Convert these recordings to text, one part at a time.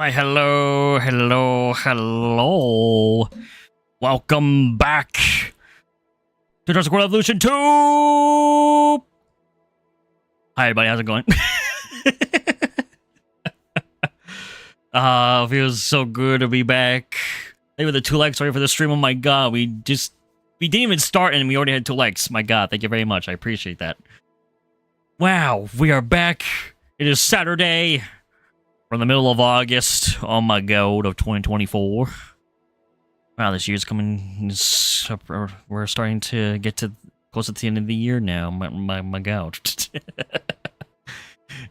Why, hello, hello, hello. Welcome back to Jurassic World Evolution 2! Hi, everybody, how's it going? Feels so good to be back. Maybe the 2 likes, sorry for the stream. Oh my god, we didn't even start and we already had 2 likes. My god, thank you very much. I appreciate that. Wow, we are back. It is Saturday. We're in the middle of August. Oh my god, of 2024. Wow, this year's coming. We're starting to get to close to the end of the year now. My god.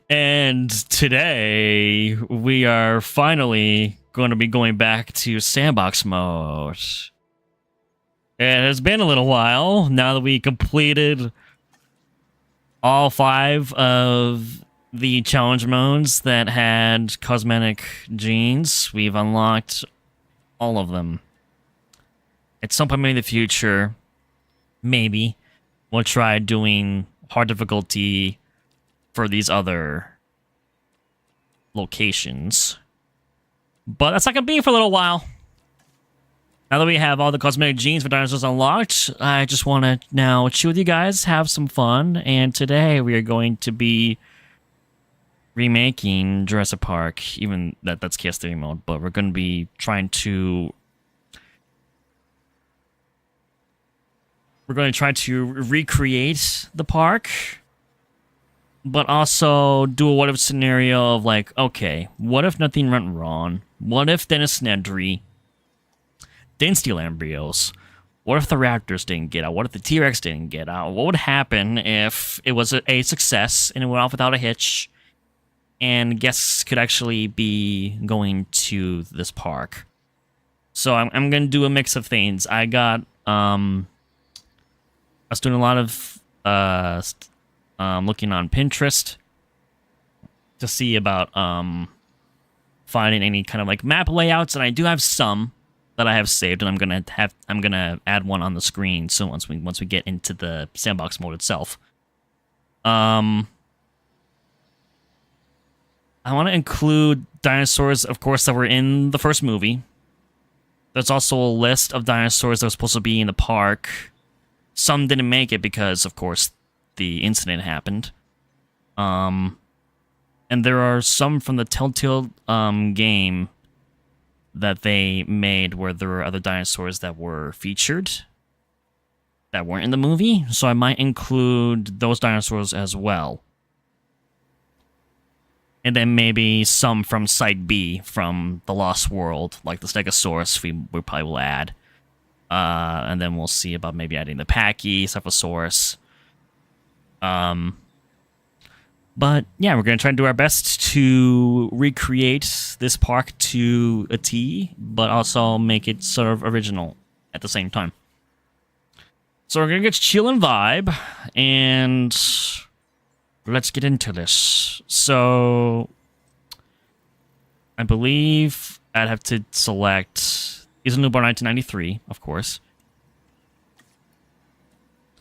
And today, we are finally going to be going back to Sandbox Mode. It has been a little while now that we completed all 5 of the challenge modes that had cosmetic genes. We've unlocked all of them. At some point in the future, maybe, we'll try doing hard difficulty for these other locations. But that's not going to be for a little while. Now that we have all the cosmetic genes for dinosaurs unlocked, I just want to now chill with you guys, have some fun, and today we are going to be remaking Jurassic Park, even that's Chaos Theory mode, but we're going to be trying to recreate the park, but also do a what if scenario of like, okay, what if nothing went wrong? What if Dennis Nedry didn't steal embryos? What if the raptors didn't get out? What if the T-Rex didn't get out? What would happen if it was a success and it went off without a hitch and guests could actually be going to this park? So I'm going to do a mix of things. I got, I was doing a lot of looking on Pinterest to see about finding any kind of like map layouts, and I do have some that I have saved, and I'm gonna add one on the screen soon once we get into the sandbox mode itself. I want to include dinosaurs, of course, that were in the first movie. There's also a list of dinosaurs that were supposed to be in the park. Some didn't make it because, of course, the incident happened. And there are some from the Telltale game that they made where there were other dinosaurs that were featured that weren't in the movie. So I might include those dinosaurs as well. And then maybe some from Site B from The Lost World, like the Stegosaurus we probably will add. And then we'll see about maybe adding the Pachycephalosaurus. But yeah, we're going to try to do our best to recreate this park to a T, but also make it sort of original at the same time. So we're going to get chill and vibe, and let's get into this. So I believe I'd have to select Isla Nublar 1993, of course.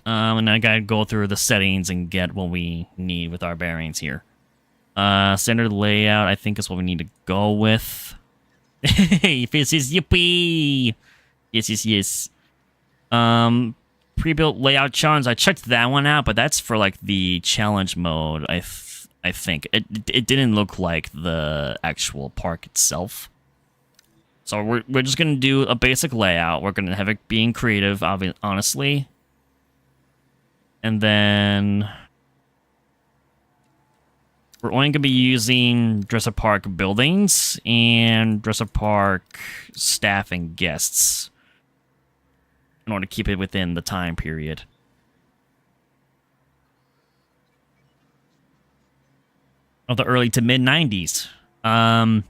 And I gotta go through the settings and get what we need with our bearings here. Standard layout, I think, is what we need to go with. This is yippee! Yes. Pre-built layout challenge, I checked that one out, but that's for, like, the challenge mode, I think. It didn't look like the actual park itself. So we're just gonna do a basic layout. We're gonna have it being creative, honestly. And then we're only going to be using Jurassic Park buildings and Jurassic Park staff and guests in order to keep it within the time period. Of the early to mid-90s. Then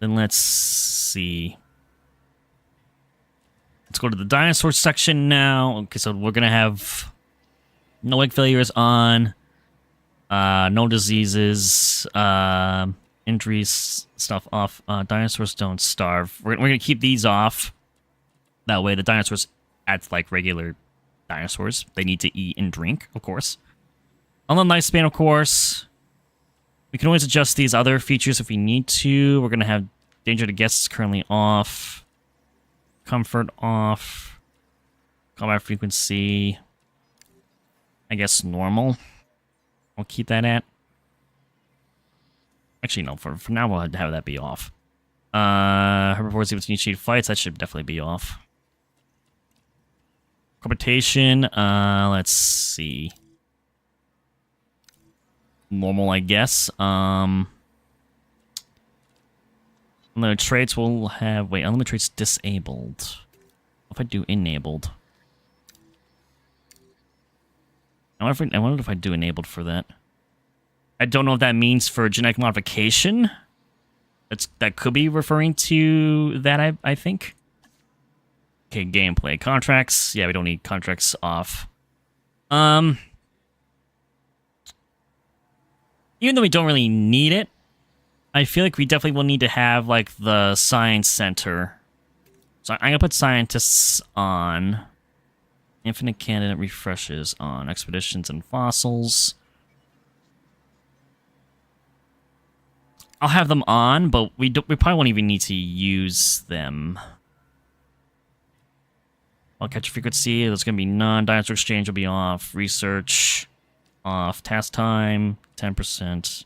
let's see. Let's go to the dinosaur section now. Okay, so we're going to have no egg failures on, no diseases, injuries, stuff off. Dinosaurs don't starve. We're going to keep these off. That way the dinosaurs act like regular dinosaurs. They need to eat and drink, of course. On the lifespan, of course. We can always adjust these other features if we need to. We're going to have danger to guests currently off. Comfort off. Combat frequency. I guess normal. I'll keep that at. Actually, no. For now, we'll have that be off. Herbivores able to initiate fights. That should definitely be off. Corporation. Let's see. Normal, I guess. Unlimited traits will have... Wait, unlimited traits disabled. What if I do enabled? I wonder if I do enabled for that. I don't know if that means for genetic modification. That could be referring to that, I think. Okay, gameplay. Contracts. Yeah, we don't need contracts off. Even though we don't really need it, I feel like we definitely will need to have, like, the science center. So I'm going to put scientists on. Infinite candidate refreshes on. Expeditions and fossils. I'll have them on, but we probably won't even need to use them. I'll catch frequency. There's going to be none. Dinosaur exchange will be off. Research off. Task time 10%.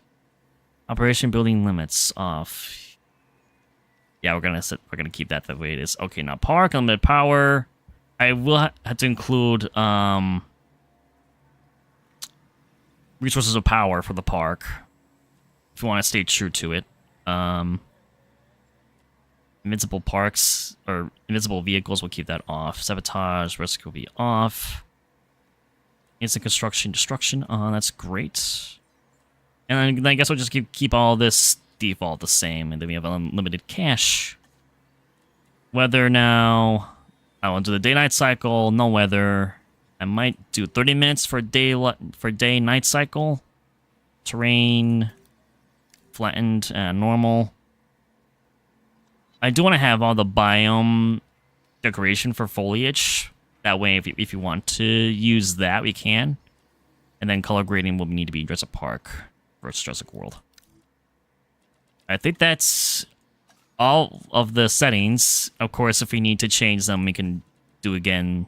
Operation building limits off. Yeah, we're gonna keep that the way it is. Okay, now park unlimited power. I will have to include resources of power for the park if you want to stay true to it. Invincible parks or invincible vehicles, we'll keep that off. Sabotage risk will be off. Instant construction destruction on. That's great. And then I guess we'll just keep all this default the same, and then we have unlimited cash. Weather now. I will do the day-night cycle. No weather. I might do 30 minutes for day-night cycle. Terrain. Flattened. Normal. I do want to have all the biome decoration for foliage. That way, if you want to use that, we can. And then color grading will need to be Jurassic Park versus Jurassic World. I think that's all of the settings. Of course, if we need to change them, we can do again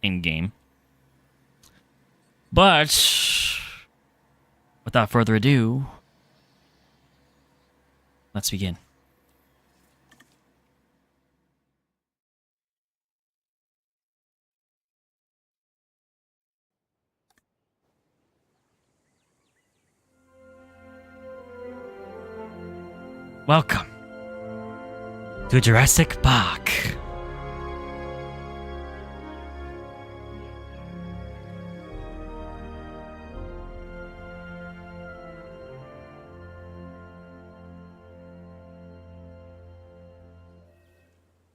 in-game. But without further ado, let's begin. Welcome to Jurassic Park.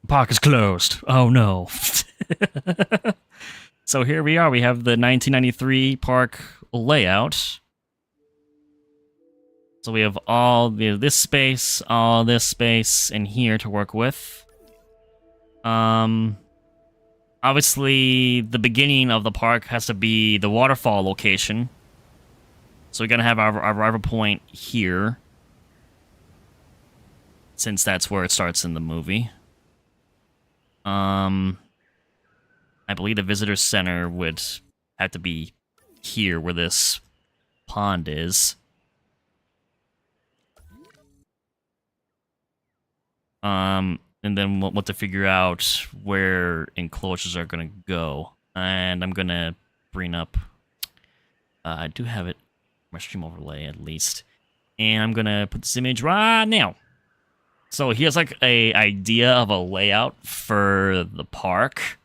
Park is closed. Oh no. So here we are. We have the 1993 park layout. So we have all this space, all this space, and here to work with. Obviously, the beginning of the park has to be the waterfall location. So we're gonna have our arrival point here, since that's where it starts in the movie. I believe the visitor center would have to be here, where this pond is. And then we'll have to figure out where enclosures are gonna go. And I'm gonna bring up... I do have it, my stream overlay at least. And I'm gonna put this image right now. So here's like a idea of a layout for the park.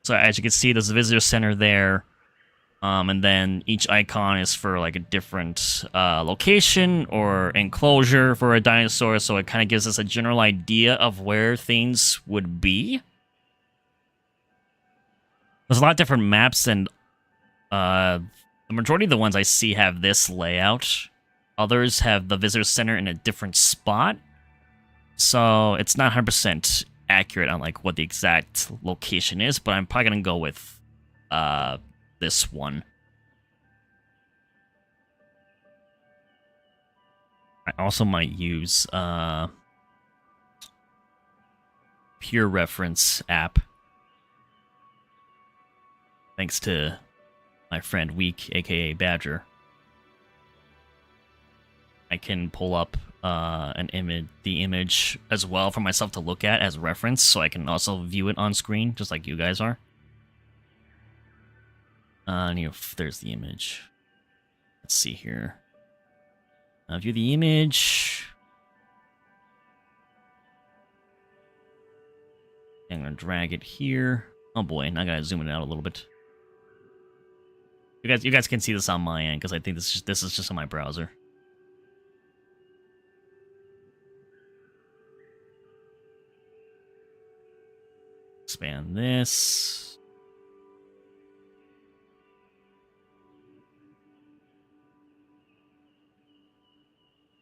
So as you can see, there's a visitor center there. And then each icon is for like a different location or enclosure for a dinosaur, so it kind of gives us a general idea of where things would be. There's a lot of different maps, and the majority of the ones I see have this layout. Others have the visitor center in a different spot, so it's not 100% accurate on like what the exact location is, but I'm probably gonna go with this one. I also might use Pure Reference app. Thanks to my friend Week, aka Badger. I can pull up the image as well for myself to look at as reference, so I can also view it on screen, just like you guys are. And there's the image. Let's see here. View the image. I'm gonna drag it here. Oh boy, now I gotta zoom it out a little bit. You guys can see this on my end because I think this is just on my browser. Expand this.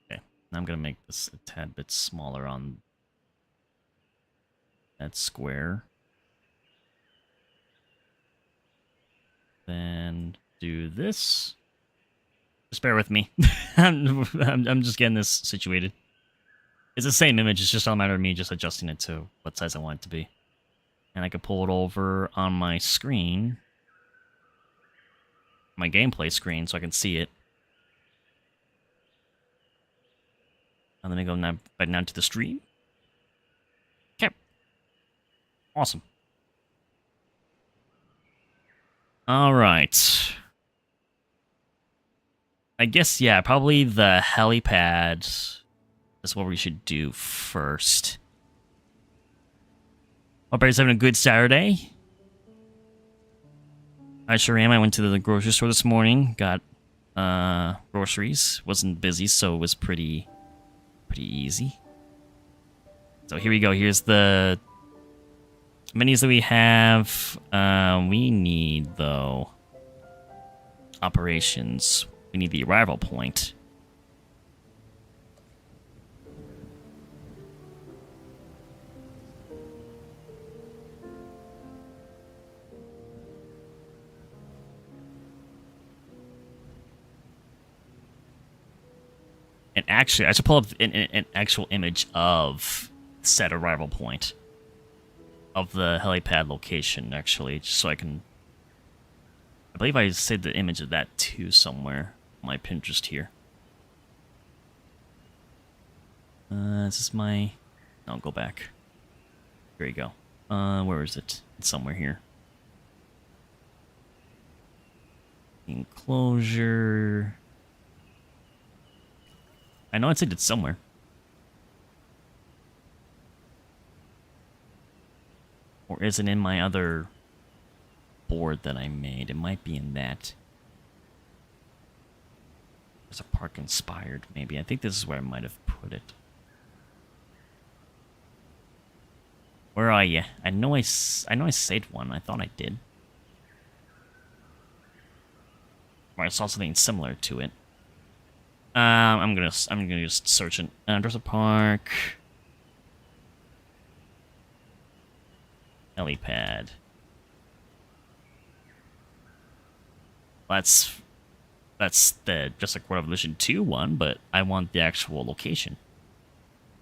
Okay, now I'm gonna make this a tad bit smaller on that square. Then do this. Just bear with me. I'm just getting this situated. It's the same image. It's just a matter of me just adjusting it to what size I want it to be. And I can pull it over on my screen, my gameplay screen, so I can see it. And then I go back down to the stream. Okay. Awesome. All right. I guess, yeah, probably the helipad is what we should do first. Hope everybody's having a good Saturday. I sure am. I went to the grocery store this morning, got groceries. Wasn't busy, so it was pretty easy. So here we go. Here's the minis that we have. We need, though, operations. We need the arrival point. And actually, I should pull up an actual image of said arrival point of the helipad location, actually, just so I can... I believe I saved the image of that, too, somewhere on my Pinterest here. Is this my... No, go back. Here you go. Where is it? It's somewhere here. Enclosure... I know I said it somewhere. Or is it in my other board that I made? It might be in that. There's a park inspired, maybe. I think this is where I might have put it. Where are you? I know I saved one. I thought I did. Or I saw something similar to it. I'm gonna just search it. Jurassic Park. Helipad. That's the Jurassic World Evolution 2 one, but I want the actual location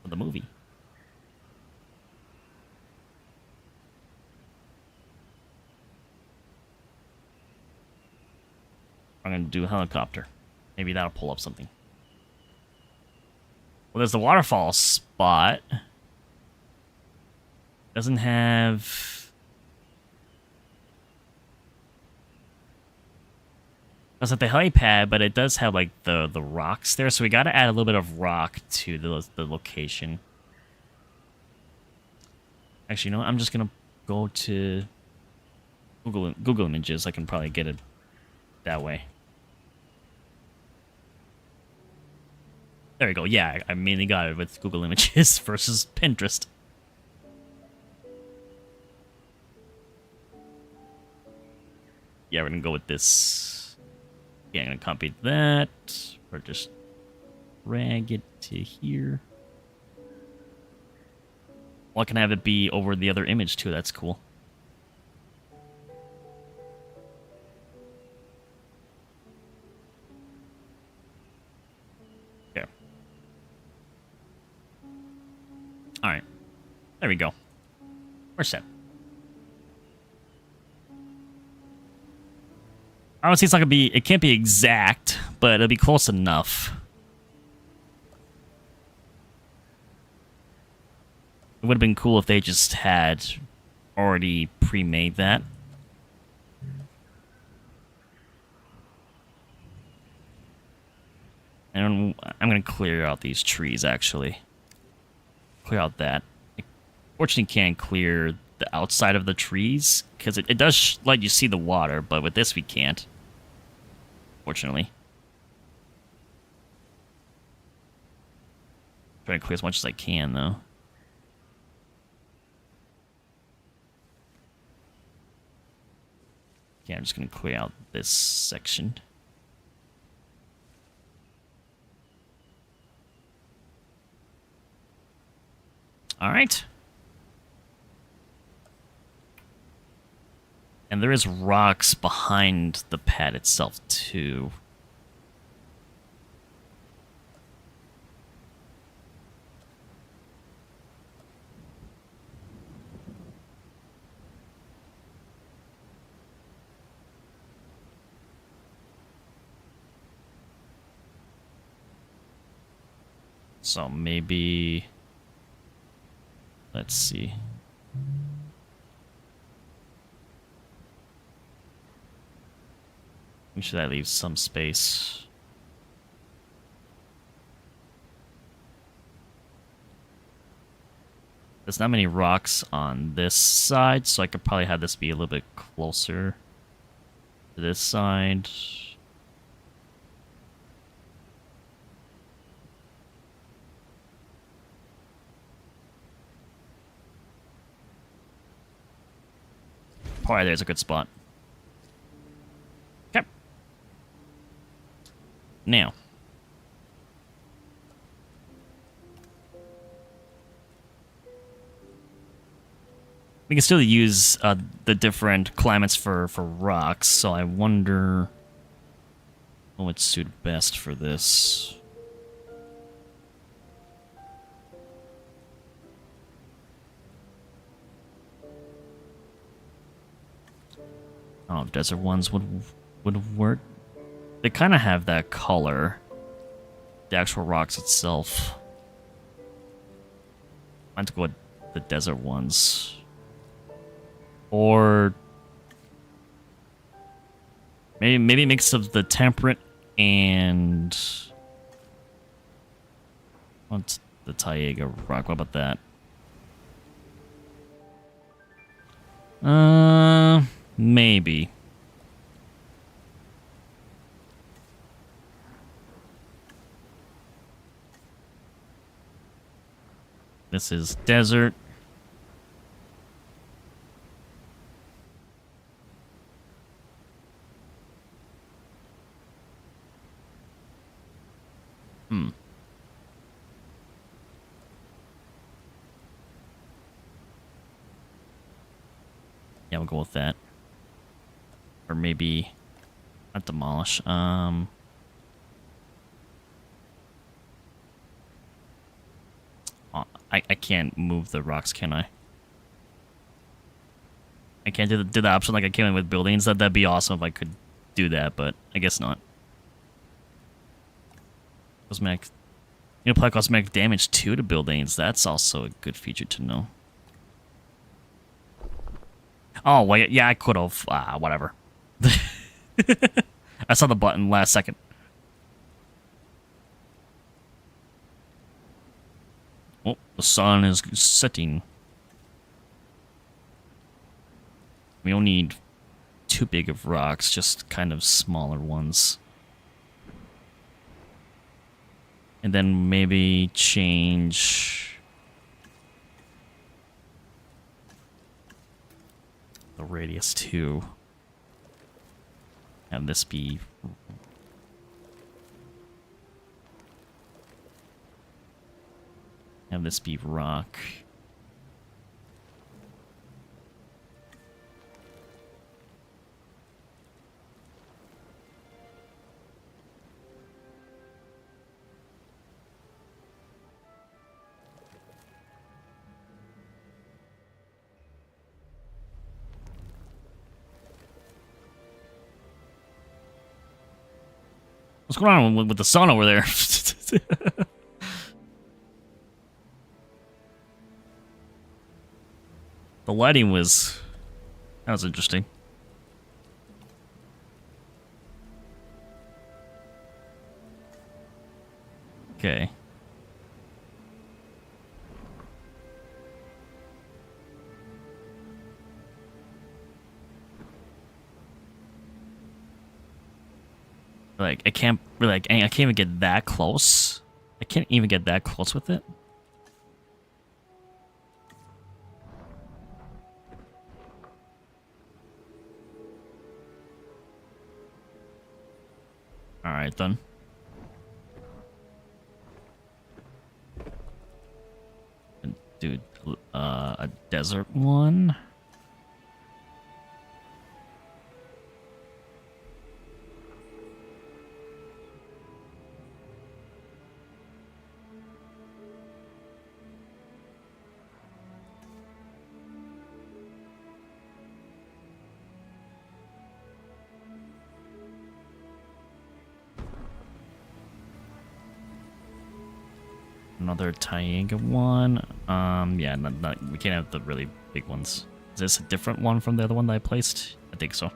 of the movie. I'm gonna do a helicopter. Maybe that'll pull up something. Well, there's the waterfall spot. Doesn't have... Doesn't have the helipad, but it does have, like, the rocks there. So we gotta add a little bit of rock to the location. Actually, you know what? I'm just gonna go to Google Images. I can probably get it that way. There we go. Yeah, I mainly got it with Google Images versus Pinterest. Yeah, we're gonna go with this. Yeah, I'm gonna copy that. Or just drag it to here. Well, I can have it be over the other image too. That's cool. Alright. There we go. We're set. I would say it's not gonna be... It can't be exact, but it'll be close enough. It would have been cool if they just had already pre-made that. And I'm going to clear out these trees, actually. Clear out that. I fortunately can't clear the outside of the trees, because it does let you see the water, but with this we can't. Fortunately. Try to clear as much as I can, though. Yeah, I'm just going to clear out this section. All right. And there is rocks behind the pad itself, too. So maybe... Let's see. Make sure that leaves some space. There's not many rocks on this side, so I could probably have this be a little bit closer to this side. Probably there's a good spot. Okay. Now. We can still use the different climates for rocks, so I wonder what would suit best for this. Oh, desert ones would work. They kind of have that color. The actual rocks itself. I want to go with the desert ones. Or maybe a mix of the temperate and what's the Taiga rock? What about that? Maybe. This is desert. Yeah, we'll go with that. Or maybe not demolish. I can't move the rocks, can I? I can't do the option like I came in with buildings. That'd be awesome if I could do that, but I guess not. Cosmetic, apply cosmetic damage too to buildings. That's also a good feature to know. Oh, well, yeah, I could have. Whatever. I saw the button last second. Oh, the sun is setting. We don't need too big of rocks, just kind of smaller ones. And then maybe change the radius too. Have this be rock. What's going on with the sun over there? The lighting was... That was interesting. Okay. Like, I can't really, like, I can't even get that close. I can't even get that close with it. Alright, then. Do a desert one. Another Taiga one. Yeah, we can't have the really big ones. Is this a different one from the other one that I placed? I think so.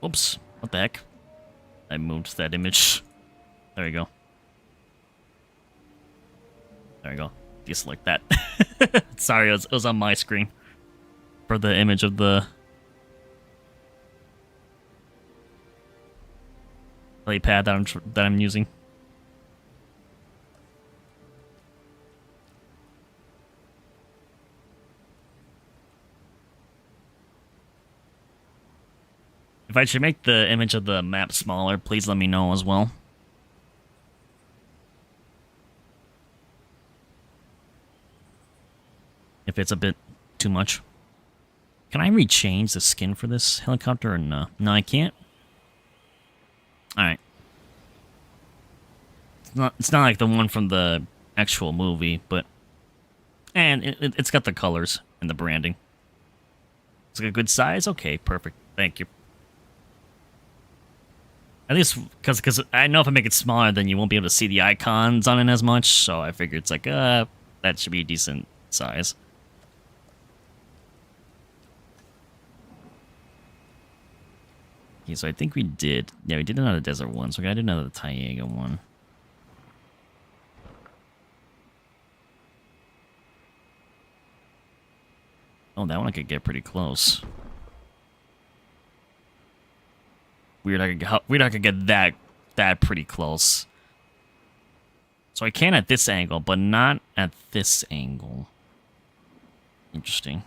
Oops, what the heck? I moved that image. There we go. There we go. Deselect that. Sorry, it was on my screen. For the image of the... Helipad that I'm using. If I should make the image of the map smaller, please let me know as well. If it's a bit too much. Can I rechange the skin for this helicopter or no? No, I can't. Alright. It's not like the one from the actual movie, but... And it's got the colors and the branding. It's got a good size? Okay, perfect. Thank you. At least, because I know if I make it smaller, then you won't be able to see the icons on it as much, so I figure it's like, that should be a decent size. Okay, so I think we did another desert one, so we gotta do another Taiga one. Oh, that one I could get pretty close. Weird I could get that pretty close. So I can at this angle, but not at this angle. Interesting.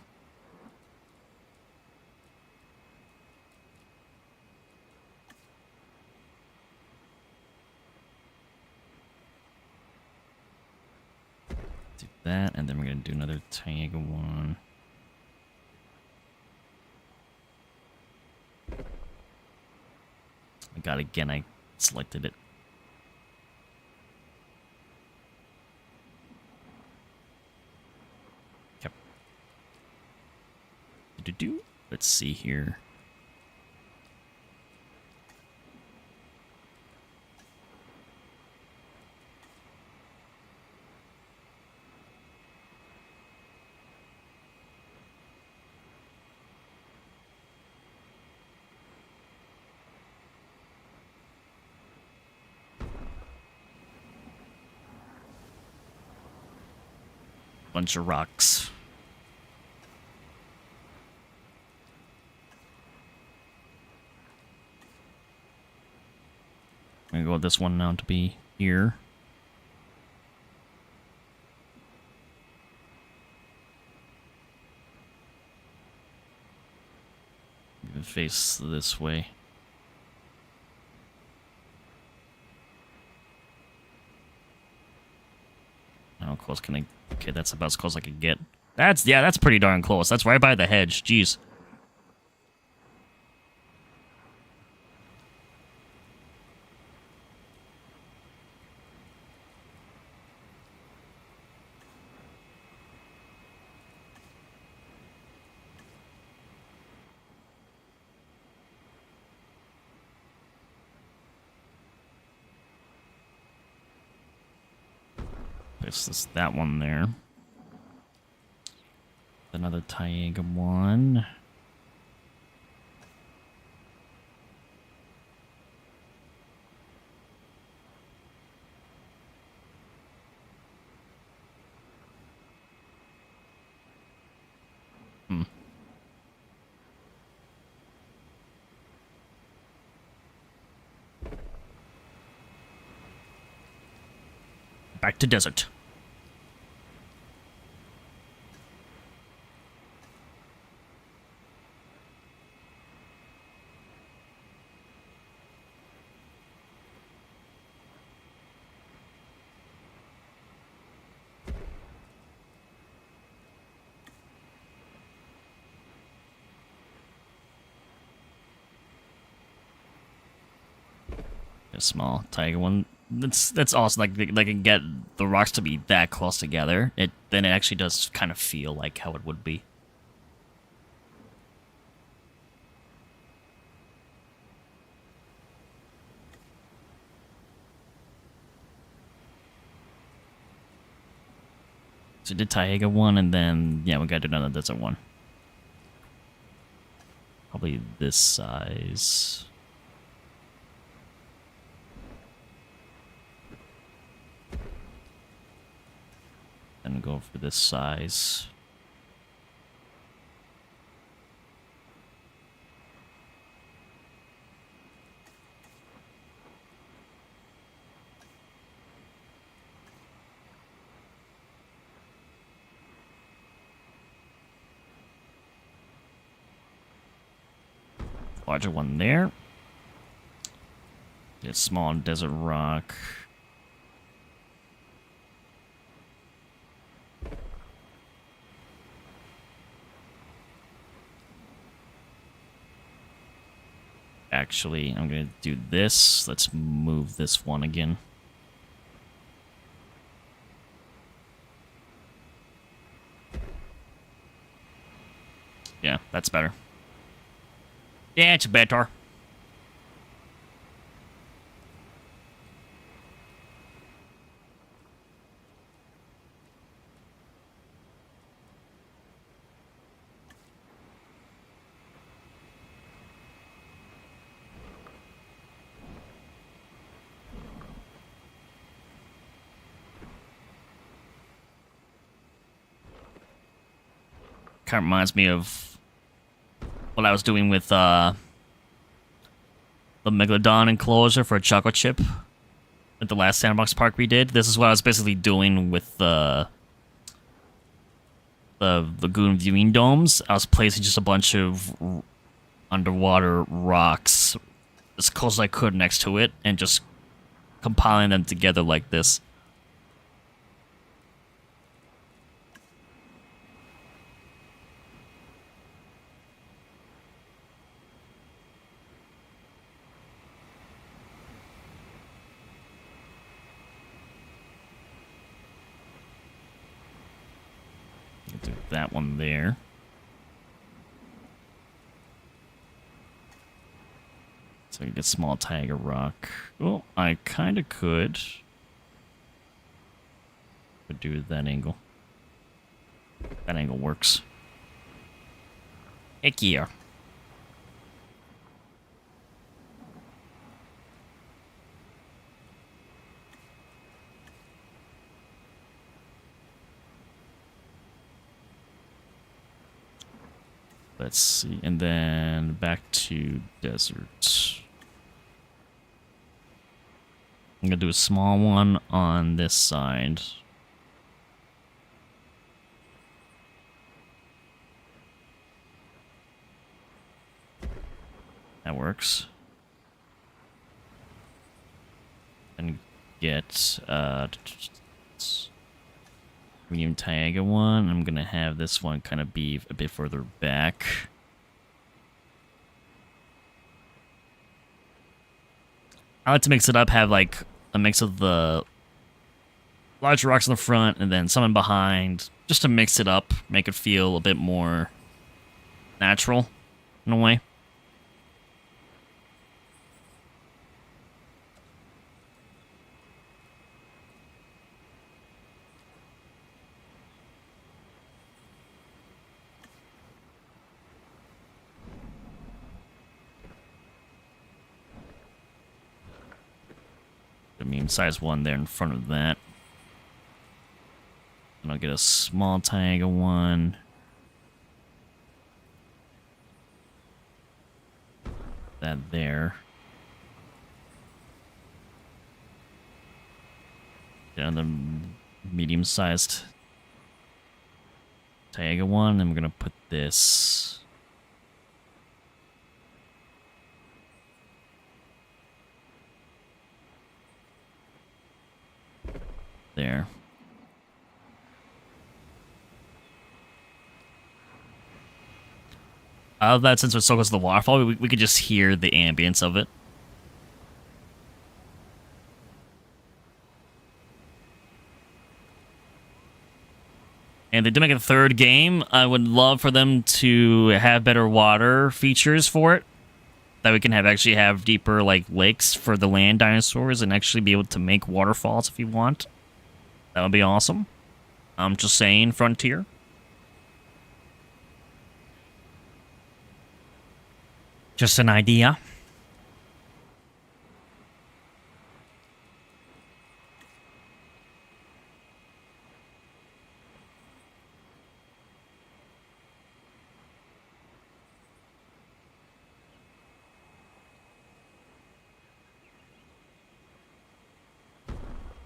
Do that, and then we're gonna do another Taiga one. I got it again, I selected it. Yep. Let's see here. Bunch of rocks. I'm gonna go with this one now to be here. Even face this way. close can I... Okay, that's about as close as I can get. That's pretty darn close. That's right by the hedge. Jeez. Place that one there. Another Taiga one. Back to desert. A small tiger one. That's awesome. Like they can get the rocks to be that close together. Then it actually does kind of feel like how it would be. So we did Taiga one, and then yeah, we got to do another desert one. Probably this size. And go for this size. Larger one there. Get small desert rock. Actually, I'm going to do this. Let's move this one again. Yeah, that's better. Yeah, it's better. Kind of reminds me of what I was doing with the Megalodon enclosure for a chocolate chip at the last Sandbox Park we did. This is what I was basically doing with the lagoon viewing domes. I was placing just a bunch of underwater rocks as close as I could next to it and just compiling them together like this. Do that one there. So you get small tiger rock. Oh, I kind of could do that angle. That angle works. Heck yeah. Let's see, and then back to desert. I'm gonna do a small one on this side. That works. And get Medium Taiga one. I'm gonna have this one kind of be a bit further back. I like to mix it up, have like a mix of the larger rocks in the front and then some in behind, just to mix it up, make it feel a bit more natural in a way. I mean, size 1 there in front of that. And I'll get a small Taiga one. That there. Get another medium-sized Taiga one. I'm gonna put this there. Out of that, since we're so close to the waterfall, we could just hear the ambience of it. And they did make a third game. I would love for them to have better water features for it. That we can actually have deeper like lakes for the land dinosaurs and actually be able to make waterfalls if you want. That would be awesome. I'm just saying, Frontier. Just an idea.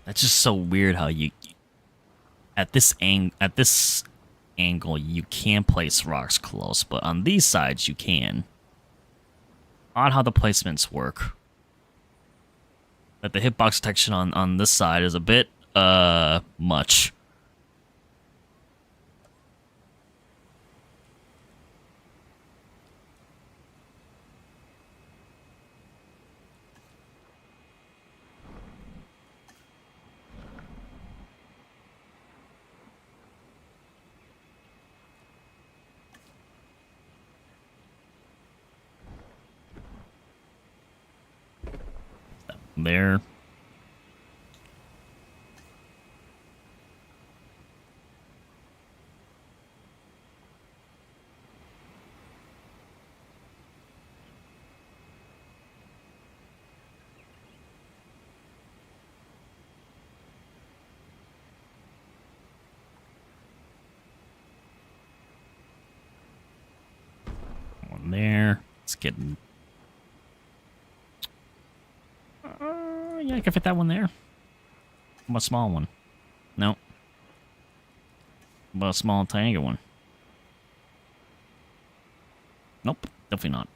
That's just so weird how you at this angle you can place rocks close, but on these sides you can. Odd how the placements work. That the hitbox detection on this side is a bit much. There. One there. It's getting. Yeah, I can fit that one there. How about a small one? No. How about a small Taiga one? Nope, definitely not.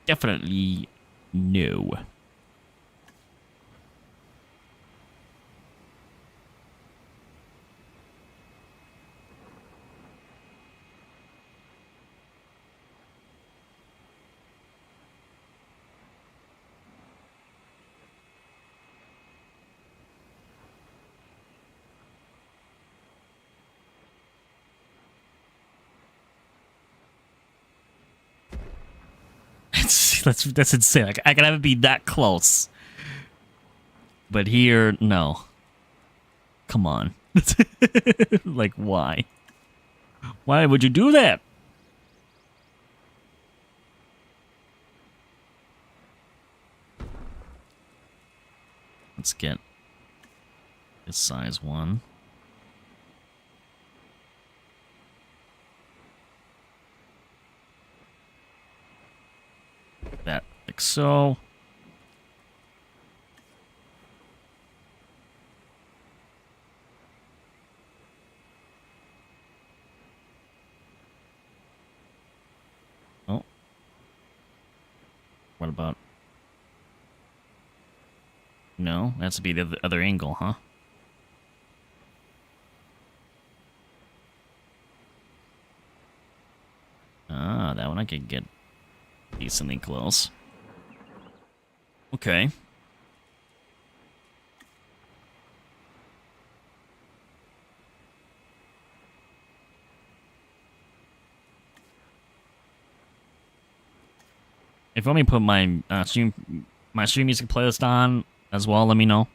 Definitely no. That's insane. Like, I can have it be that close. But here, no. Come on. Like, why? Why would you do that? Let's get this size one. That like so. Oh. What about? No, that has to be the other angle, huh? I could get decently close. Okay. If you want me to put my stream music playlist on as well, let me know.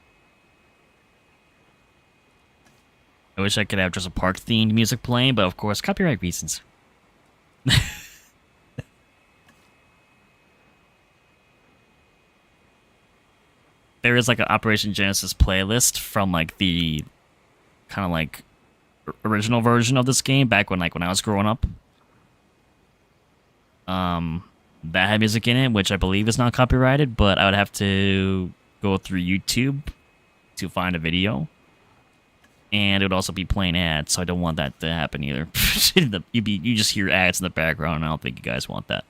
I wish I could have just a park themed music playing, but of course, copyright reasons. There is like an Operation Genesis playlist from like the kind of like original version of this game back when I was growing up. That had music in it, which I believe is not copyrighted, but I would have to go through YouTube to find a video. And it would also be playing ads, so I don't want that to happen either. You just hear ads in the background, and I don't think you guys want that.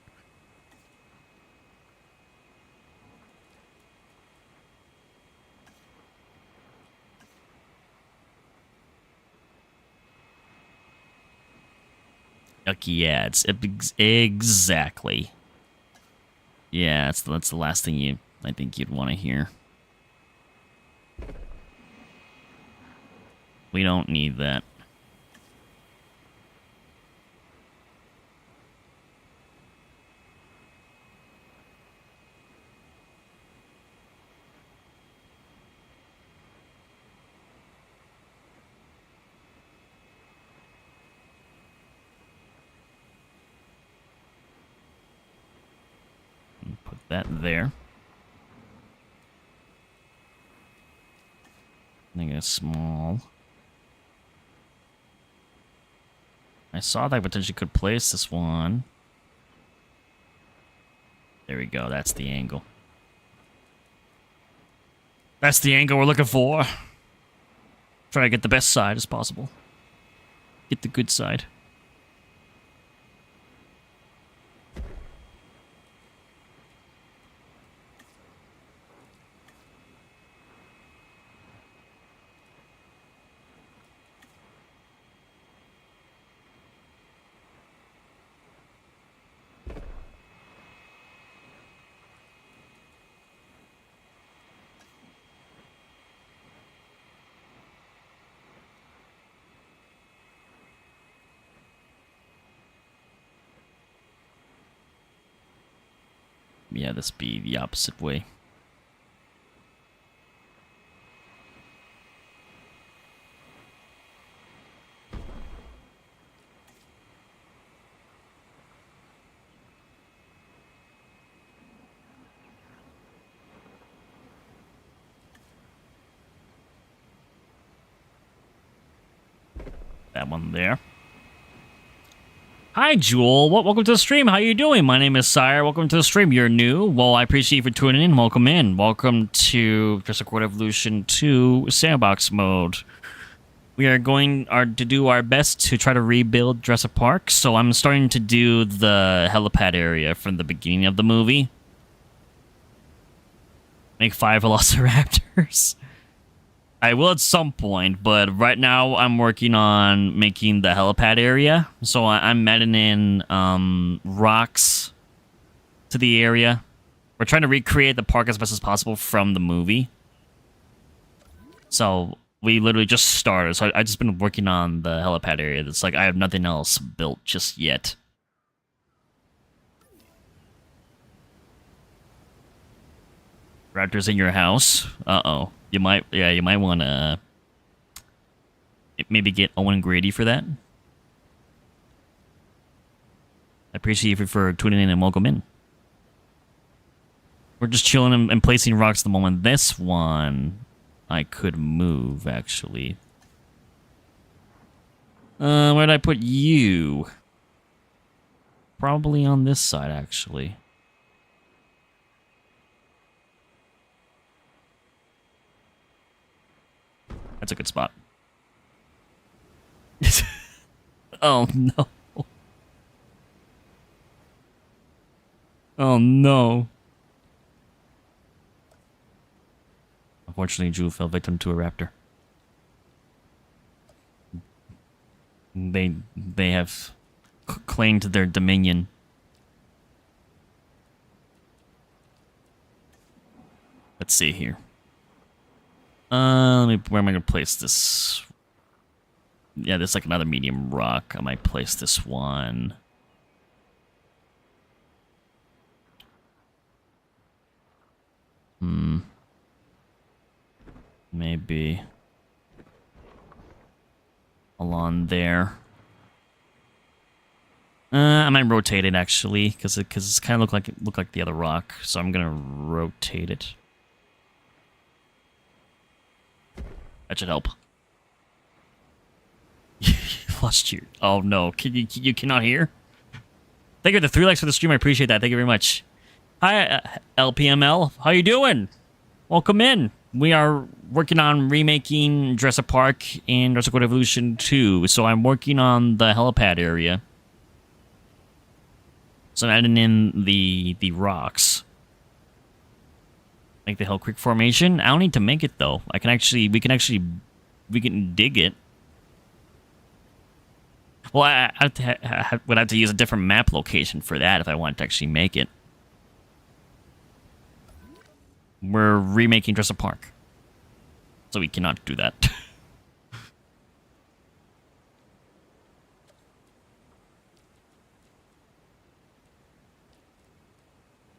Yucky ads. Exactly. Yeah, that's the last thing I think you'd want to hear. We don't need that. Put that there. I think it's small. I saw that I potentially could place this one. There we go. That's the angle. That's the angle we're looking for. Try to get the best side as possible. Get the good side. Yeah, this be the opposite way. That one there. Hi, Jewel. Welcome to the stream. How you doing? My name is Syhr. Welcome to the stream. You're new. Well, I appreciate you for tuning in. Welcome in. Welcome to Jurassic Park Evolution 2 Sandbox Mode. We are going to do our best to try to rebuild Jurassic Park. So I'm starting to do the helipad area from the beginning of the movie. Make 5 velociraptors. I will at some point, but right now I'm working on making the helipad area. So I'm adding in rocks to the area. We're trying to recreate the park as best as possible from the movie. So we literally just started. So I've just been working on the helipad area. It's like I have nothing else built just yet. Raptors in your house? Uh-oh. You might want to maybe get Owen Grady for that. I appreciate you for tuning in and welcome in. We're just chilling and placing rocks at the moment. This one, I could move, actually. Where did I put you? Probably on this side, actually. That's a good spot. Oh, no. Oh, no. Unfortunately, Drew fell victim to a raptor. They have claimed their dominion Let's see here. Where am I gonna place this? Yeah, there's like another medium rock. I might place this one. Maybe along there. I might rotate it actually, because it's kind of look like the other rock. So I'm gonna rotate it. That should help. You lost your... Oh no, you cannot hear? Thank you for the 3 likes for the stream. I appreciate that. Thank you very much. Hi, LPML. How you doing? Welcome in. We are working on remaking Jurassic Park and Jurassic World Evolution 2. So I'm working on the helipad area. So I'm adding in the rocks. Make the Hell Creek formation. I don't need to make it though. We can dig it. Well, I would have to use a different map location for that if I wanted to actually make it. We're remaking Jurassic Park, so we cannot do that.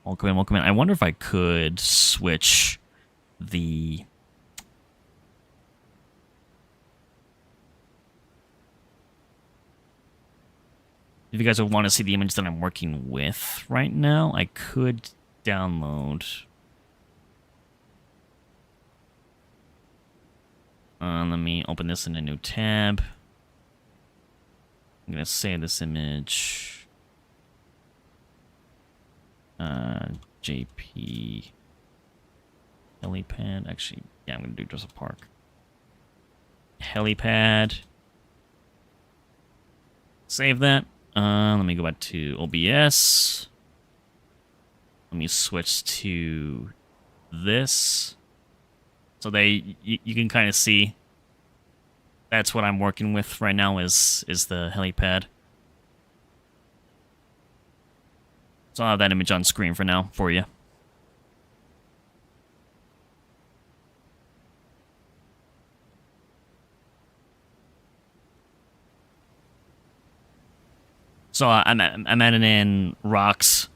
Welcome in, welcome in. I wonder if I could switch the... If you guys would want to see the image that I'm working with right now, I could download... let me open this in a new tab. I'm going to save this image. JP. Helipad. Actually, yeah, I'm going to do Jurassic Park. Helipad. Save that. Let me go back to OBS. Let me switch to this. So you can kind of see that's what I'm working with right now is the helipad. So I'll have that image on screen for now for you. So I'm adding in rocks.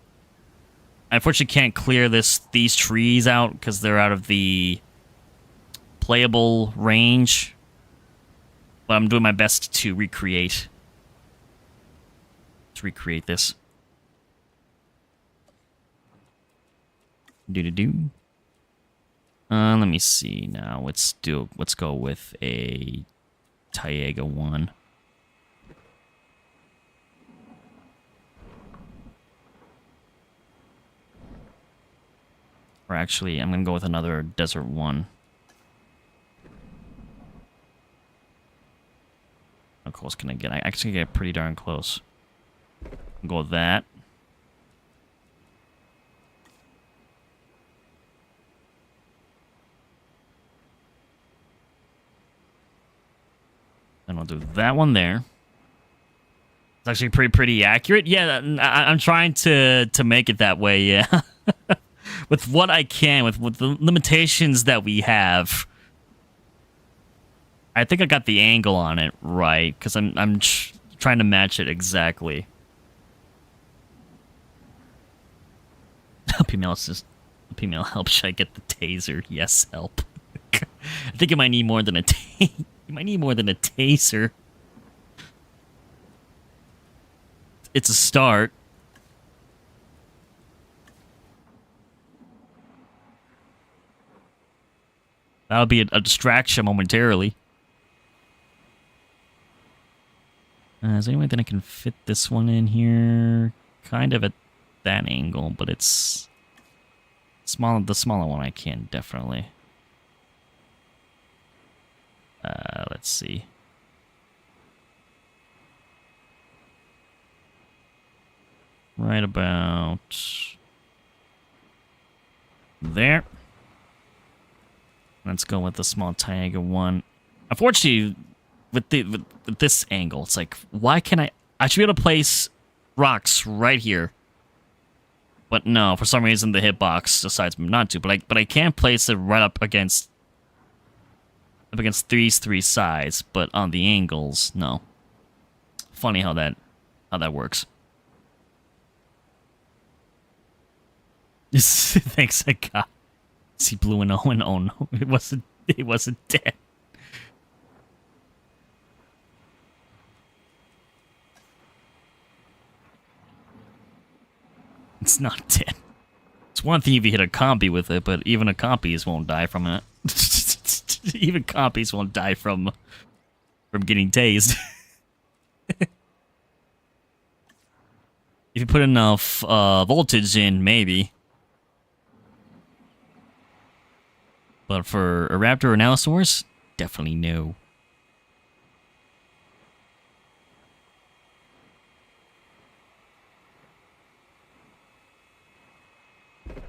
I unfortunately can't clear these trees out because they're out of the playable range. But I'm doing my best to recreate this. Do. Let me see now. Let's go with a Taiga one. Or actually, I'm gonna go with another desert one. How close can I get? I actually get pretty darn close. I'll go with that. And I'll do that one there. It's actually pretty accurate. Yeah, I'm trying to make it that way. Yeah, with what I can, with the limitations that we have. I think I got the angle on it right because I'm trying to match it exactly. PML help. Should I get the taser? Yes, help. I think you might need more than a taser. You might need more than a taser. It's a start. That'll be a distraction momentarily. Is there any way that I can fit this one in here? Kind of at that angle, but it's small. The smaller one I can definitely. Let's see. Right about there. Let's go with the small Taiga one. Unfortunately, with this angle, it's like, why can I should be able to place rocks right here. But no, for some reason the hitbox decides not to. But I can place it right up against these three sides, but on the angles, no. Funny how that works. Thanks, I got. See blue and Owen. Oh no, it wasn't dead. It's not dead. It's one thing if you hit a compy with it, but even a compies won't die from it. Even compies won't die from getting tased. If you put enough voltage in, maybe. But for a raptor or an allosaurus, definitely no.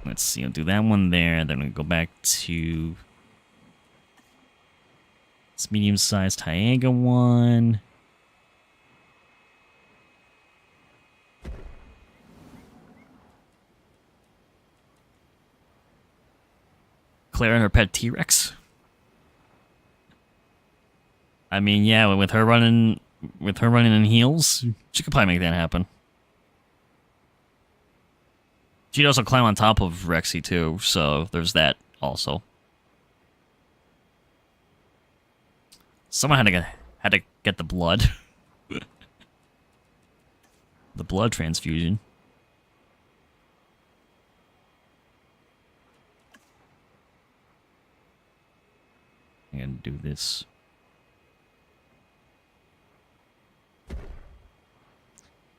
Let's see, I'll do that one there, then we'll go back to this medium-sized Taiga one. Claire and her pet T-Rex. I mean, yeah, with her running in heels, she could probably make that happen. She'd also climb on top of Rexy too, so there's that also. Someone had to get the blood. The blood transfusion. I'm gonna do this.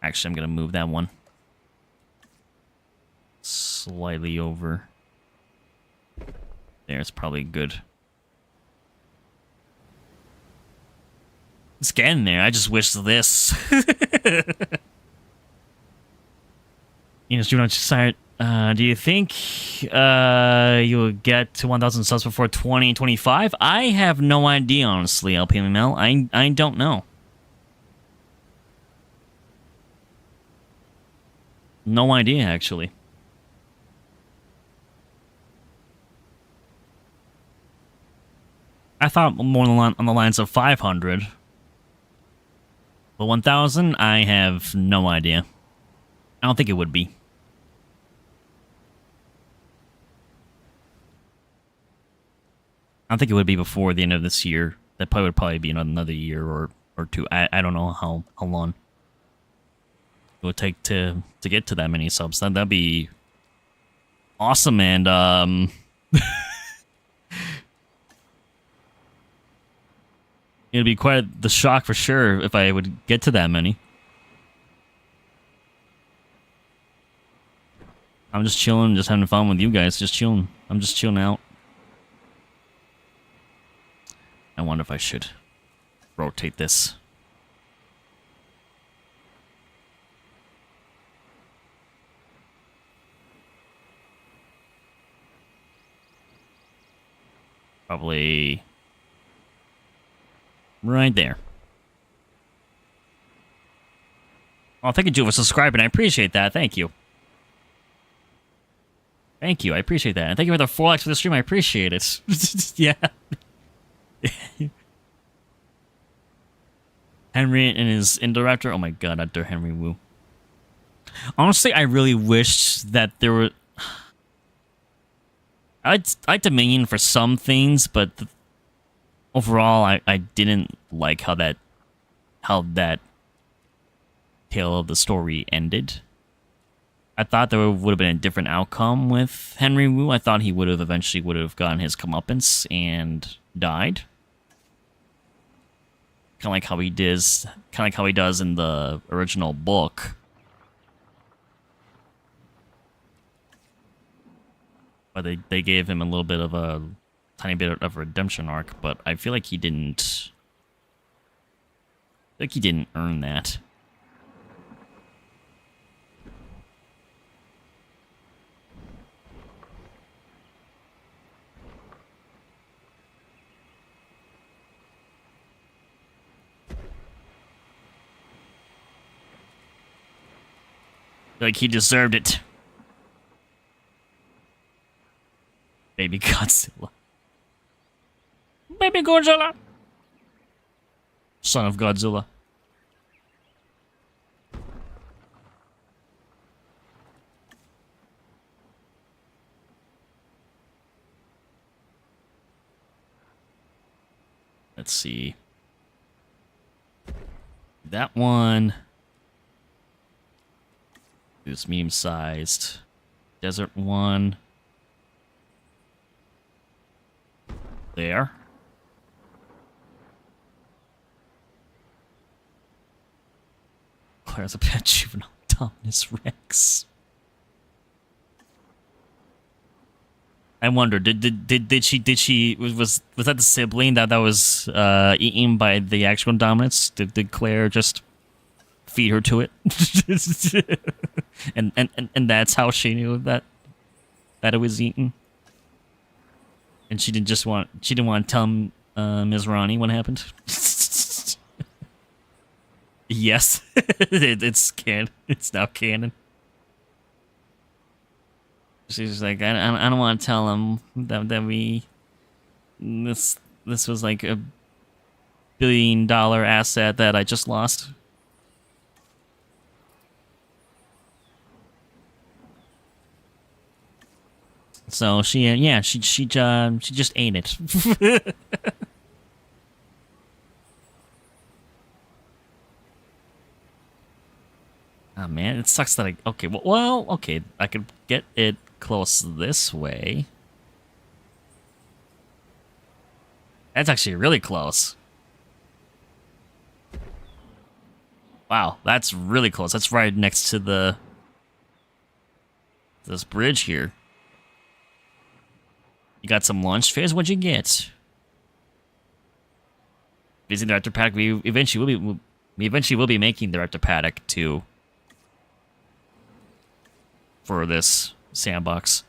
Actually, I'm gonna move that one slightly over. There, it's probably good. It's getting there. I just wish this. You know, do you think you will get to 1,000 subs before 2025? I have no idea, honestly, LPML. I don't know. No idea, actually. I thought more on the lines of 500. But 1,000, I have no idea. I don't think it would be. I don't think it would be before the end of this year. That would probably be another year or two. I don't know how long it would take to get to that many subs. That'd be awesome, and it'd be quite the shock for sure if I would get to that many. I'm just chilling, just having fun with you guys, just chilling. I'm just chilling out. I wonder if I should rotate this. Probably right there. Oh, thank you, Joe, for subscribing. I appreciate that. Thank you. Thank you. I appreciate that. And thank you for the 4x for the stream. I appreciate it. Yeah. Henry and his Indoraptor. Oh my god, that Henry Wu. Honestly, I really wish that there were... I'd like Dominion for some things, but overall, I didn't like how that tale of the story ended. I thought there would have been a different outcome with Henry Wu. I thought he would have eventually gotten his comeuppance and died. Kind of like how he does in the original book. But they gave him a little bit of a tiny bit of a redemption arc, but I feel like he didn't earn that. Like he deserved it. Baby Godzilla. Baby Godzilla. Son of Godzilla. Let's see. That one is medium-sized. Desert one. There. Claire's a pet juvenile Dominus Rex. I wonder, did she was that the sibling that was eaten by the actual Dominus? Did Claire just feed her to it? and that's how she knew that it was eaten? And she didn't want to tell Ms. Ronnie what happened? Yes. It's canon. It's now canon. She's like, I don't want to tell him that we this was like a $1 billion asset that I just lost. So she just ate it. Oh man, it sucks that okay, I could get it close this way. That's actually really close. Wow, that's really close. That's right next to this bridge here. You got some launch phase? What'd you get? Visiting the reactor paddock. We eventually will be making the reactor paddock too. For this sandbox.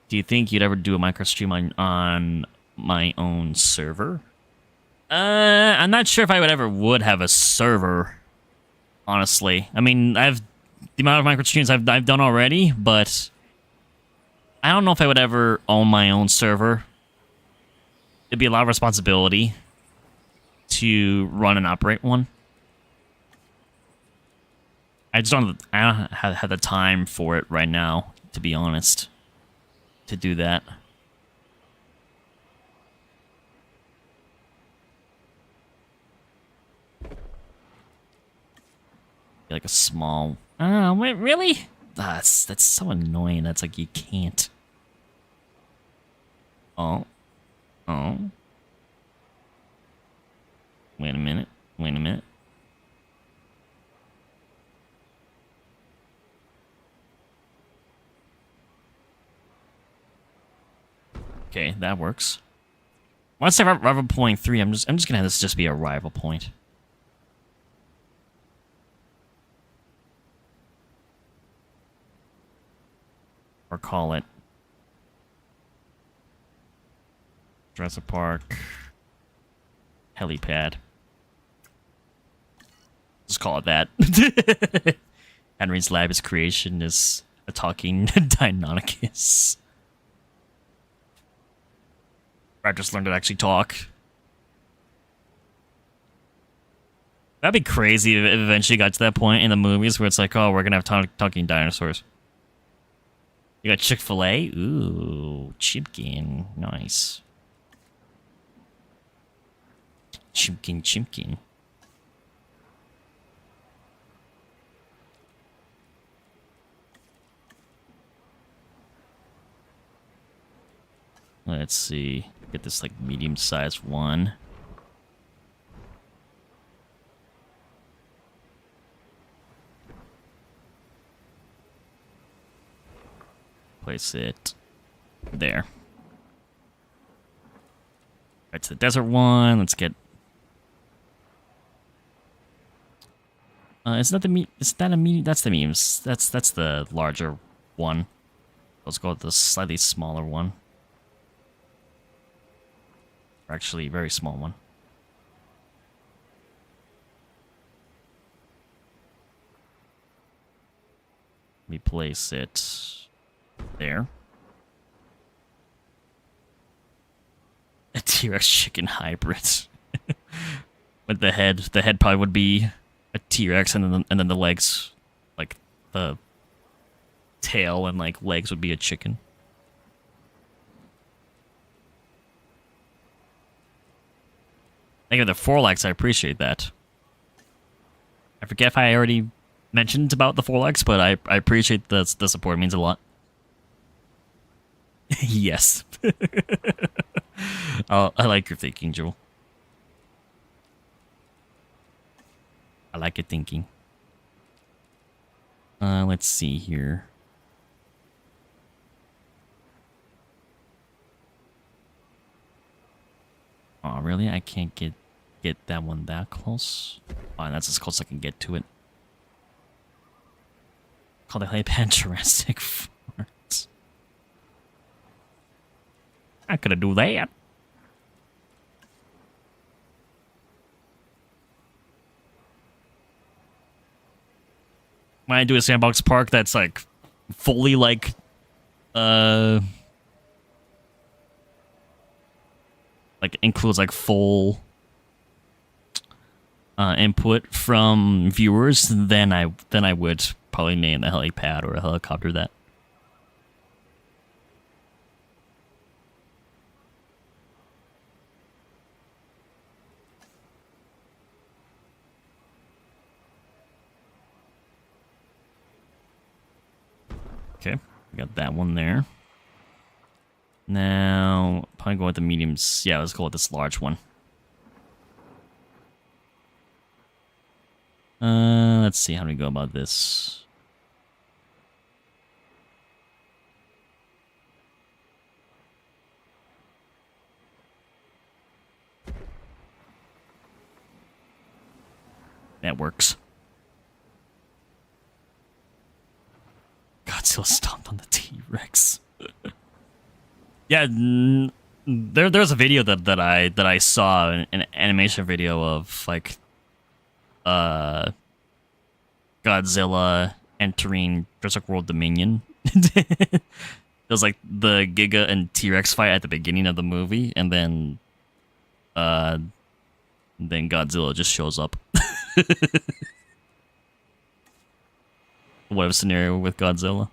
Do you think you'd ever do a Minecraft stream on my own server? I'm not sure if I would have a server. Honestly, I mean, the amount of Minecraft streams I've done already, but I don't know if I would ever own my own server. It'd be a lot of responsibility to run and operate one. I don't have the time for it right now, to be honest, to do that. Like a small... wait, really? That's so annoying. That's like you can't. Oh. Wait a minute. Okay, that works. Once I have rival point 3, I'm just gonna have this just be a rival point. Or call it Jurassic Park Helipad. Just call it that. Henry's lab, his creation is a talking Deinonychus. I just learned to actually talk. That'd be crazy if it eventually got to that point in the movies where it's like, oh, we're gonna have talking dinosaurs. You got Chick-fil-A? Ooh, Chipkin. Nice. Chimkin. Let's see. Get this like medium-sized one. Place it there. Right to the desert one. Let's get. Is that the me? Is that a medium? That's the mediums. That's the larger one. Let's go with the slightly smaller one. Or actually, very small one. Let me place it there. T-Rex chicken hybrid. With the head probably would be a T-Rex, and then the legs, like the tail and like legs would be a chicken. Thank you for the 4 likes. I appreciate that. I forget if I already mentioned about the 4 likes, but I appreciate the support. It means a lot. Yes. I like your thinking, Joel. I like your thinking. Let's see here. Oh, really? I can't get that one that close? Oh, that's as close as I can get to it. Call the Helipad Jurassic Park. I could do that. When I do a Sandbox Park that's like fully like includes like full input from viewers, then I would probably name the helipad or a helicopter that. Okay, we got that one there. Now, probably go with the mediums. Yeah, let's go with this large one. Let's see how do we go about this. That works. Godzilla stomped on the T-Rex. Yeah, there's a video that I saw, an animation video of like Godzilla entering Jurassic World Dominion. It was like the Giga and T-Rex fight at the beginning of the movie, and then Godzilla just shows up. What a scenario with Godzilla.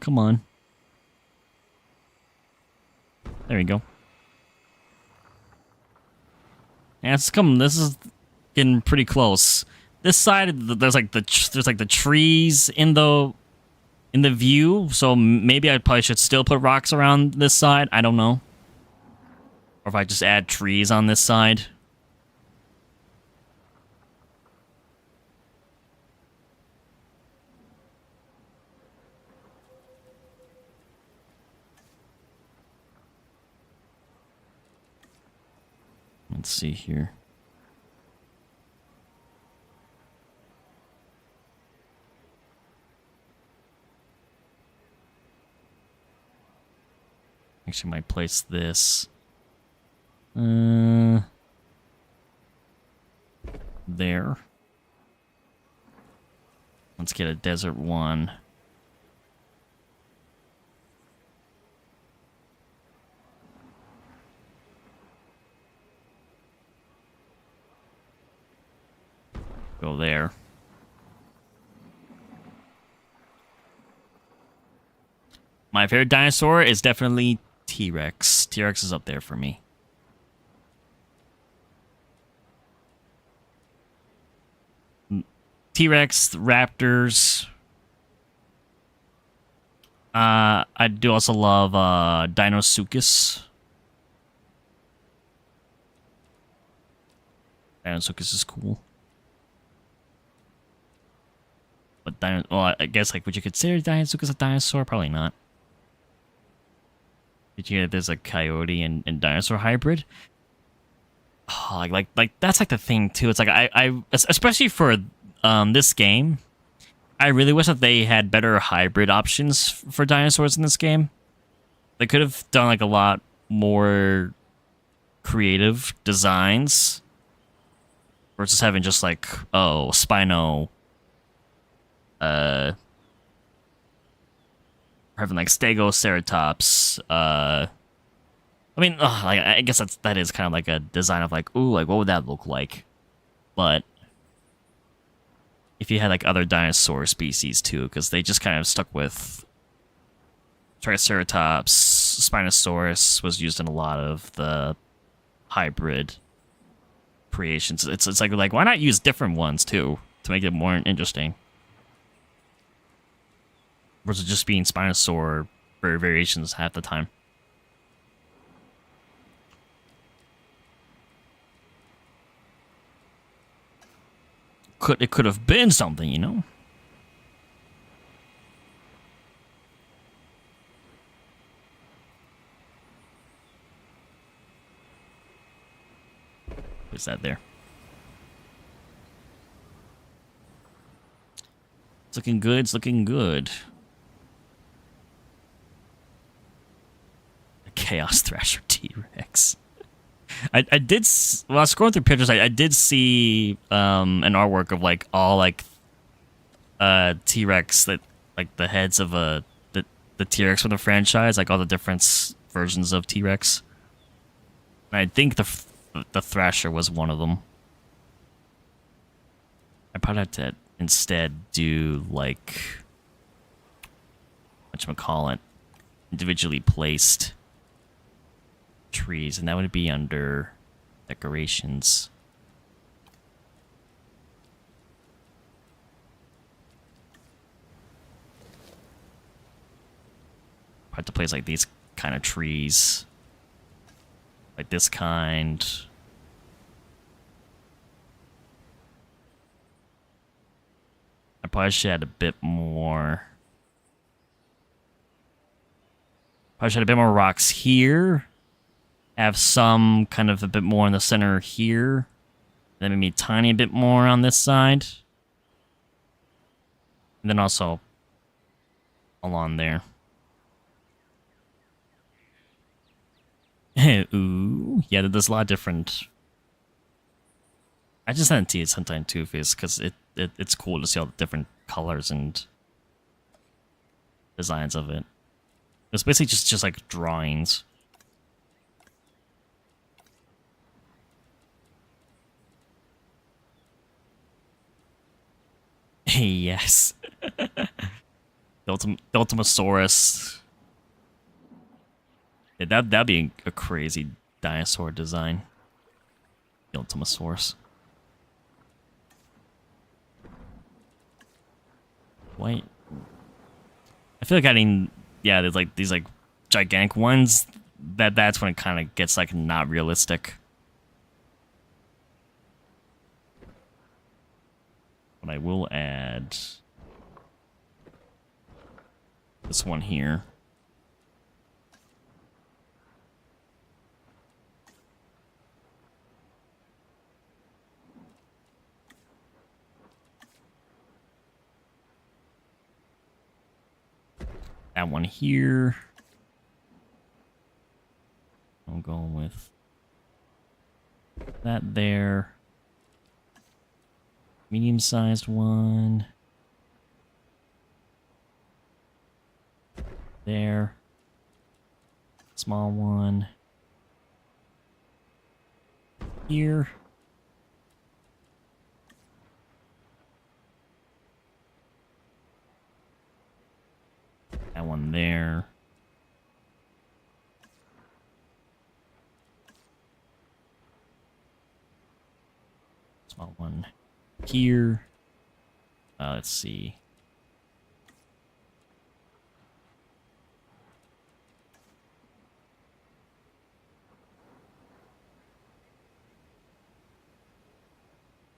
Come on. There we go. Yeah, it's coming. This is getting pretty close. This side, there's like the trees in the view, so maybe I probably should still put rocks around this side. I don't know. Or if I just add trees on this side. Let's see here. Actually, might place this there. Let's get a desert one. Go there. My favorite dinosaur is definitely T-Rex. T-Rex is up there for me. T-Rex, Raptors. I do also love Dinosuchus. Dinosuchus is cool. But well, I guess like would you consider Dinosuchus a dinosaur? Probably not. Did you hear that there's a coyote and dinosaur hybrid? Oh, like that's like the thing too. It's like I especially for this game, I really wish that they had better hybrid options for dinosaurs in this game. They could have done like a lot more creative designs versus having just like, oh, Spino, having like Stegoceratops. I mean, like, I guess that is kind of like a design of like, ooh, like what would that look like? But if you had like other dinosaur species too, because they just kind of stuck with Triceratops, Spinosaurus was used in a lot of the hybrid creations. It's like why not use different ones too to make it more interesting? Versus just being Spinosaur variations half the time. It could have been something, you know? What's that there? It's looking good, it's looking good. A Chaos Thrasher T-Rex. I did, while I was scrolling through pictures, I did see an artwork of like all like T-Rex, that like the heads of the T-Rex from the franchise, like all the different versions of T-Rex. And I think the Thrasher was one of them. I probably have to instead do like whatchamacallit, individually placed trees, and that would be under decorations. I have to place like these kind of trees, like this kind. I probably should add a bit more. Probably should add a bit more rocks here. Have some kind of a bit more in the center here. Then maybe a tiny bit more on this side. And then also along there. Ooh, yeah, there's a lot of different. I just sent it to you sometime too, Fizz, because it's cool to see all the different colors and designs of it. It's basically just like drawings. Yes. The Ultimasaurus. Yeah, that'd be a crazy dinosaur design. The Ultimasaurus. Wait. I feel like adding, yeah, there's like these like gigantic ones. That's when it kind of gets like not realistic. But I will add this one here. That one here. I'm going with that there. Medium-sized one. There. Small one. Here. That one there. Small one here. Let's see.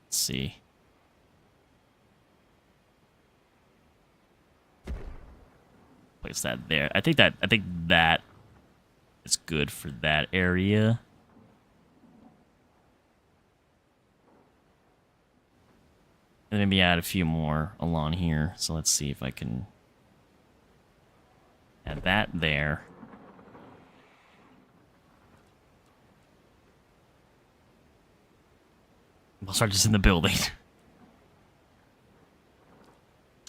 Let's see. Place that there. I think that is good for that area. And maybe add a few more along here. So let's see if I can add that there. I'll start just in the building.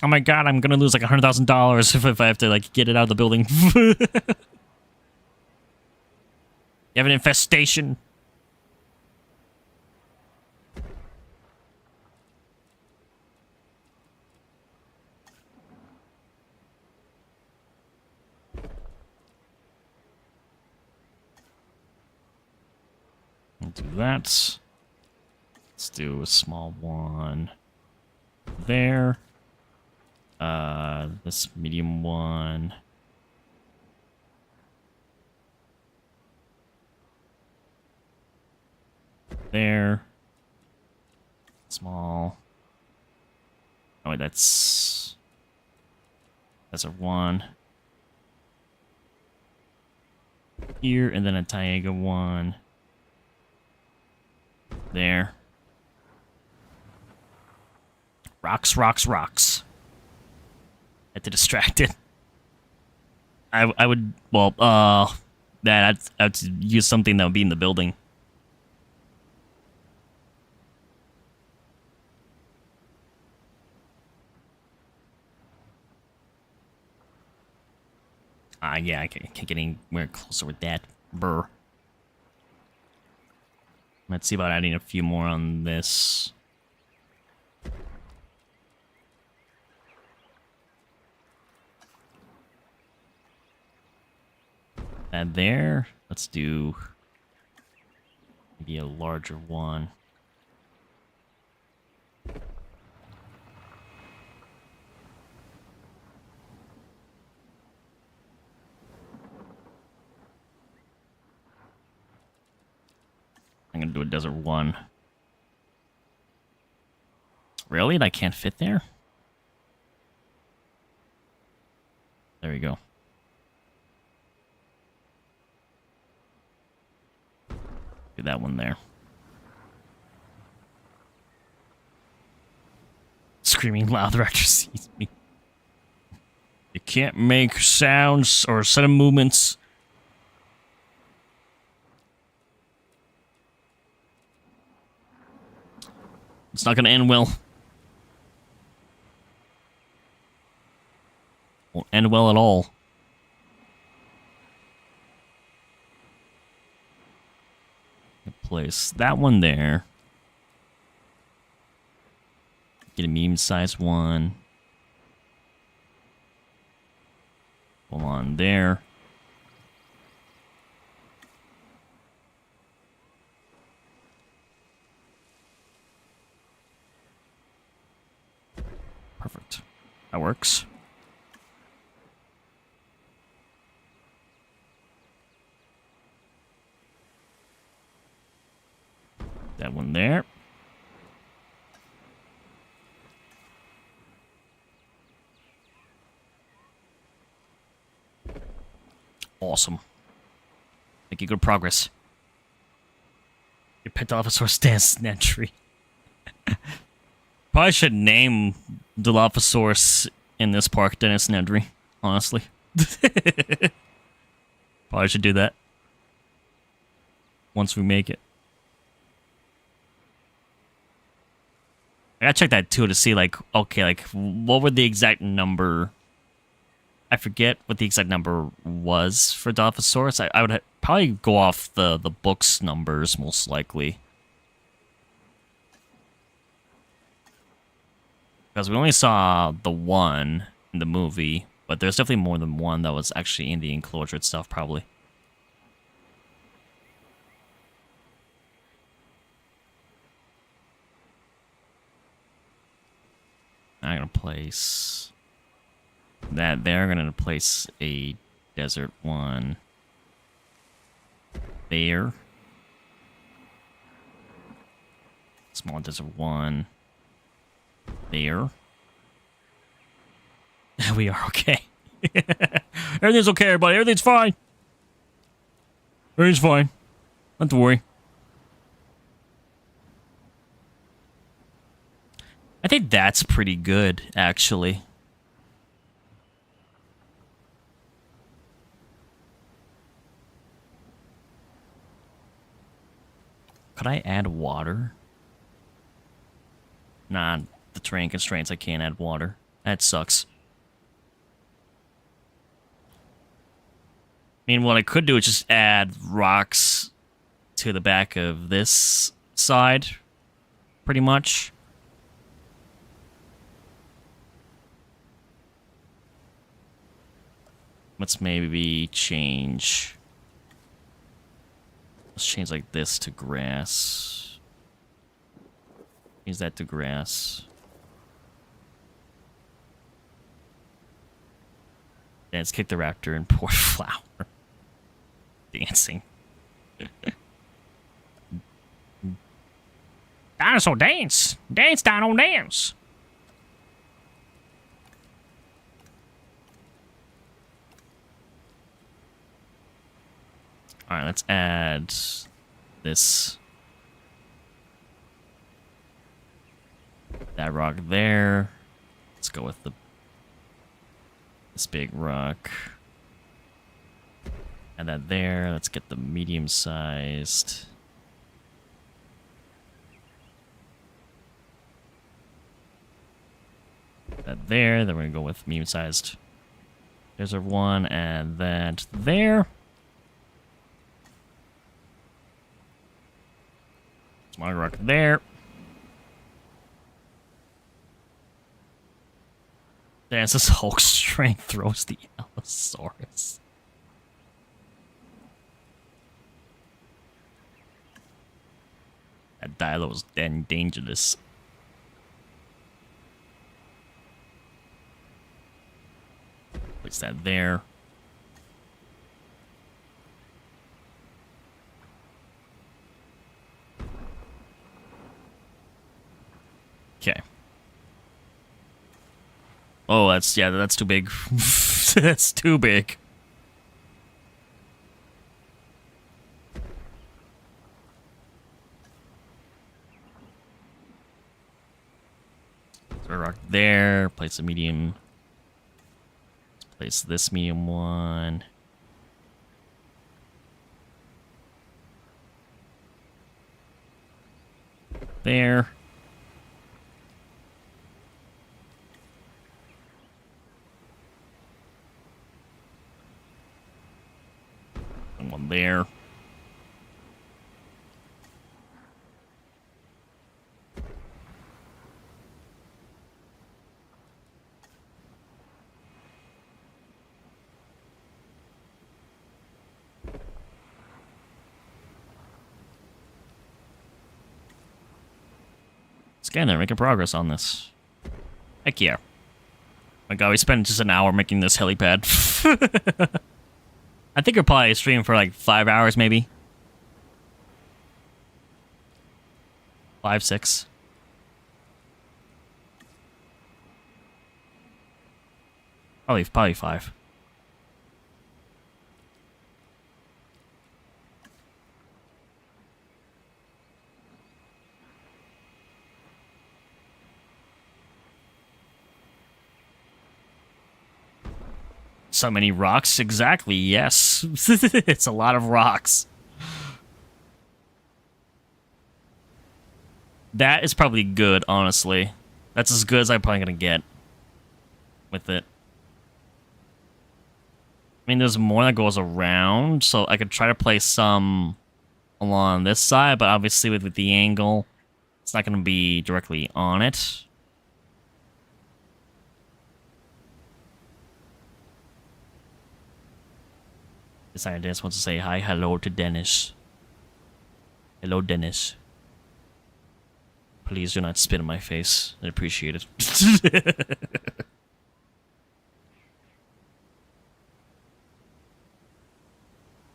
Oh my god, I'm gonna lose like $100,000 if I have to like get it out of the building. You have an infestation. I'll do that. Let's do a small one there. This medium one. There. Small. Oh wait, that's a one. Here, and then a Taiga one. There. Rocks, rocks, rocks. Had to distract it. I would, well, I'd use something that would be in the building. Yeah, I can't get anywhere closer with that. Brr. Let's see about adding a few more on this. Add there. Let's do maybe a larger one. I'm gonna do a desert one. Really? I can't fit there? There we go. Do that one there. Screaming loud, the director sees me. You can't make sounds or sudden movements. It's not gonna end well. Won't end well at all. Place that one there. Get a medium-sized one. Hold on there. Perfect. That works. That one there. Awesome. Making good progress. Your pet Dilophosaurus stands in that tree. Probably should name Dilophosaurus in this park Dennis Nedry, honestly. Probably should do that. Once we make it. I gotta check that too to see, like, okay, like, what were the exact number? I forget what the exact number was for Dilophosaurus. I would probably go off the book's numbers, most likely. Because we only saw the one in the movie, but there's definitely more than one that was actually in the enclosure itself, probably. I'm gonna place that there. I'm gonna place a desert one there. Small desert one there. We are okay. Everything's okay, everybody. Everything's fine. Everything's fine. Not to worry. I think that's pretty good, actually. Could I add water? Nah, the terrain constraints, I can't add water. That sucks. I mean, what I could do is just add rocks to the back of this side, pretty much. Let's maybe change... Let's change like this to grass. Change that to grass. Yeah, let's kick the raptor and pour flour. Dancing. Dinosaur dance! Dance, dino, dance! Alright, let's add this. That rock there. Let's go with this big rock. Add that there. Let's get the medium-sized. That there. Then we're gonna go with medium-sized. There's our one, and that there. Small rock there. There's this Hulk strength throws the Allosaurus. That Dialo's then dangerous. Place that there. Okay. Oh, that's too big. That's too big. So rock there, place a medium. Let's place this medium one. There. And one there. Scanner, making progress on this. Heck yeah. My god, we spent just an hour making this helipad. I think we'll probably stream for like 5 hours, maybe. 5, 6. Probably 5. So many rocks, exactly, yes. It's a lot of rocks. That is probably good, honestly. That's as good as I'm probably gonna get with it. I mean, there's more that goes around, so I could try to place some along this side, but obviously with the angle, it's not gonna be directly on it. This scientist wants to say hello to Dennis. Hello, Dennis. Please do not spit in my face. I appreciate it.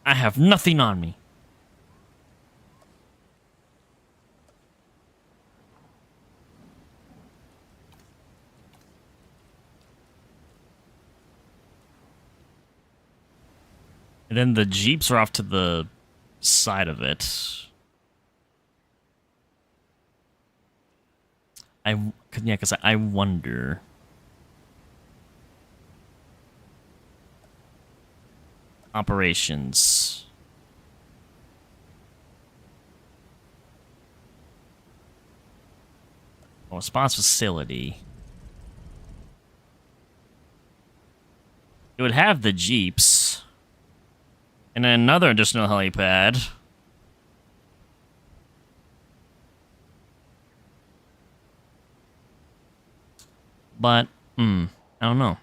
I have nothing on me. And then the jeeps are off to the side of it. Yeah, because I wonder. Operations. Oh, response facility. It would have the jeeps. And then another additional helipad. But, I don't know.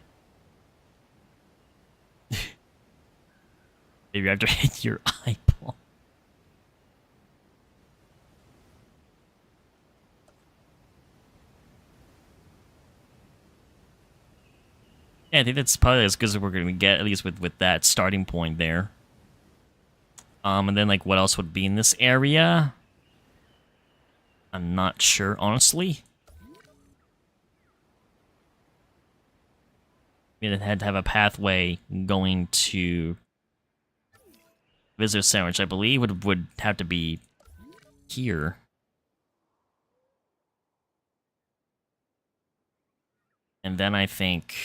Maybe you have to hit your eyeball. Yeah, I think that's probably as good as we're going to get, at least with that starting point there. And then, like, what else would be in this area? I'm not sure, honestly. It had to have a pathway going to Visitor Center, which I believe would have to be here. And then I think...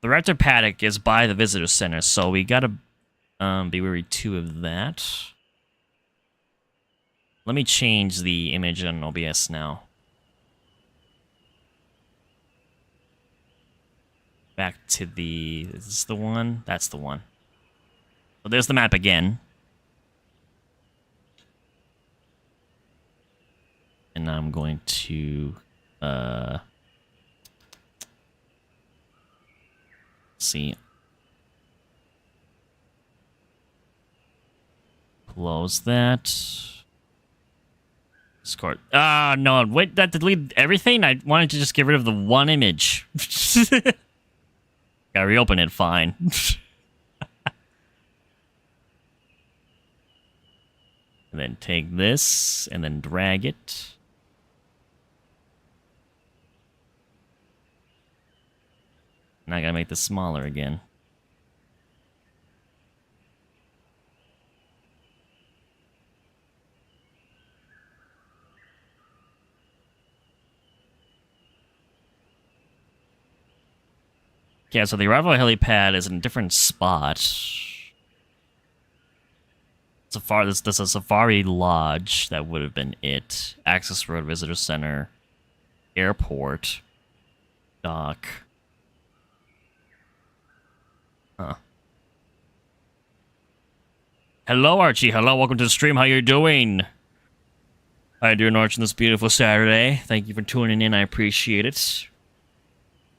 the Raptor Paddock is by the Visitor Center, so we gotta be wary too of that. Let me change the image on OBS now. Back to the... is this the one? That's the one. So there's the map again. And I'm going to... see. Close that. Discord. Ah, no, wait, that deleted everything? I wanted to just get rid of the one image. Gotta reopen it, fine. And then take this, and then drag it. Now I gotta make this smaller again. Yeah, so the arrival helipad is in a different spot. This is a Safari Lodge. That would have been it. Access Road, Visitor Center, Airport, Dock. Huh. Hello, Archie. Hello, welcome to the stream. How you doing? How you doing, Archie, on this beautiful Saturday? Thank you for tuning in. I appreciate it.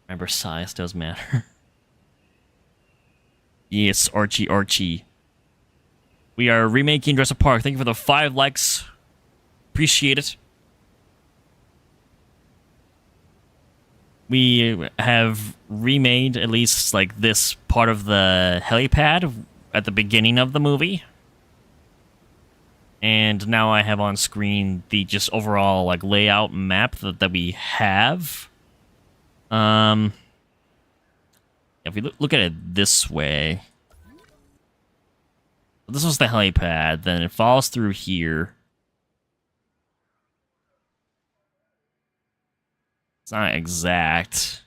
Remember, size does matter. Yes, Archie. We are remaking Jurassic Park. Thank you for the 5 likes. Appreciate it. We have remade at least like this part of the helipad at the beginning of the movie. And now I have on screen the just overall like layout map that we have. If we look at it this way, this was the helipad, then it falls through here. It's not exact.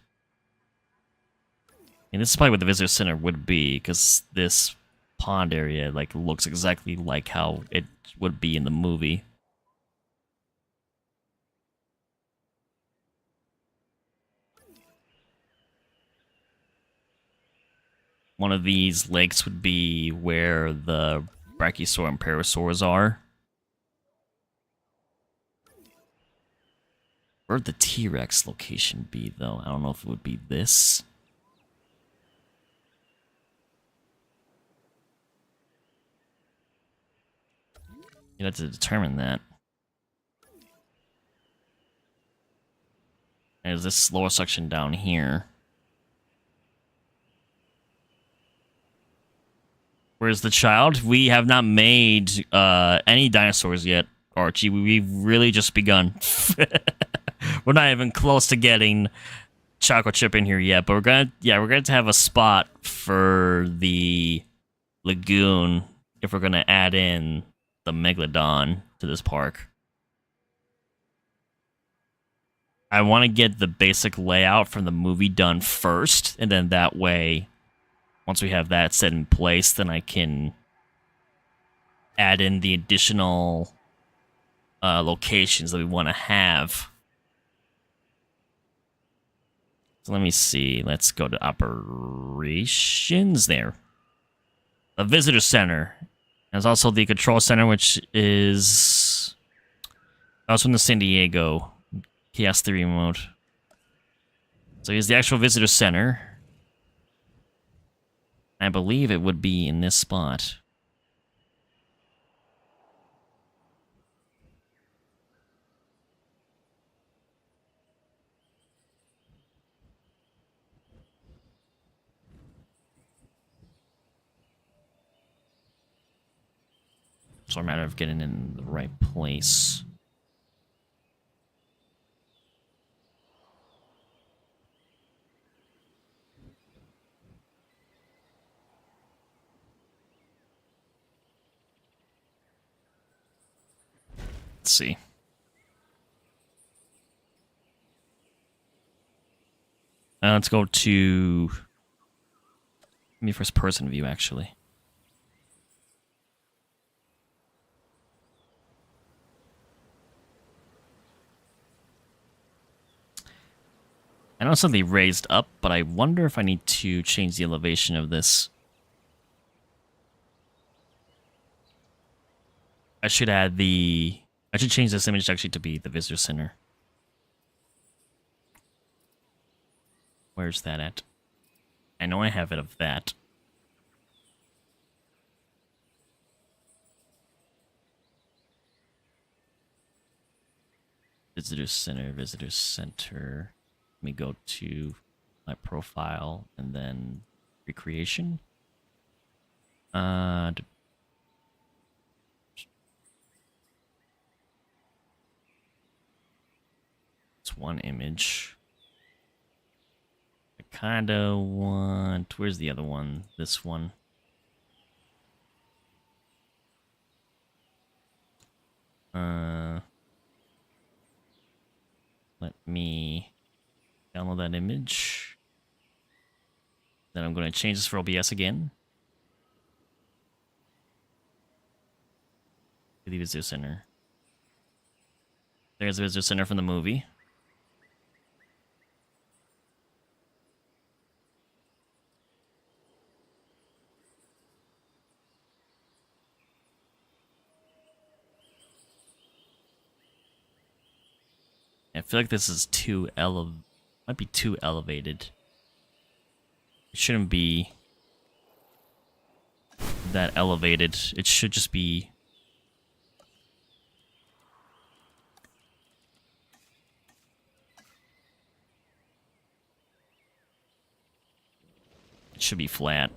And this is probably what the visitor center would be, because this pond area like looks exactly like how it would be in the movie. One of these lakes would be where the Brachiosaur and Parasaurs are. Where'd the T-Rex location be, though? I don't know if it would be this. You have to determine that. There's this lower section down here. Where's the child? We have not made any dinosaurs yet, Archie. We've really just begun. We're not even close to getting Chocolate Chip in here yet, but we're going to have a spot for the lagoon if we're gonna add in the Megalodon to this park. I want to get the basic layout from the movie done first, and then that way, once we have that set in place, then I can add in the additional locations that we want to have. So let me see. Let's go to operations there. A visitor center. There's also the control center, which is also in the San Diego Chaos Theory mode. So here's the actual visitor center. I believe it would be in this spot. It's a matter of getting in the right place. Let's see. Let's go to... Give me first person view, actually. I know something raised up, but I wonder if I need to change the elevation of this. I should add the... I should change this image actually to be the visitor center. Where's that at? I know I have it of that. Visitor center, visitor center. Let me go to my profile and then recreation. It's one image. I kinda want... Where's the other one? This one. Let me download that image. Then I'm going to change this for OBS again. To the visitor center. There's the visitor center from the movie. I feel like this is might be too elevated. It shouldn't be that elevated. It should just be... It should be flat.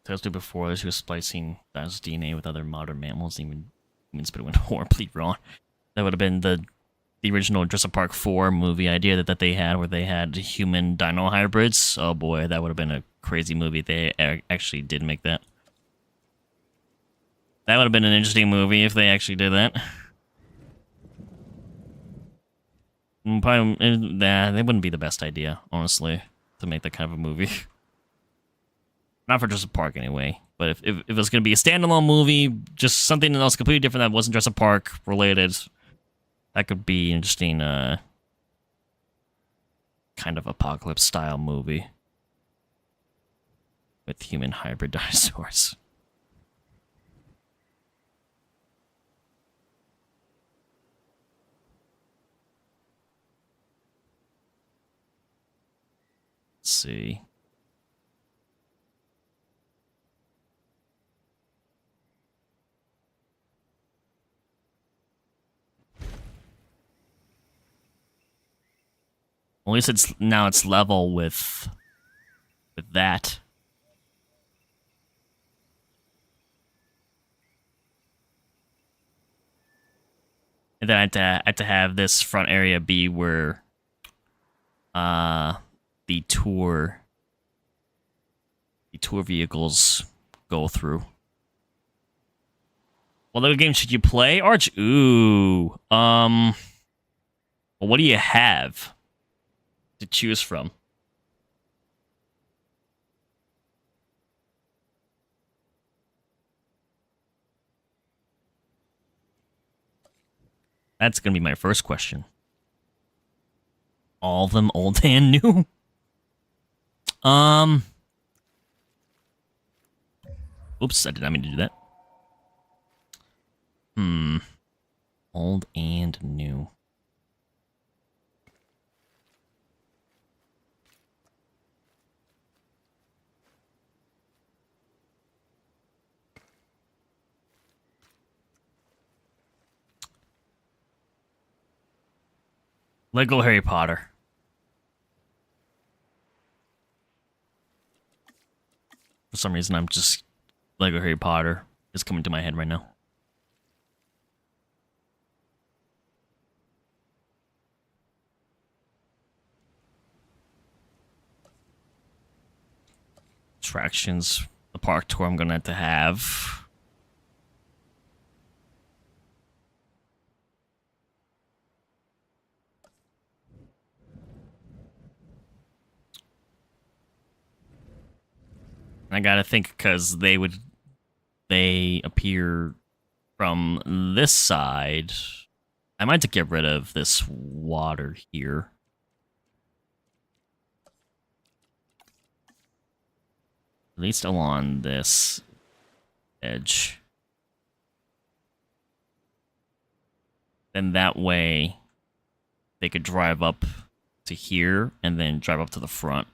As I before, she was splicing dinosaur DNA with other modern mammals, even humans, but it went horribly wrong. That would have been the original Jurassic Park 4 movie idea that they had, where they had human dino hybrids. Oh boy, that would have been a crazy movie. They actually did make that. That would have been an interesting movie if they actually did that. Probably, nah, that wouldn't be the best idea, honestly, to make that kind of a movie. Not for Jurassic Park, anyway. But if it was going to be a standalone movie, just something else completely different that wasn't Jurassic Park related, that could be an interesting, kind of apocalypse-style movie with human hybrid dinosaurs. Let's see. At least it's level with that. And then I had to have this front area be where the tour vehicles go through. What other game should you play? Arch. Ooh. Well, what do you have to choose from? That's gonna be my first question. All of them old and new? Oops, I did not mean to do that. Old and new. Lego Harry Potter. For some reason, I'm just... Lego Harry Potter is coming to my head right now. Attractions, the park tour I'm gonna have to have. I gotta think because they appear from this side. I might have to get rid of this water here. At least along this edge. Then that way they could drive up to here and then drive up to the front.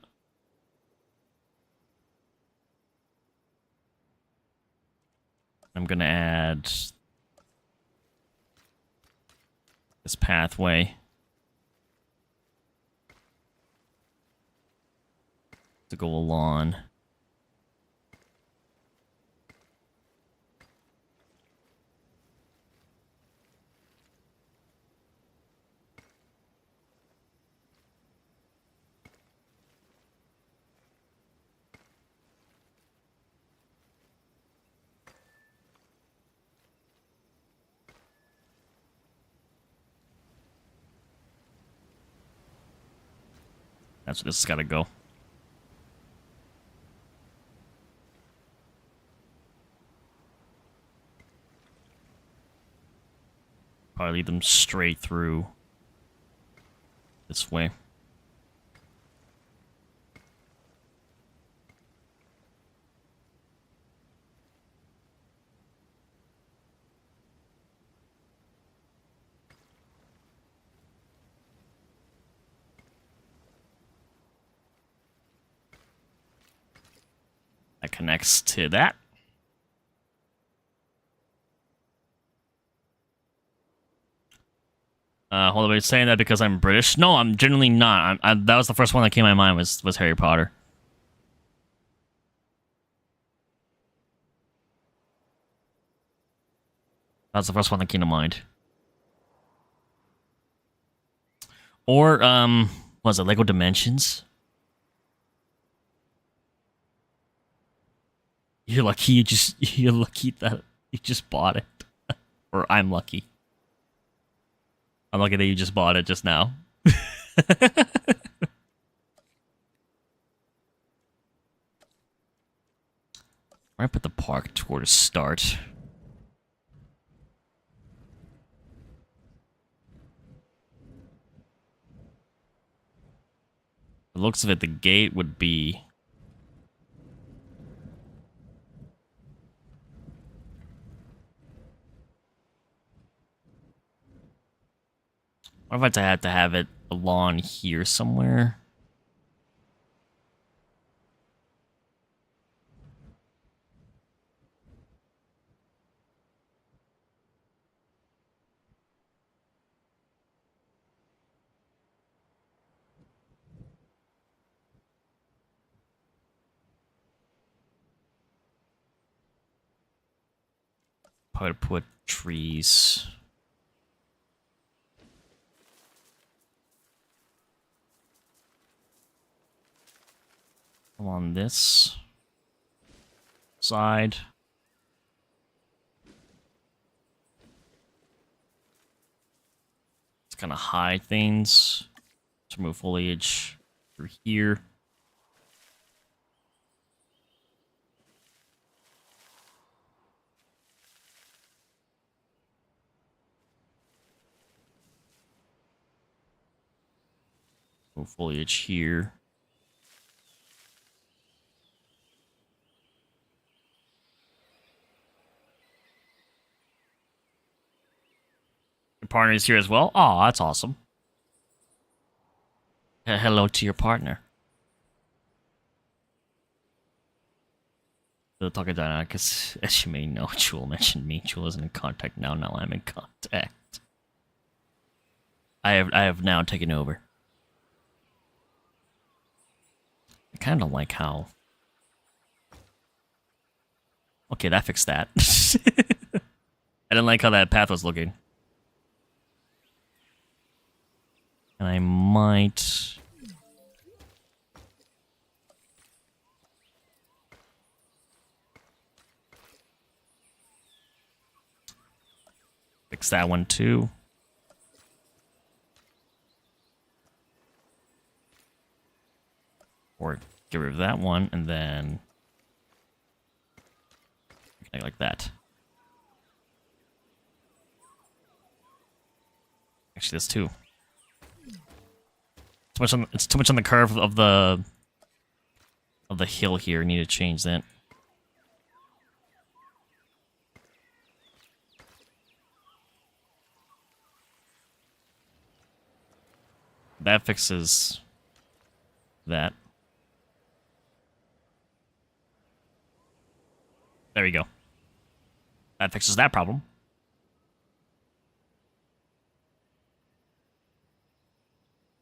I'm gonna add this pathway to go along. That's where this has got to go. Probably lead them straight through this way. That connects to that. Hold on, are you saying that because I'm British? No, I'm genuinely not. That was the first one that came to my mind was Harry Potter. That was the first one that came to mind. Or, was it Lego Dimensions? You're lucky you're lucky that you just bought it. Or I'm lucky. I'm lucky that you just bought it just now. Right at the park tour to start. The looks of it, the gate would be... What if I had to have it along here somewhere? Probably put trees. Along this side. It's kind of hide things. Let's remove foliage through here. Move foliage here. Your partner is here as well? Oh, that's awesome. Hello to your partner. The talking dynamic, as you may know, Jewel mentioned me. Jewel isn't in contact now. Now I'm in contact. I have now taken over. I kind of like how. Okay, that fixed that. I didn't like how that path was looking. And I might. Fix that one too. Or get rid of that one and then like that. Actually, that's two. It's too much on the curve of the hill here. I need to change that. That fixes that. There we go. That fixes that problem.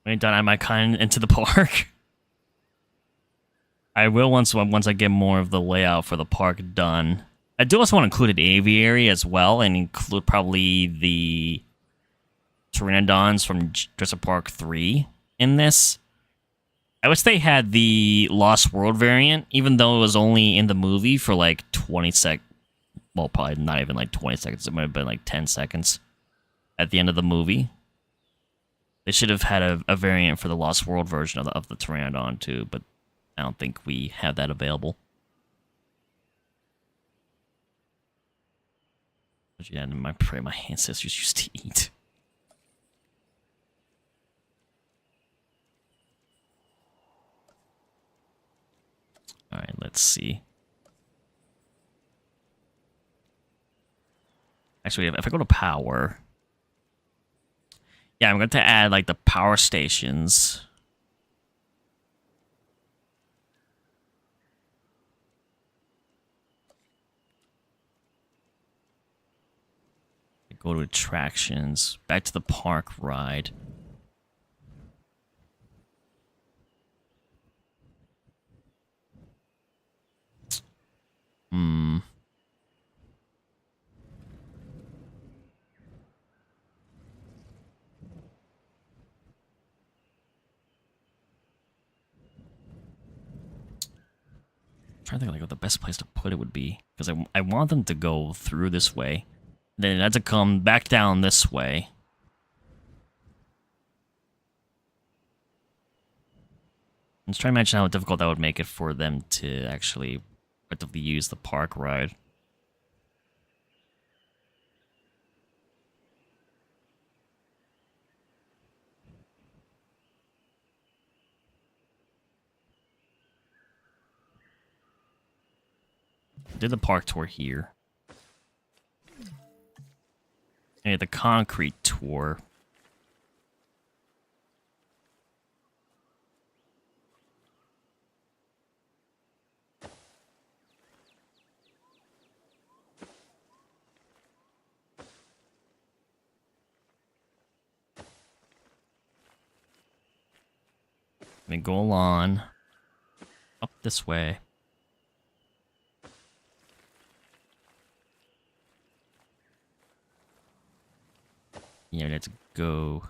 When done, I might kind into the park. I will once I get more of the layout for the park done. I do also want to include an aviary as well, and include probably the Pteranodons from Jurassic Park 3 in this. I wish they had the Lost World variant, even though it was only in the movie for like 20 seconds. Well, probably not even like 20 seconds. It might have been like 10 seconds at the end of the movie. They should have had a variant for the Lost World version of the Pteranodon too, but I don't think we have that available. But yeah, I pray my ancestors used to eat. Alright, let's see. Actually, if I go to power... Yeah, I'm going to add, like, the power stations. Go to attractions. Back to the park ride. I'm trying to think like what the best place to put it would be, because I want them to go through this way, then it had to come back down this way. I'm just trying to imagine how difficult that would make it for them to actually effectively use the park ride. Did the park tour here. And the concrete tour. And go along up this way. Yeah, let's go.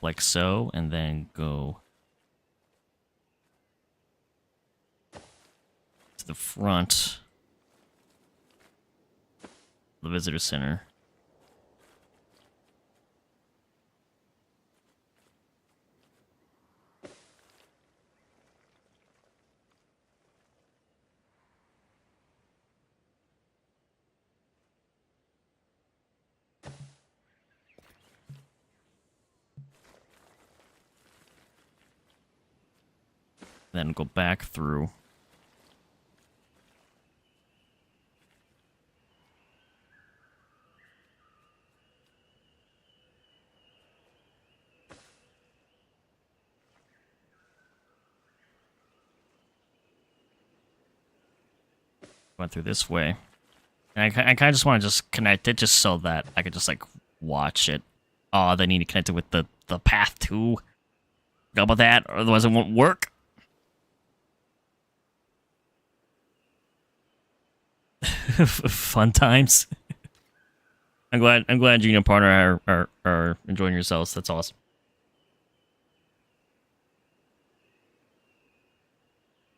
Like so, and then go to the front. The visitor center. Then go back through. Went through this way. And I kind of just want to just connect it just so that I could just like watch it. Oh, they need to connect it with the path too. How about that? Otherwise it won't work. Fun times. I'm glad you and your partner are enjoying yourselves. That's awesome.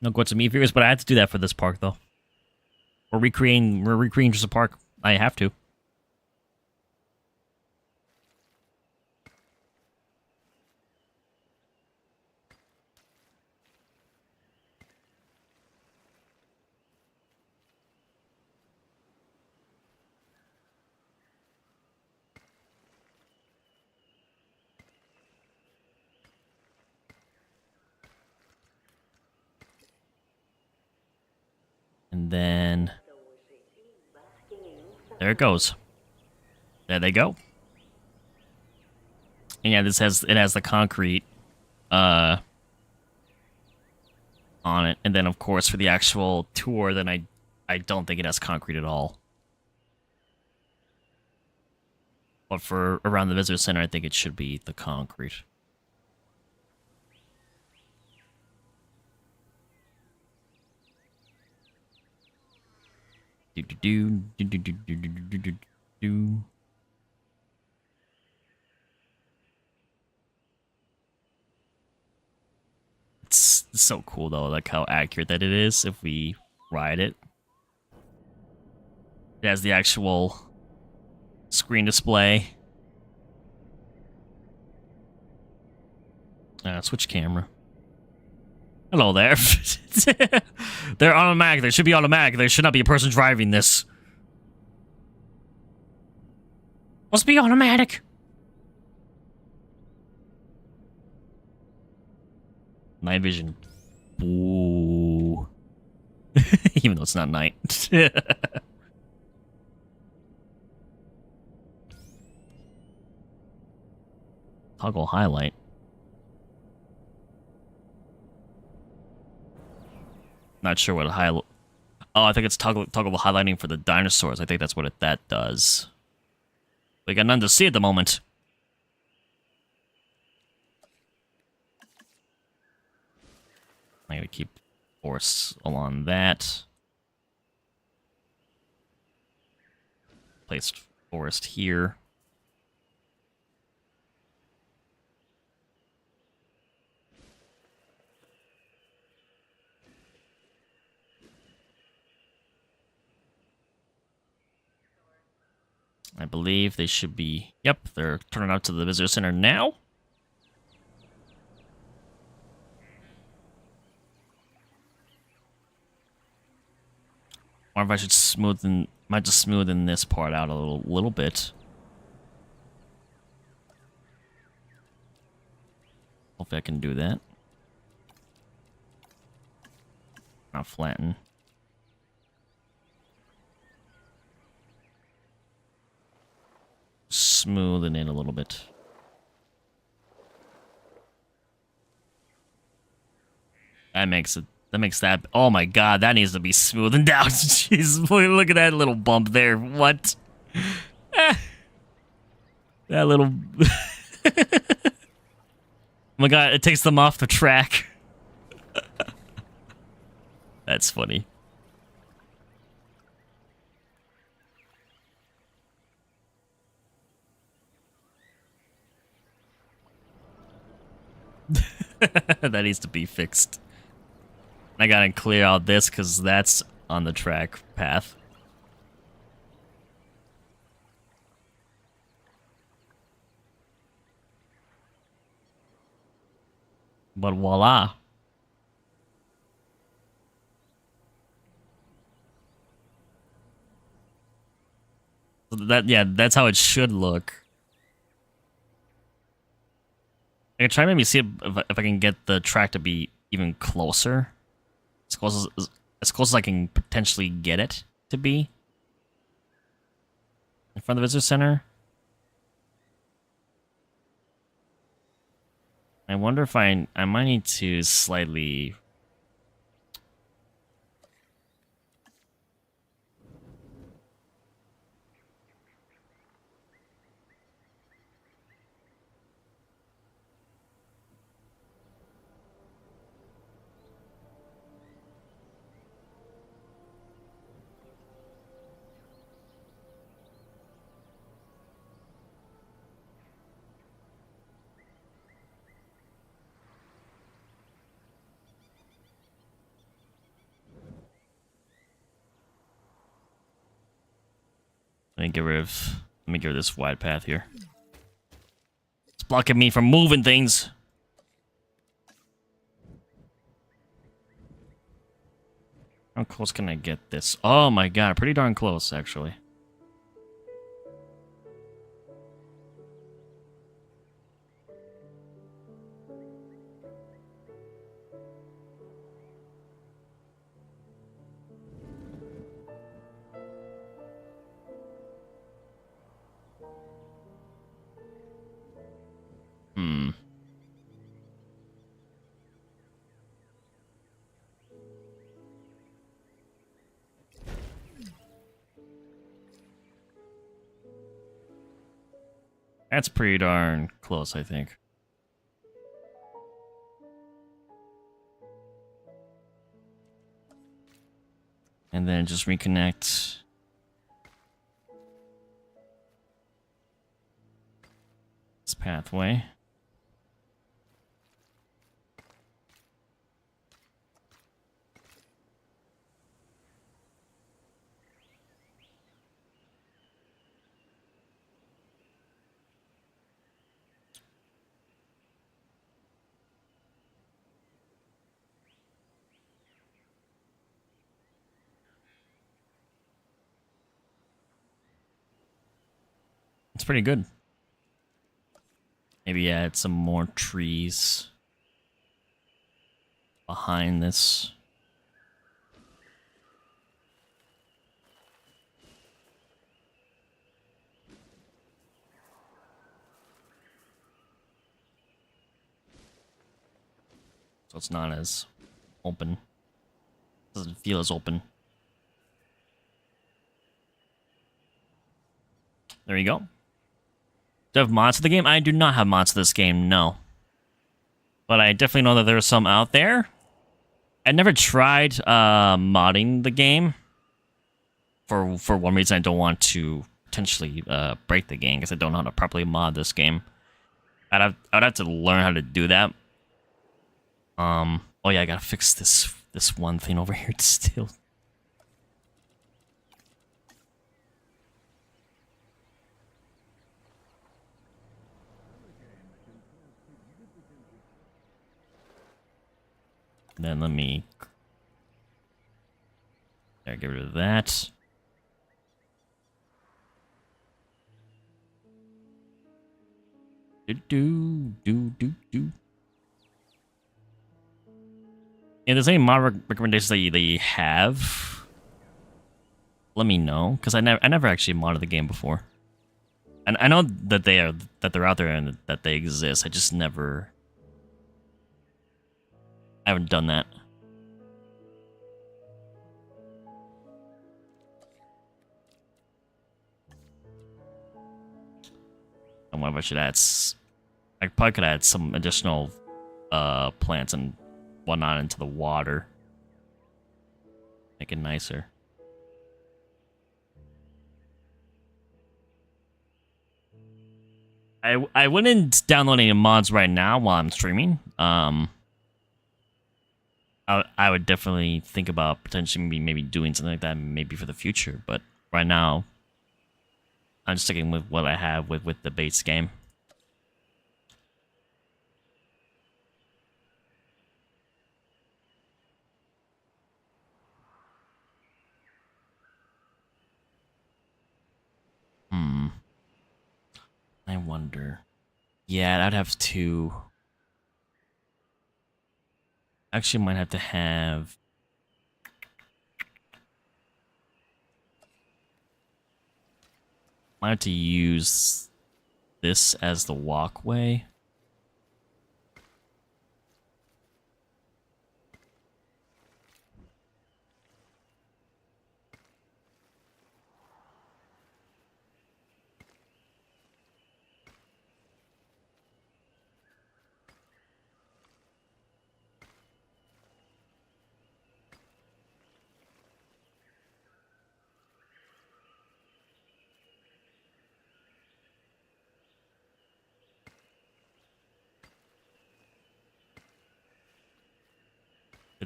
No go to meat figures, but I had to do that for this park though. We're recreating Jurassic Park. I have to. And then there it goes. There they go. And yeah, it has the concrete on it. And then of course for the actual tour, then I don't think it has concrete at all. But for around the visitor center, I think it should be the concrete. It's so cool though, like how accurate that it is if we ride it. It has the actual screen display. Switch camera. Hello there. They're automatic. They should be automatic. There should not be a person driving this. Must be automatic. Night vision. Ooh. Even though it's not night. Toggle highlight. Not sure what highlight. Oh, I think it's toggle highlighting for the dinosaurs. I think that's what that does. We got none to see at the moment. I'm gonna keep force along that. Place forest here. I believe they should be... Yep, they're turning out to the visitor center now. I wonder if I should smoothen... Might just smoothen this part out a little bit. Hopefully I can do that. Not flatten. Smoothing it a little bit. That makes it. That makes that. Oh my god, that needs to be smoothened out. Jeez, look at that little bump there. What? That little. Oh my god, it takes them off the track. That's funny. That needs to be fixed. I gotta clear out this because that's on the track path. But voila. Yeah, that's how it should look. I can try maybe see if I can get the track to be even closer. As close as I can potentially get it to be. In front of the visitor center. I wonder if I might need to slightly... Let me get rid of this wide path here. It's blocking me from moving things. How close can I get this? Oh my god, pretty darn close, actually. That's pretty darn close, I think. And then just reconnect. This pathway. It's pretty good. Maybe add some more trees behind this. So it's not as open. Doesn't feel as open. There you go. Do I have mods to the game? I do not have mods to this game, no. But I definitely know that there are some out there. I never tried modding the game. For one reason, I don't want to potentially break the game because I don't know how to properly mod this game. I'd have to learn how to do that. Oh yeah, I gotta fix this one thing over here still. Then let me there, get rid of that. Do. If there's any mod recommendations that you have, let me know, because I never actually modded the game before. And I know that they're out there and that they exist. I just never. I haven't done that. I wonder if I should add. I probably could add some additional plants and whatnot into the water. Make it nicer. I wouldn't download any mods right now while I'm streaming. I would definitely think about potentially maybe doing something like that, maybe for the future. But right now, I'm sticking with what I have with the base game. I wonder. Yeah, I'd have to. Actually, might have to have. Might have to use this as the walkway.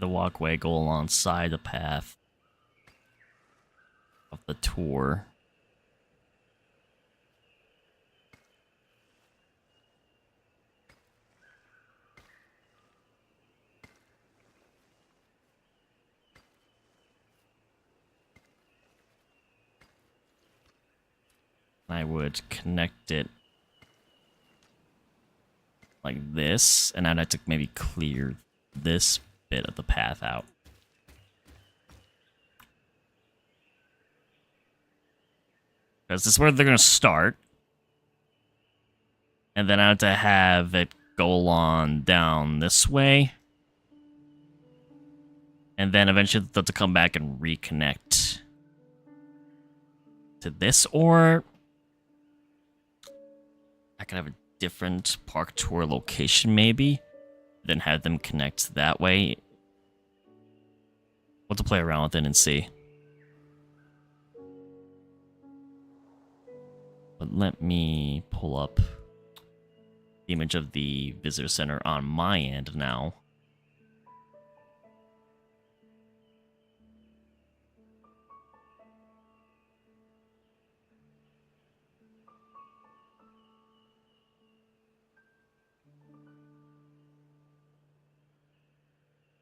The walkway go alongside the path of the tour. I would connect it like this, and I'd have to maybe clear this bit of the path out. Because this is where they're going to start. And then I have to have it go on down this way. And then eventually they'll have to come back and reconnect to this, or I could have a different park tour location maybe, then have them connect that way. We'll have to play around with it and see. But let me pull up the image of the visitor center on my end now.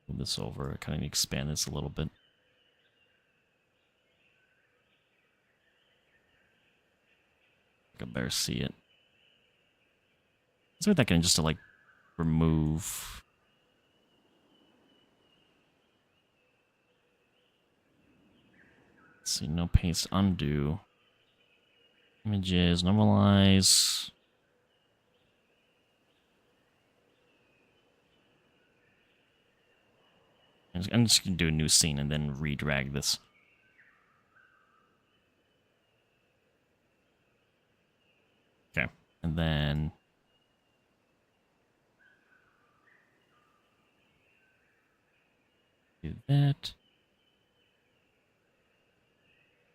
Move this over. I kind of expand this a little bit. I can better see it. Is there that can just to like remove? Let's see, no paste, undo. Images, normalize. I'm just gonna do a new scene and then redrag this. Okay, and then do that.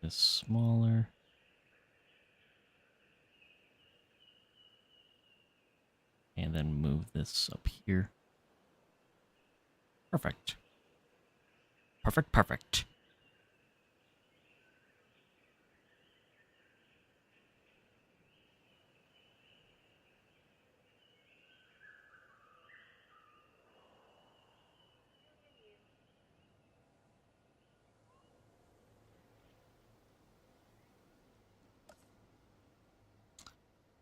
This smaller. And then move this up here. Perfect. Perfect, perfect.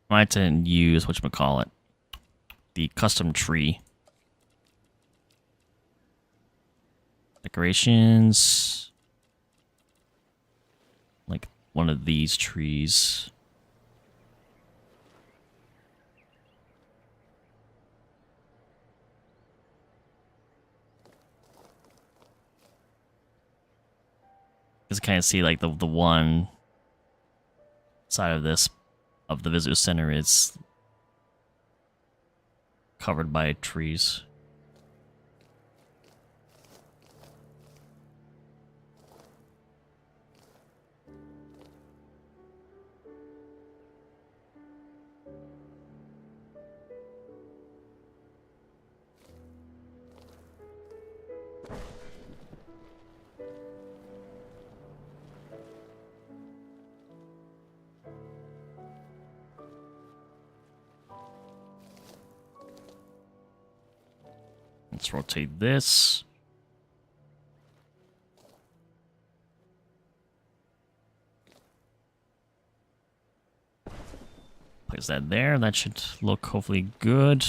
I might have to use whatchamacallit, the custom tree. Decorations. Like one of these trees. Just kind of see like the one side of this, of the visitor center, is covered by trees. Let's rotate this. Place that there. That should look hopefully good.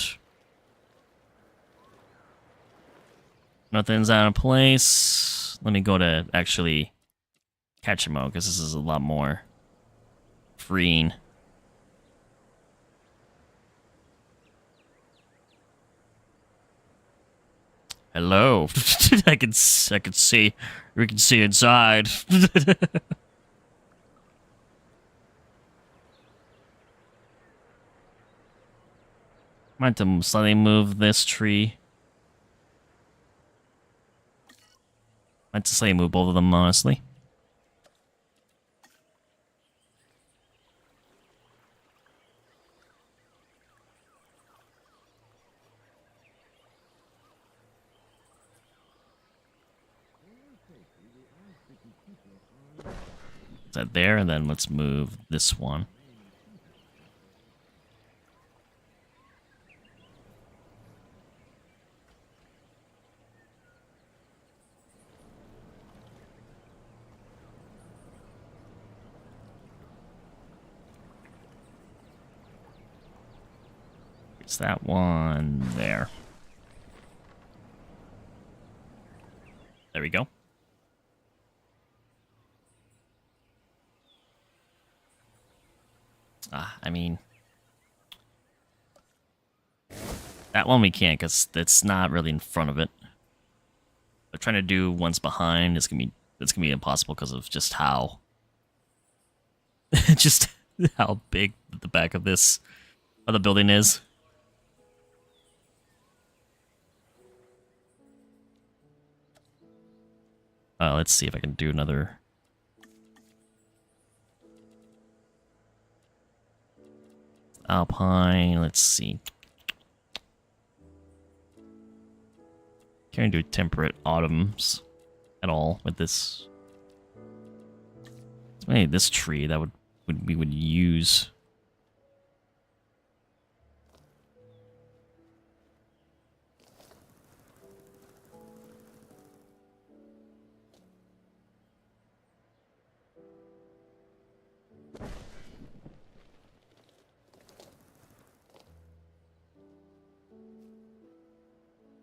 Nothing's out of place. Let me go to actually catcher mode because this is a lot more freeing. Hello. I can see. We can see inside. Might have to slightly move this tree. Might just slightly move both of them, honestly. Is that there? And then let's move this one. It's that one there. There we go. I mean, that one we can't because it's not really in front of it. But trying to do ones behind is gonna be impossible because of just how how big the back of the building is. Let's see if I can do another. Alpine, let's see. Can't do temperate autumns at all with this. It's maybe this tree that we would use.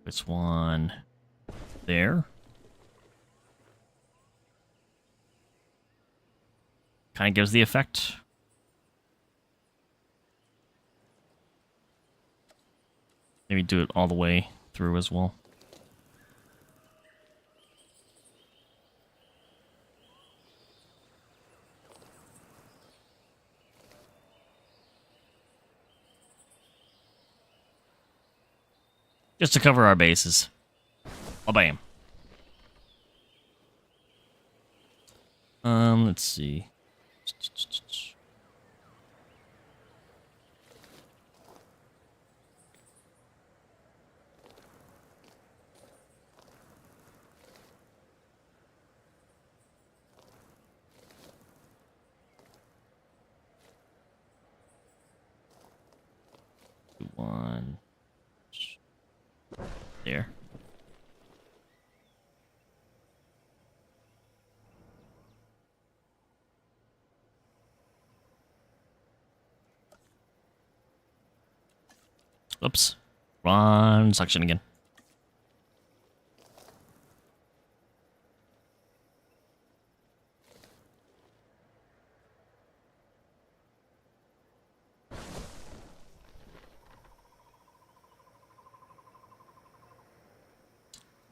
This one there. Kind of gives the effect. Maybe do it all the way through as well. Just to cover our bases. Oh, bam. Let's see. One. There. Oops. Wrong section again.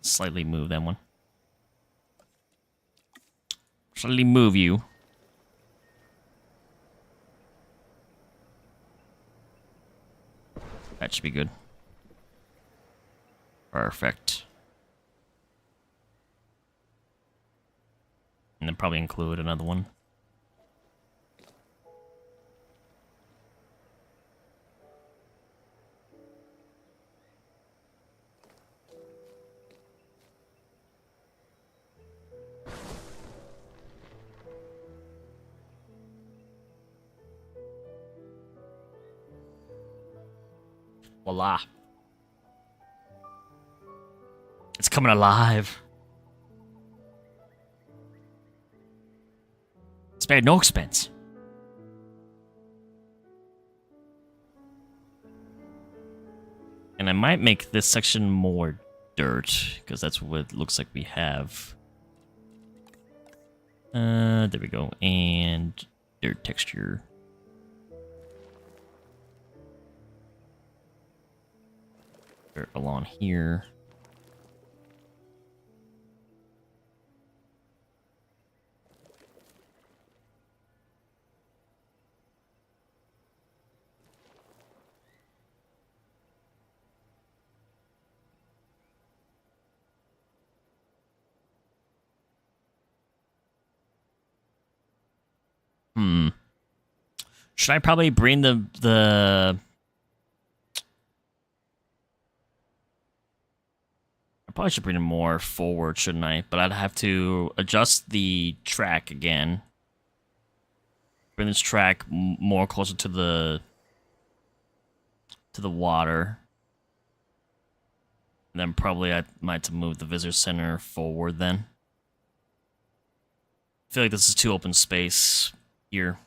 Slightly move that one. Slightly move you. That should be good. Perfect. And then probably include another one. Voila. It's coming alive. Spared no expense. And I might make this section more dirt, because that's what it looks like we have. There we go. And dirt texture. Dirt along here. Should I probably bring the I probably should bring it more forward, shouldn't I? But I'd have to adjust the track again. Bring this track more closer to the water. And then probably I might have to move the visitor center forward then. I feel like this is too open space here.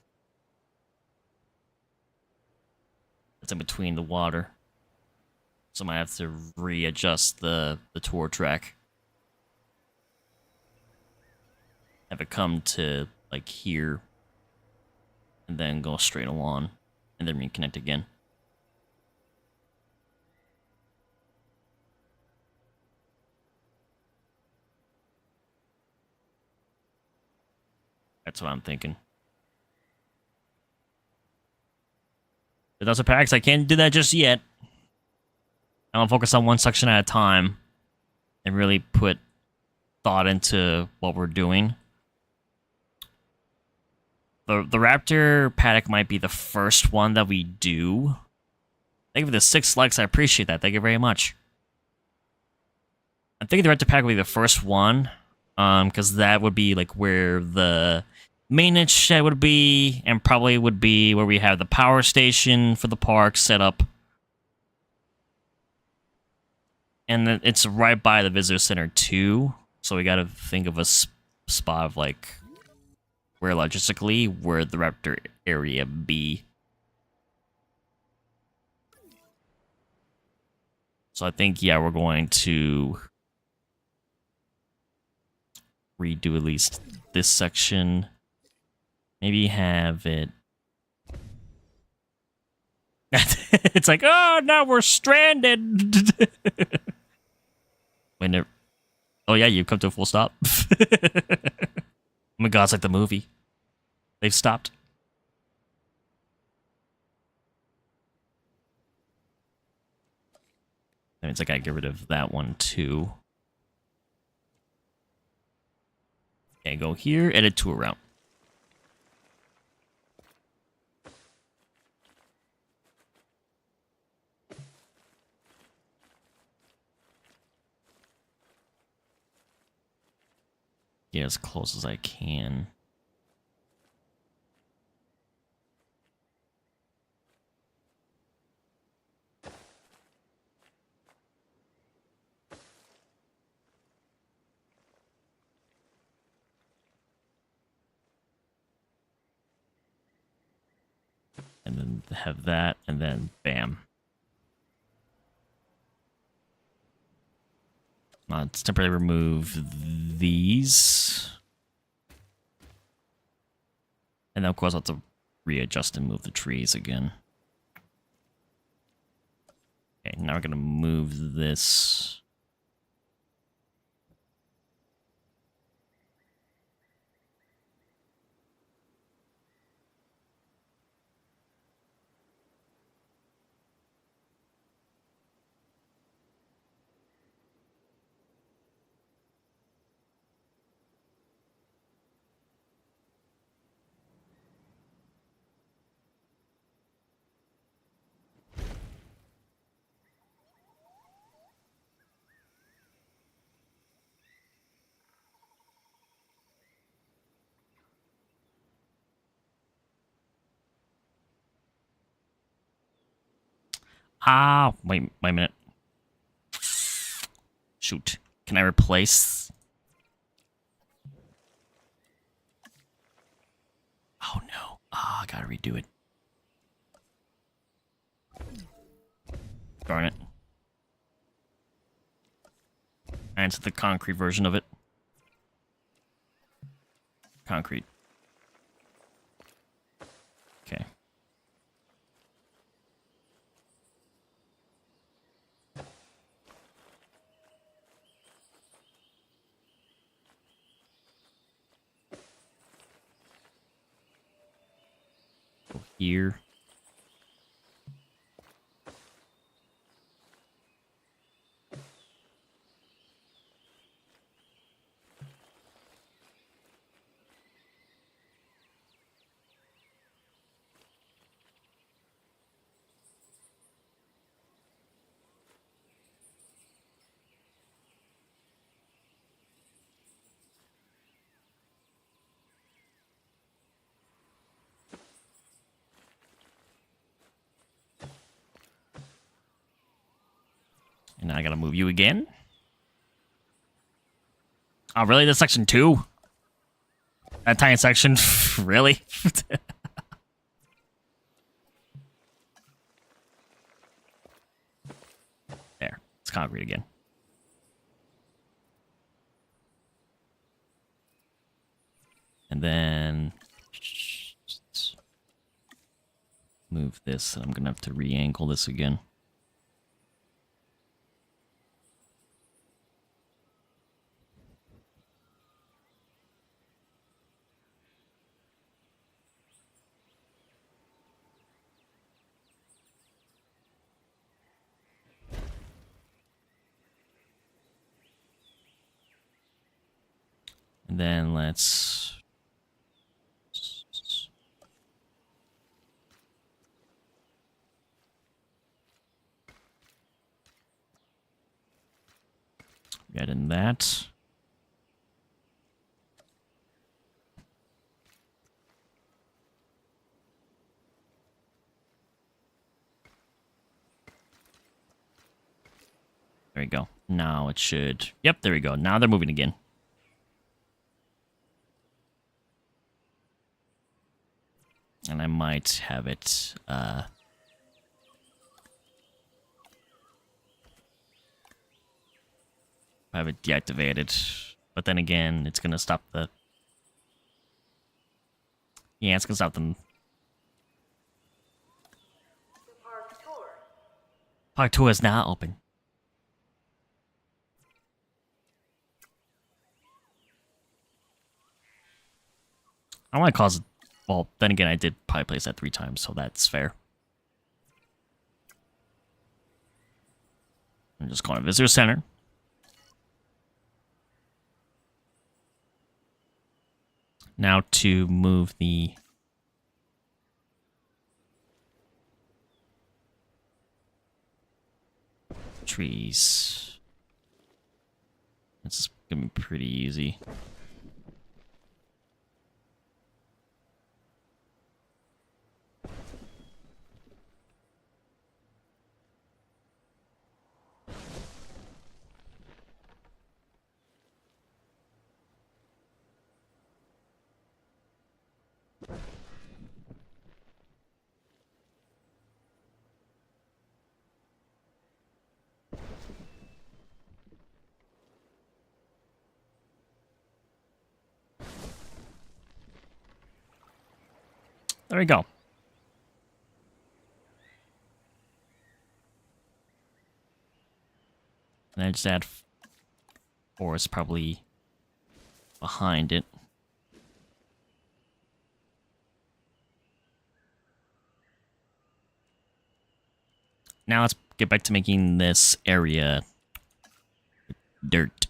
It's in between the water. So I might have to readjust the tour track. Have it come to like here. And then go straight along. And then reconnect again. That's what I'm thinking. But those are packs. I can't do that just yet. I want to focus on one section at a time and really put thought into what we're doing. The raptor paddock might be the first one that we do. Thank you for the 6 likes. I appreciate that. Thank you very much. I think the raptor paddock will be the first one, because that would be like where the maintenance shed would be, and probably would be where we have the power station for the park set up. And then it's right by the visitor center too, so we gotta think of a spot of like where logistically where the raptor area be. So I think, yeah, we're going to redo at least this section. Maybe have it... It's like, oh, now we're stranded! When it... Oh yeah, you've come to a full stop. Oh my god, it's like the movie. They've stopped. That means I gotta get rid of that one too. Okay, go here, edit tour route. Get as close as I can. And then have that, and then bam. Let's temporarily remove these. And then, of course, I'll have to readjust and move the trees again. Okay, now we're going to move this. Wait a minute. Shoot. Can I replace? Oh no. Ah, I gotta redo it. Darn it. And it's the concrete version of it. Concrete. Okay. Go here. And now I gotta move you again. Oh, really? This section 2? That tiny section? Really? There. It's concrete again. And then... move this, and I'm gonna have to re-angle this again. And then let's... get in that. There we go. Now it should... Yep, there we go. Now they're moving again. And I might have it, have it deactivated. But then again, it's gonna stop the... Yeah, it's gonna stop them. Park tour is now open. I want to cause... Well, then again, I did probably place that 3 times, so that's fair. I'm just calling it Visitor Center. Now to move the... trees. It's gonna be pretty easy. There we go. And I just add forest probably behind it. Now let's get back to making this area dirt.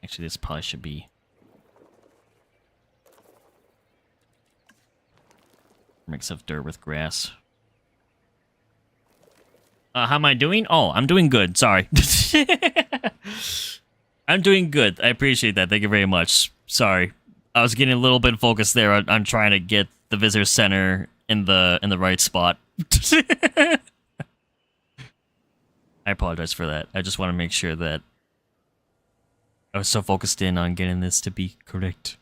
Actually, this probably should be a mix of dirt with grass. How am I doing? Oh, I'm doing good. Sorry. I'm doing good. I appreciate that. Thank you very much. Sorry. I was getting a little bit focused there on trying to get the visitor center in the right spot. I apologize for that. I just want to make sure that I was so focused in on getting this to be correct.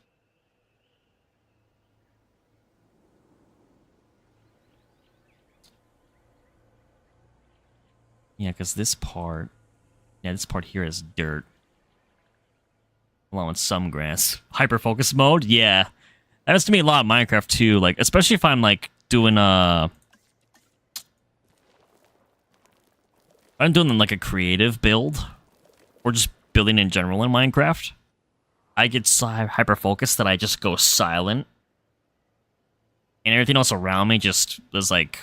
Yeah, because this part here is dirt. Along with some grass. Hyper focus mode? Yeah. That happens to me a lot in Minecraft too, like, especially if I'm, like, doing, I'm doing, like, a creative build, or just building in general in Minecraft. I get so hyper focused that I just go silent. And everything else around me just is, like,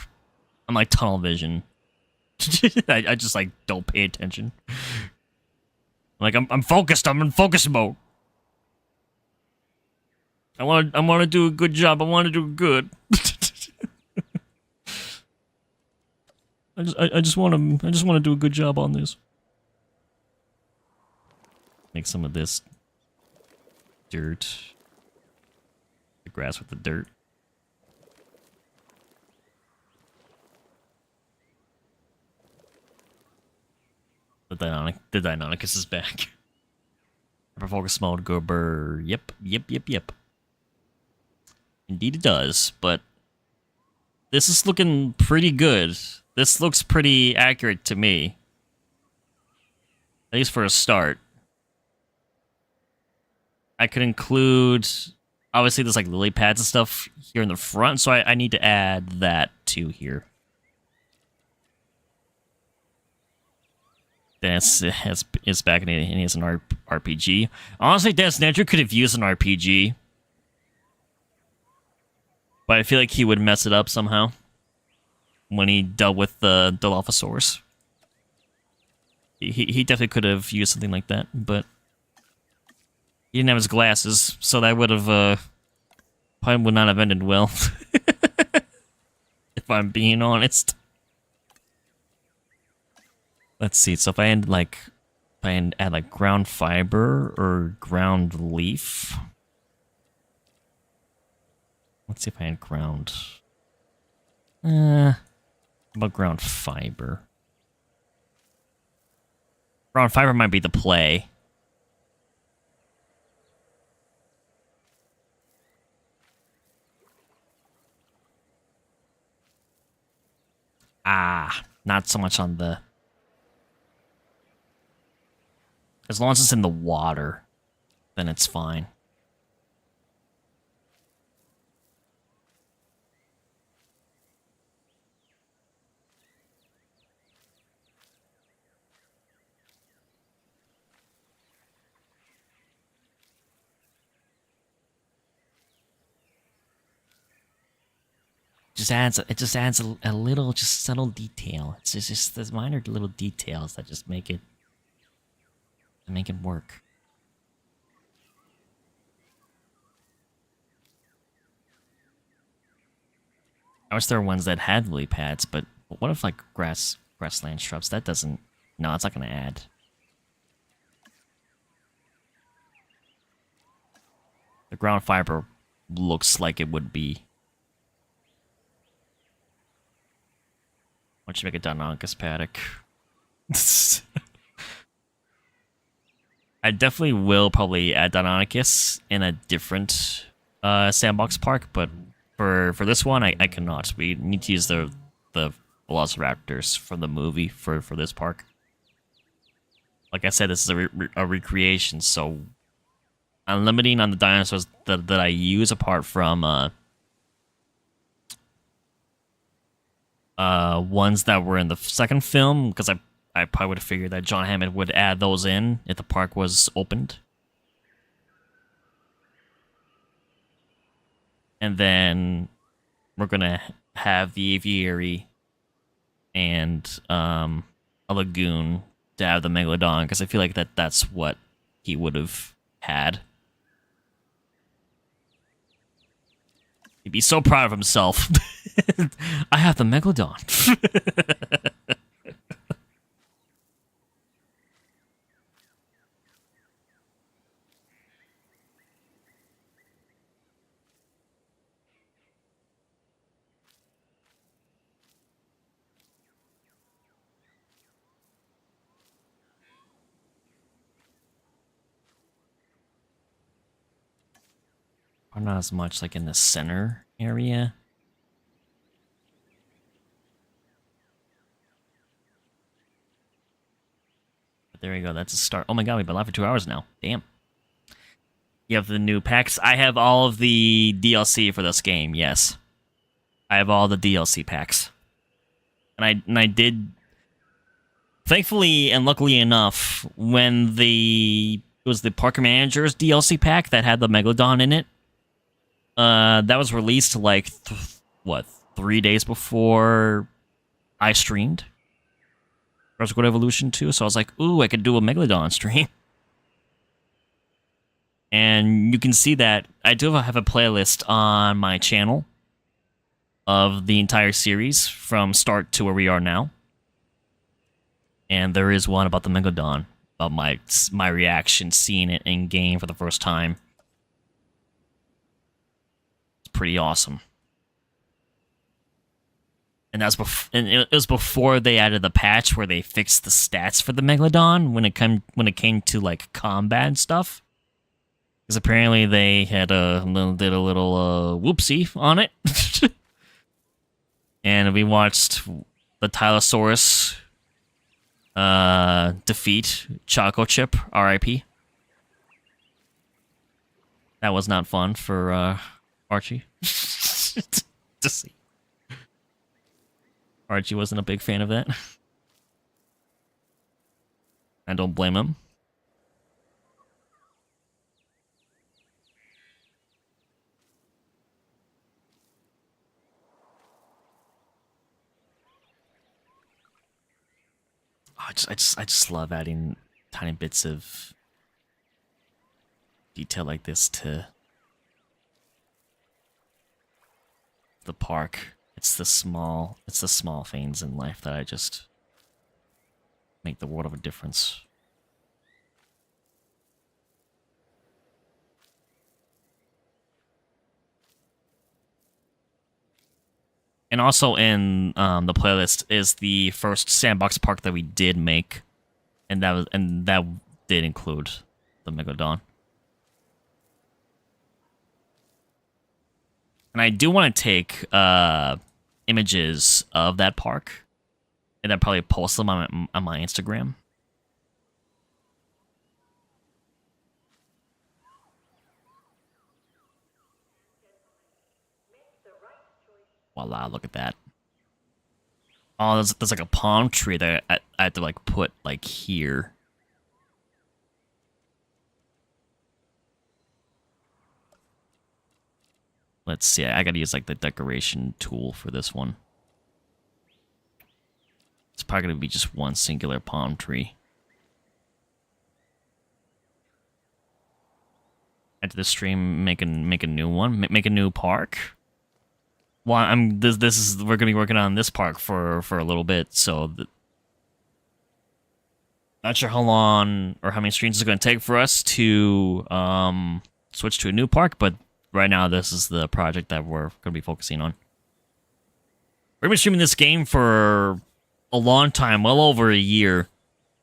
I'm like tunnel vision. I just, like, don't pay attention. Like, I'm focused. I'm in focus mode. I want to do a good job. I want to do good. I just want to do a good job on this. Make some of this dirt. The grass with the dirt. The Deinonychus is back. Hyper focus mode, go burr. Yep. Indeed it does, but this is looking pretty good. This looks pretty accurate to me. At least for a start. I could include... Obviously, there's like lily pads and stuff here in the front, so I need to add that to here. Then it's back and he has an RPG. Honestly, Dance Ninja could have used an RPG. But I feel like he would mess it up somehow. When he dealt with the Dilophosaurus. He definitely could have used something like that, but... He didn't have his glasses, so that would have, probably would not have ended well. If I'm being honest. Let's see, so if I add like ground fiber or ground leaf. Let's see if I add ground. How about ground fiber? Ground fiber might be the play. Not so much on the... As long as it's in the water, then it's fine. It just adds a little just subtle detail. It's just those minor little details that just make it work. I wish there were ones that had lily pads, but what if like grassland shrubs? That doesn't... No, it's not gonna add. The ground fiber looks like it would be. Why don't you make a Deinonychus paddock? I definitely will probably add Deinonychus in a different Sandbox Park, but for this one, I cannot. We need to use the Velociraptors from the movie for this park. Like I said, this is a recreation, so I'm limiting on the dinosaurs that I use apart from ones that were in the second film, because I probably would have figured that John Hammond would add those in if the park was opened. And then we're gonna have the aviary and a lagoon to have the megalodon, because I feel like that's what he would have had. He'd be so proud of himself. I have the megalodon. Or not as much like in the center area. But there we go. That's a start. Oh my god, we've been live for 2 hours now. Damn. You have the new packs. I have all of the DLC for this game. Yes, I have all the DLC packs, and I did. Thankfully and luckily enough, when it was the Park Manager's DLC pack that had the Megalodon in it, that was released like 3 days before I streamed Jurassic World Evolution 2. So I was like, ooh, I could do a Megalodon stream. And you can see that I do have a playlist on my channel of the entire series from start to where we are now. And there is one about the Megalodon, about my reaction seeing it in game for the first time. It's pretty awesome. And it was before they added the patch where they fixed the stats for the Megalodon when it came to like combat and stuff. Because apparently they had did a little whoopsie on it. And we watched the Tylosaurus defeat Choco Chip, R.I.P. That was not fun for Archie to see. Archie wasn't a big fan of that. I don't blame him. I just love adding tiny bits of detail like this to the park. It's the small things in life that I just make the world of a difference. And also in the playlist is the first Sandbox Park that we did make, and that did include the Megalodon. And I do want to take images of that park, and I'd probably post them on my Instagram. Voila, look at that. Oh, there's like a palm tree that I have to like put like here. Let's see, I gotta use like the decoration tool for this one. It's probably gonna be just one singular palm tree. After the stream, make a new one, make a new park. Well, we're gonna be working on this park for a little bit, so not sure how long or how many streams it's gonna take for us to switch to a new park, but right now this is the project that we're gonna be focusing on. We're gonna be streaming this game for a long time, well over a year,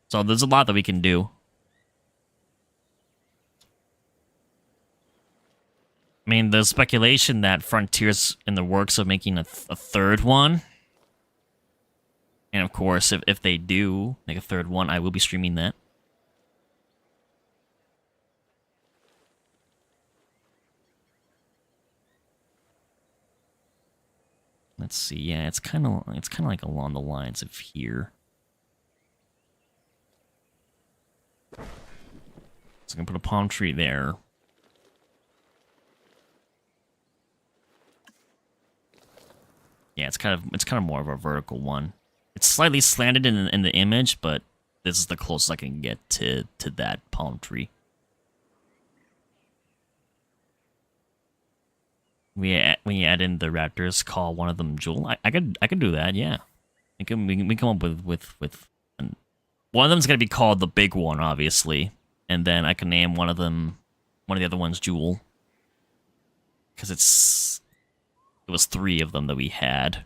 so there's a lot that we can do. I mean, there's speculation that Frontier's in the works of making a third one. And of course, if they do make a third one, I will be streaming that. Let's see. Yeah, it's kind of like along the lines of here. So I'm gonna put a palm tree there. Yeah, it's kind of more of a vertical one. It's slightly slanted in the image, but this is the closest I can get to that palm tree. When you add in the raptors, call one of them Jewel. I could do that. Yeah, we can come up with one of them's gonna be called the big one, obviously, and then I can name one of the other ones Jewel, because it was 3 of them that we had.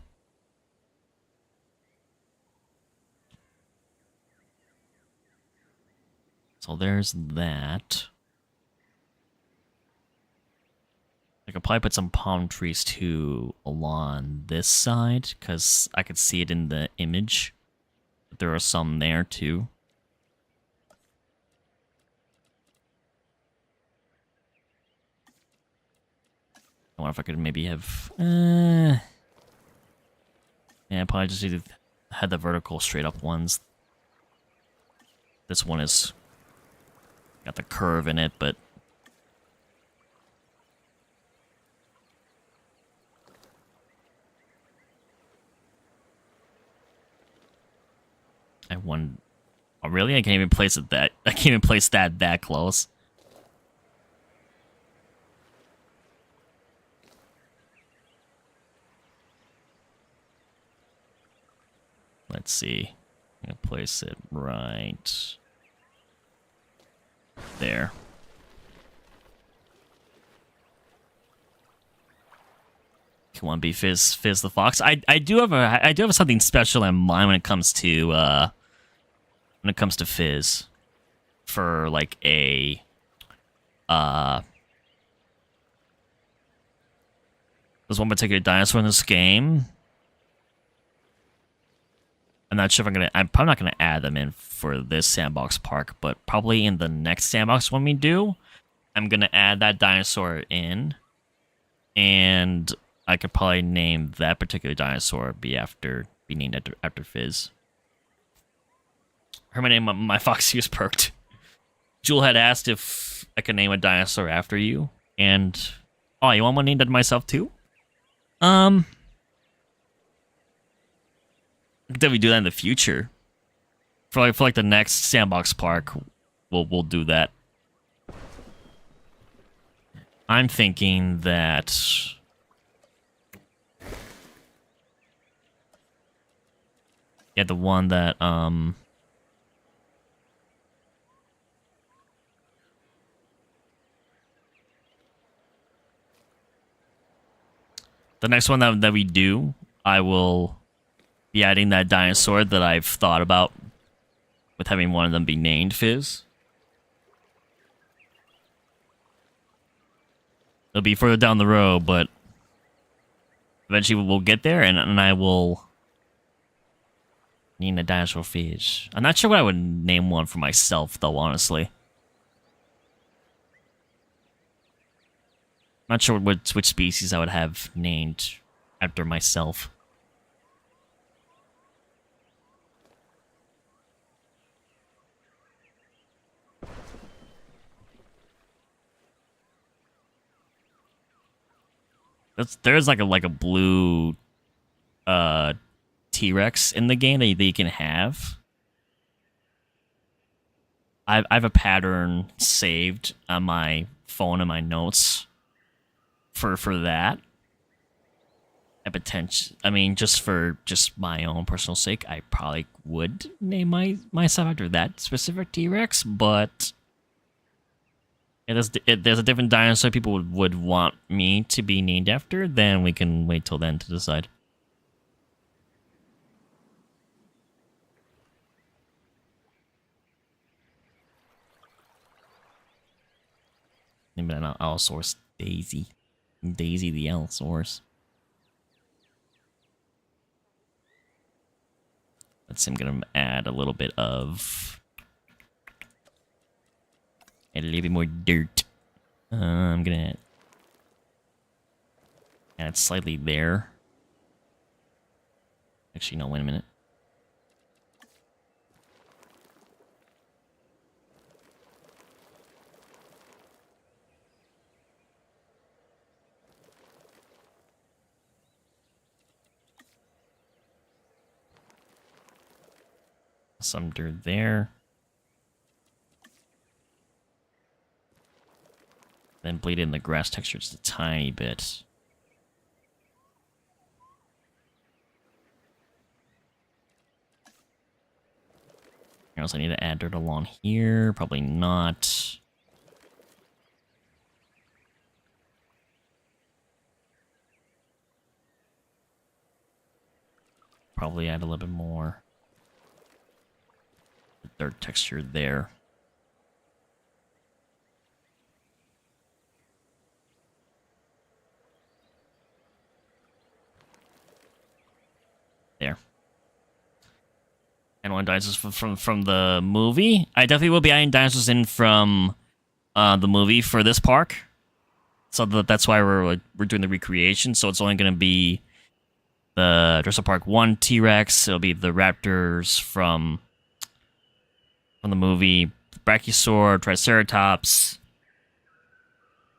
So there's that. I could probably put some palm trees too along this side, because I could see it in the image. But there are some there too. I wonder if I could maybe have... yeah, probably just either had the vertical straight up ones. This one is... got the curve in it, but... I won. Oh, really? I can't even place it that... I can't even place that close. Let's see. I'm gonna place it right there. Come on, be Fizz the Fox. I do have something special in mind when it comes to Fizz. For like a there's one particular dinosaur in this game. I'm not sure if I'm probably not gonna add them in for this Sandbox Park, but probably in the next Sandbox when we do, I'm gonna add that dinosaur in, and I could probably name that particular dinosaur be named after Fizz. Her name my Foxy was perked. Jewel had asked if I could name a dinosaur after you, and oh, you want one named after myself too? That we do that in the future. For like the next Sandbox Park, we'll do that. I'm thinking that yeah, the one that the next one that we do, I will be adding that dinosaur that I've thought about with having one of them be named Fizz. It'll be further down the road, but eventually we'll get there, and I will name a dinosaur Fizz. I'm not sure what I would name one for myself, though, honestly. Not sure which species I would have named after myself. There's like a blue T-Rex in the game that you can have. I have a pattern saved on my phone and my notes for that. I mean, just my own personal sake, I probably would name myself after that specific T-Rex, but there's a different dinosaur people would want me to be named after, then we can wait till then to decide. Name it an Allosaurus Daisy. Daisy the Allosaurus. Let's see, I'm gonna add a little bit more dirt. I'm gonna add slightly there. Actually, no, wait a minute. Some dirt there. Then bleed in the grass texture just a tiny bit. Anything else I need to add dirt along here? Probably not. Probably add a little bit more dirt texture there. And one dinosaurs from the movie. I definitely will be adding dinosaurs in from the movie for this park. So that's why we're doing the recreation. So it's only going to be the Jurassic Park 1 T-Rex. It'll be the raptors from the movie, Brachiosaur, Triceratops,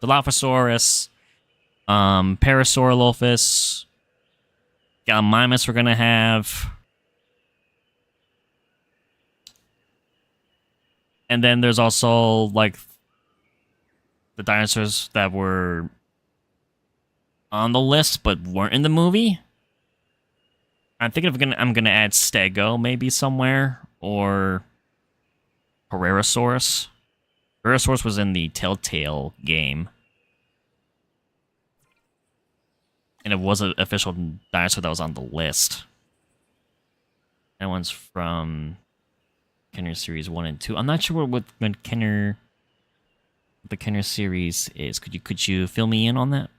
Dilophosaurus, Parasaurolophus, Gallimimus we're going to have. And then there's also, like, the dinosaurs that were on the list but weren't in the movie. I'm thinking I'm gonna add Stego maybe somewhere, or Herrerasaurus. Herrerasaurus was in the Telltale game. And it was an official dinosaur that was on the list. That one's from Kenner Series 1 and 2. I'm not sure what the Kenner series is. Could you fill me in on that?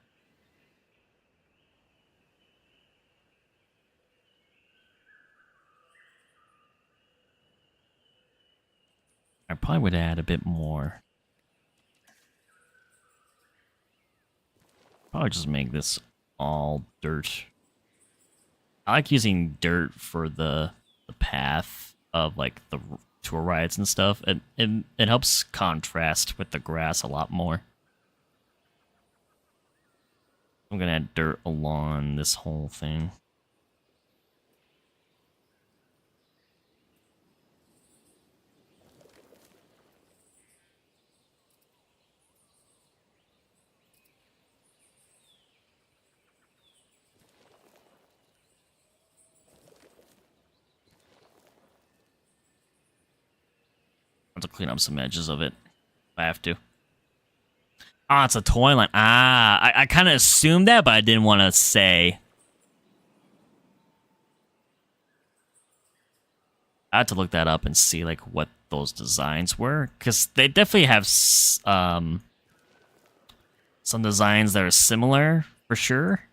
I probably would add a bit more. Probably just make this all dirt. I like using dirt for the path of, like, the tour rides and stuff. It helps contrast with the grass a lot more. I'm gonna add dirt along this whole thing. I have to clean up some edges of it. I have to. Ah, it's a toy line. Ah, I kind of assumed that, but I didn't want to say. I had to look that up and see, like, what those designs were, because they definitely have some designs that are similar for sure.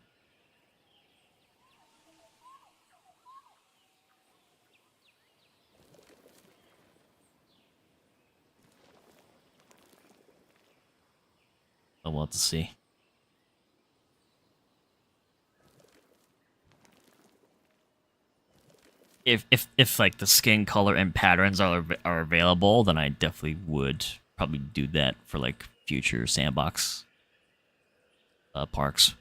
But we'll have to see. If like the skin color and patterns are available, then I definitely would probably do that for, like, future Sandbox parks.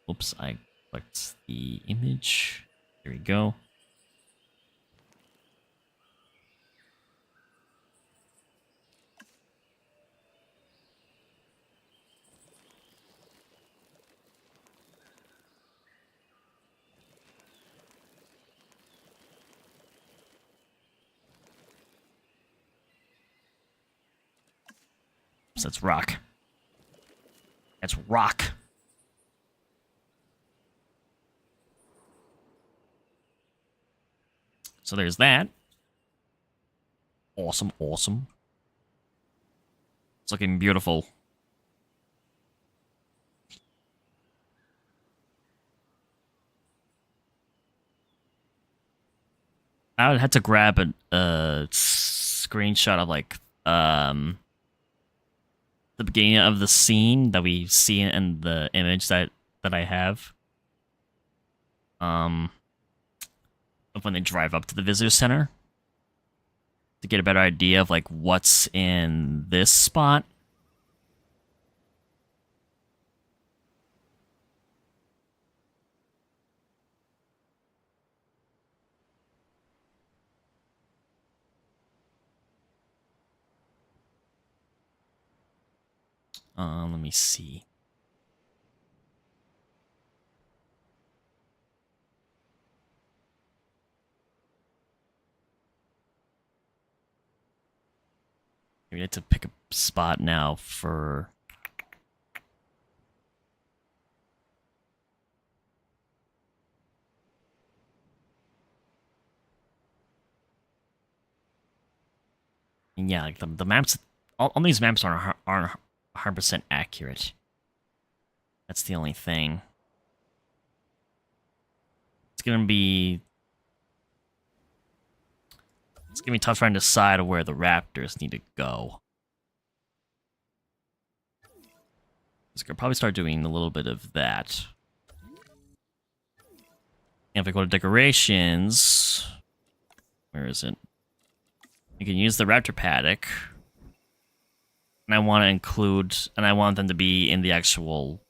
Oops, I clicked the image. There we go. So that's rock. That's rock. So there's that. Awesome, awesome. It's looking beautiful. I would have to grab a screenshot of, like, the beginning of the scene that we see in the image that I have. Of when they drive up to the visitor center to get a better idea of, like, what's in this spot. Let me see. We need to pick a spot now for... Yeah, like the maps, all these maps aren't 100% accurate. That's the only thing. It's gonna be It's gonna be tough trying to decide where the raptors need to go. So I could probably start doing a little bit of that. And if I go to decorations, where is it? You can use the raptor paddock. And I want to include, and I want them to be in the actual...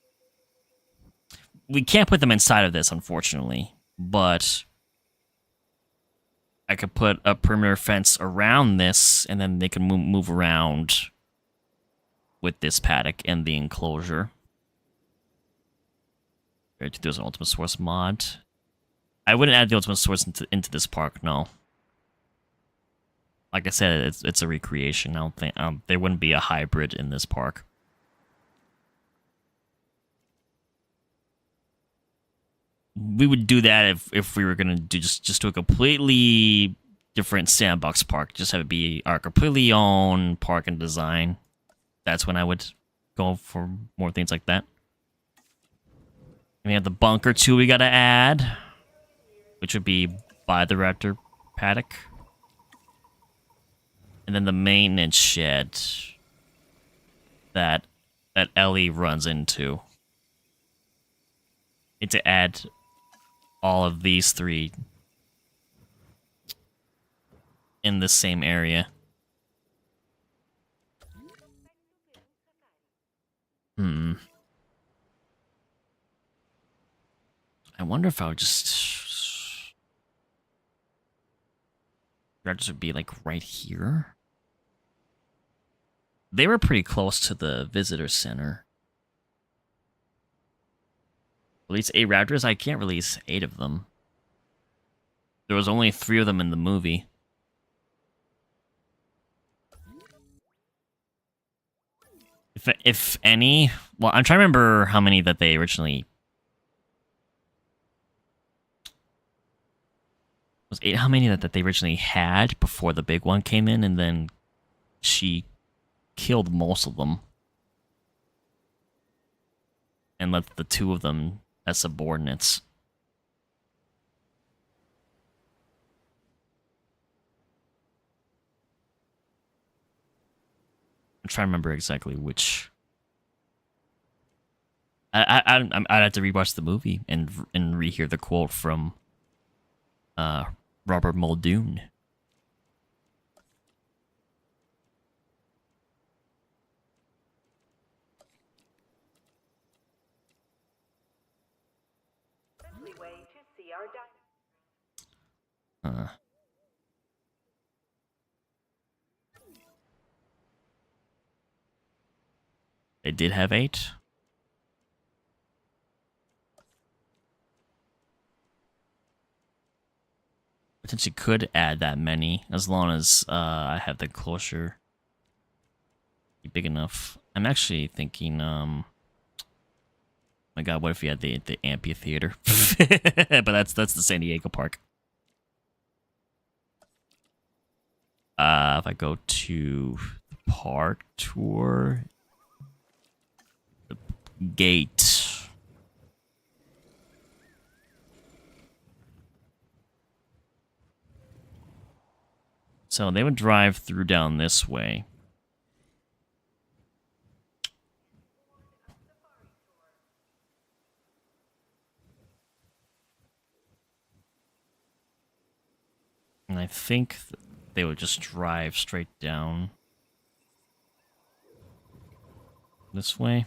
We can't put them inside of this, unfortunately. But I could put a perimeter fence around this, and then they can move around with this paddock and the enclosure. There's an Ultimate Source mod. I wouldn't add the Ultimate Source into this park, no. Like I said, it's a recreation. I don't think there wouldn't be a hybrid in this park. We would do that if we were gonna do just do a completely different sandbox park. Just have it be our completely own park and design. That's when I would go for more things like that. And we have the bunker too we gotta add, which would be by the raptor paddock. And then the maintenance shed that Ellie runs into. Need to add all of these three in the same area. I wonder if I would just... Raptors would be like right here. They were pretty close to the visitor center. Release 8 raptors? I can't release 8 of them. There was only 3 of them in the movie. If any... Well, I'm trying to remember how many that they originally... Was 8 how many that they originally had before the big one came in, and then she killed most of them. And left the 2 of them as subordinates. I'm trying to remember exactly which. I'd have to rewatch the movie and rehear the quote from Robert Muldoon. They did have 8. Potentially could add that many as long as I have the closure be big enough. I'm actually thinking, my God, what if you had the amphitheater? But that's the San Diego park. If I go to the park tour, the gate. So they would drive through down this way. And I think they would just drive straight down this way.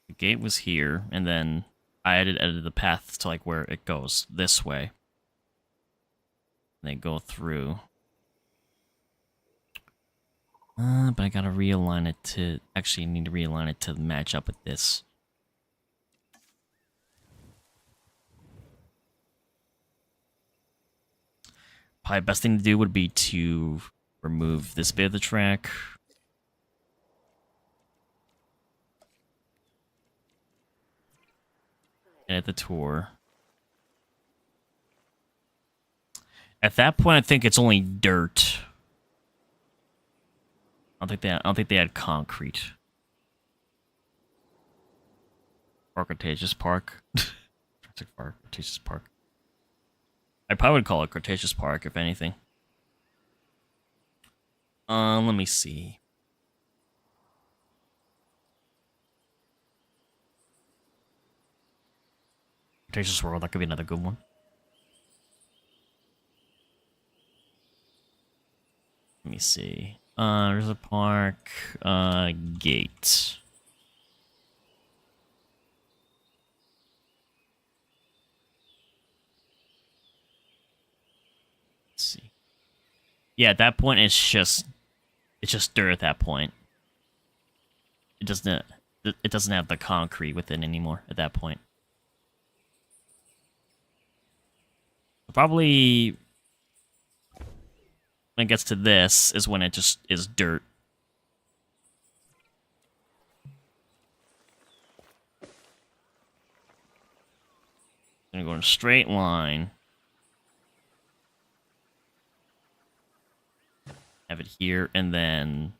The gate was here, and then I edited the path to like where it goes this way. And they go through. But I gotta realign it to... Actually, I need to realign it to match up with this. Probably the best thing to do would be to remove this bit of the track. Edit the tour. At that point, I think it's only dirt I don't think they had concrete. Or Cretaceous Park. Jurassic Park, Cretaceous Park. I probably would call it Cretaceous Park, if anything. Let me see. Cretaceous World, that could be another good one. Let me see. There's a park, gate. Let's see. Yeah, at that point, it's just dirt at that point. It doesn't have the concrete within anymore at that point. Probably when it gets to this is when it just is dirt. Gonna go in a straight line. Have it here, and then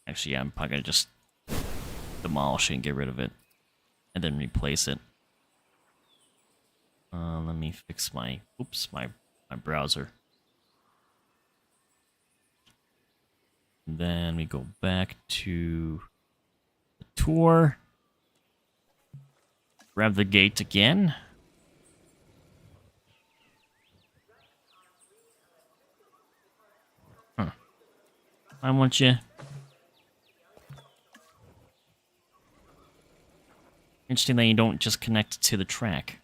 actually, yeah, I'm probably gonna just demolish it and get rid of it, and then replace it. Let me fix my my browser. And then we go back to the tour. Grab the gate again. Huh. I want you. Interesting that you don't just connect to the track.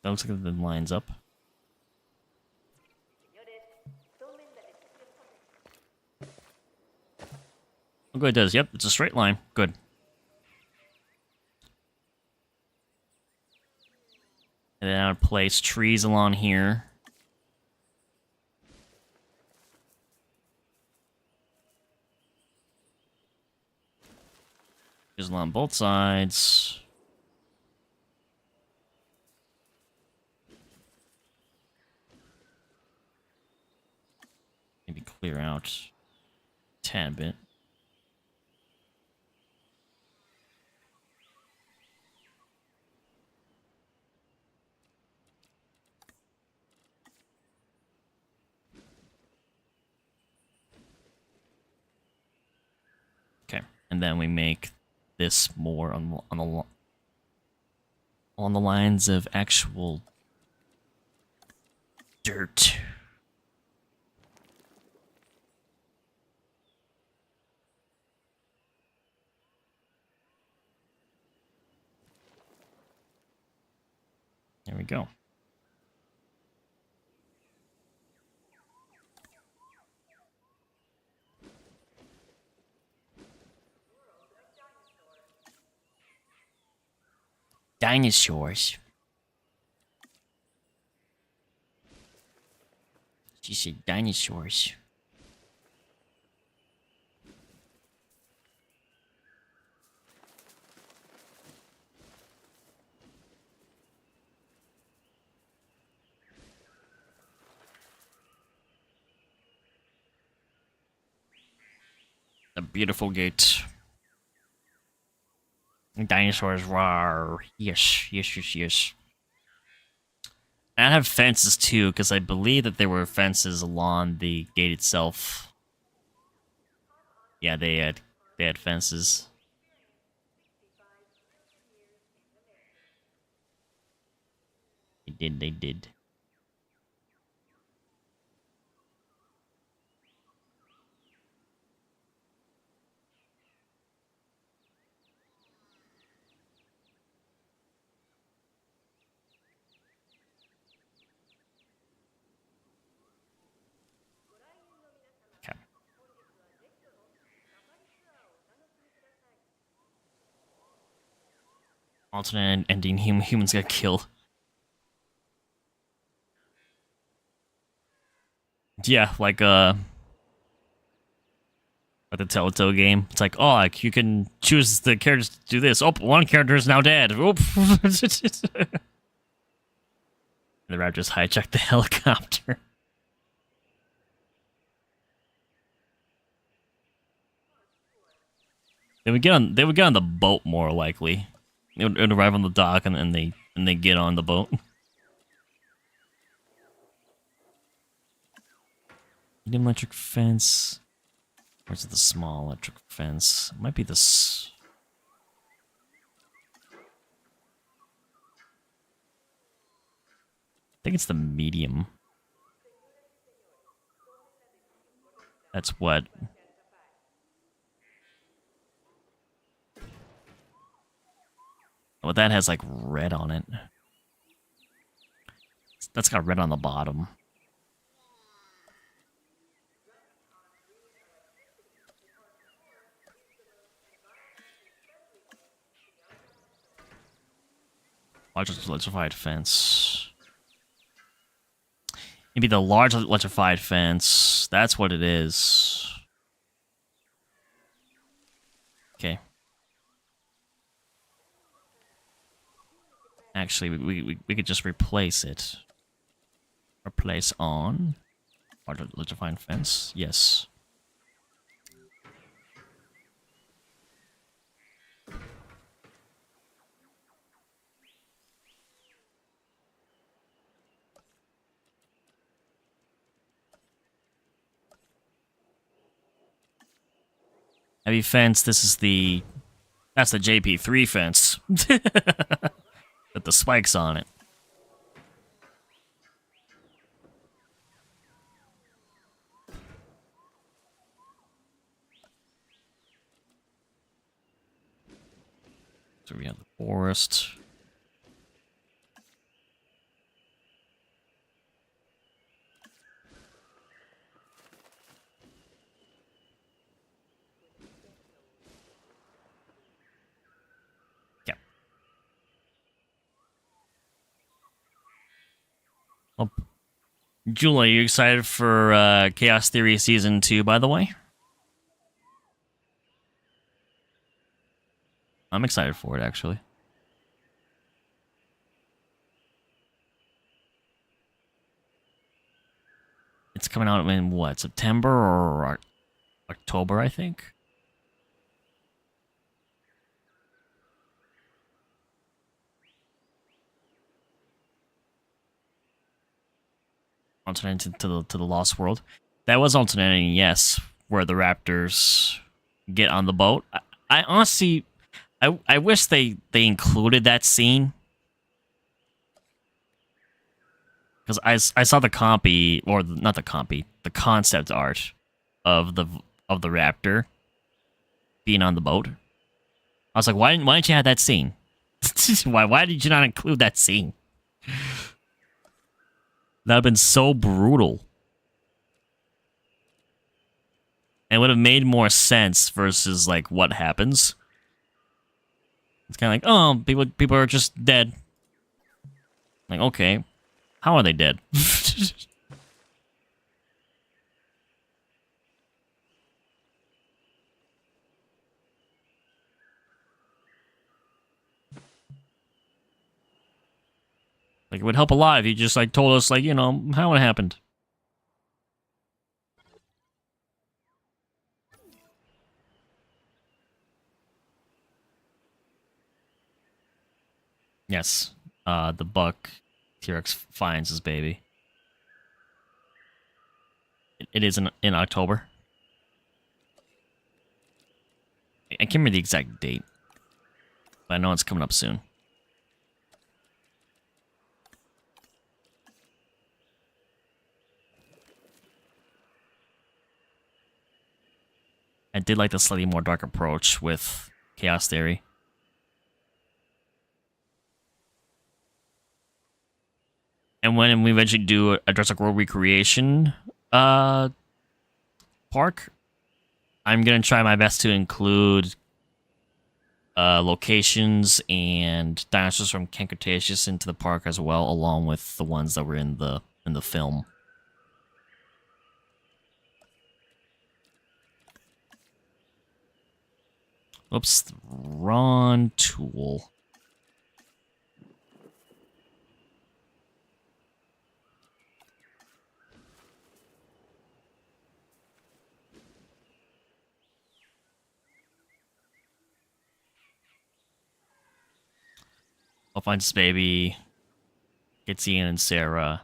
That looks like it lines up. Oh, good, it does. Yep, it's a straight line. Good. And then I would place trees along here. Trees along both sides. Maybe clear out a tad bit. Okay, and then we make this more on the lines of actual dirt. There we go. Dinosaurs. She said dinosaurs. A beautiful gate. Dinosaurs, rawr. Yes, yes, yes, yes. And I have fences too, because I believe that there were fences along the gate itself. Yeah, they had fences. They did. Alternate ending, humans got killed. Yeah, like the Telltale game. It's like, oh, like you can choose the characters to do this. Oh, one character is now dead. Oop. The Raptors hijacked the helicopter. They would get on the boat more likely. It would arrive on the dock and they get on the boat. Medium electric fence. Where's the small electric fence? It might be this. I think it's the medium. That's what. Well, that has like red on it. That's got red on the bottom. Large electrified fence. Maybe the large electrified fence. That's what it is. Okay. Actually, we could just replace it. Replace on. Large electrified fence. Yes. Heavy fence, this is the... That's the JP3 fence. With the spikes on it. So we have the forest. Well, Julie, are you excited for Chaos Theory Season 2, by the way? I'm excited for it, actually. It's coming out in, what, September or October, I think? Alternating to the Lost World. That was alternating, yes, where the Raptors get on the boat. I honestly, I wish they included that scene, because I saw the compy, or not the compy, the concept art of the Raptor being on the boat. I was like, why didn't you have that scene? why did you not include that scene? That would have been so brutal. And it would have made more sense versus, like, what happens. It's kind of like, oh, people are just dead. Like, okay. How are they dead? Like, it would help a lot if you just, like, told us, like, you know, how it happened. Yes. The buck T-Rex finds his baby. It is in October. I can't remember the exact date, but I know it's coming up soon. I did like the slightly more dark approach with Chaos Theory. And when we eventually do a Jurassic World recreation park, I'm going to try my best to include locations and dinosaurs from Camp Cretaceous into the park as well, along with the ones that were in the film. Oops, wrong tool. I'll find this baby. Gets Ian and Sarah.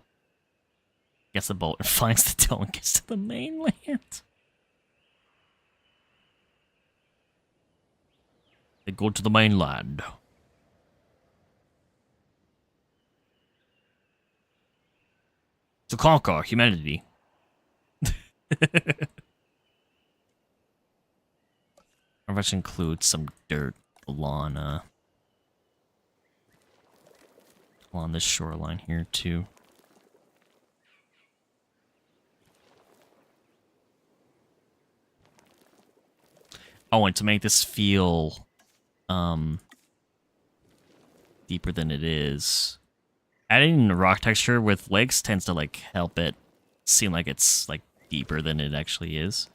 Gets the boat and finds the tail and gets to the mainland. They go to the mainland. To conquer humanity. I've actually include some dirt along this shoreline here too. Oh, and to make this feel deeper than it is, adding the rock texture with lakes tends to like help it seem like it's like deeper than it actually is.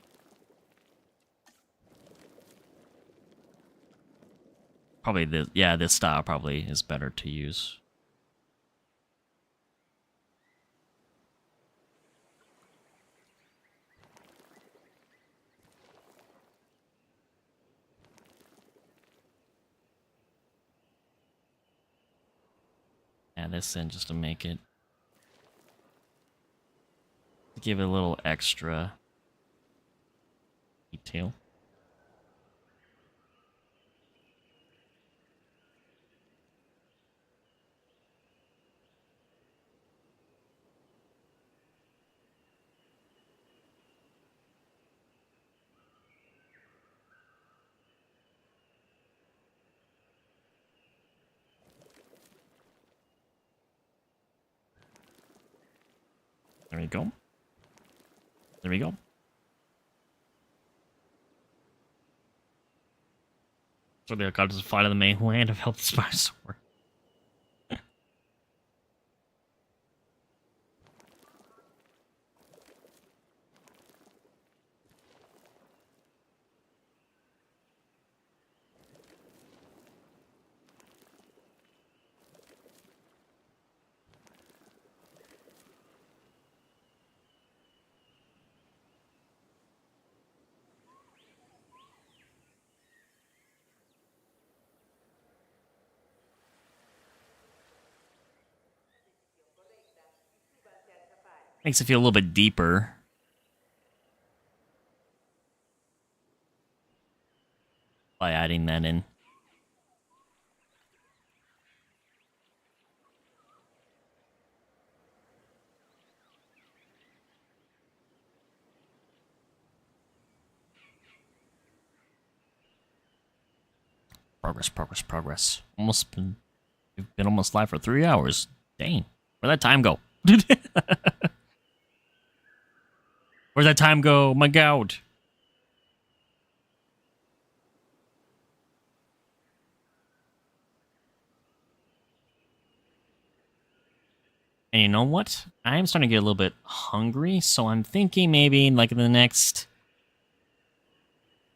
Probably this style probably is better to use. Add this in just to make it, give it a little extra detail. There we go. There we go. So the God doesn't fly to the mainland have helped the Spinosaur. Makes it feel a little bit deeper. By adding that in. Progress. We've been almost live for 3 hours. Dang. Where'd that time go? Where'd that time go? My God. And you know what? I am starting to get a little bit hungry, so I'm thinking maybe like in the next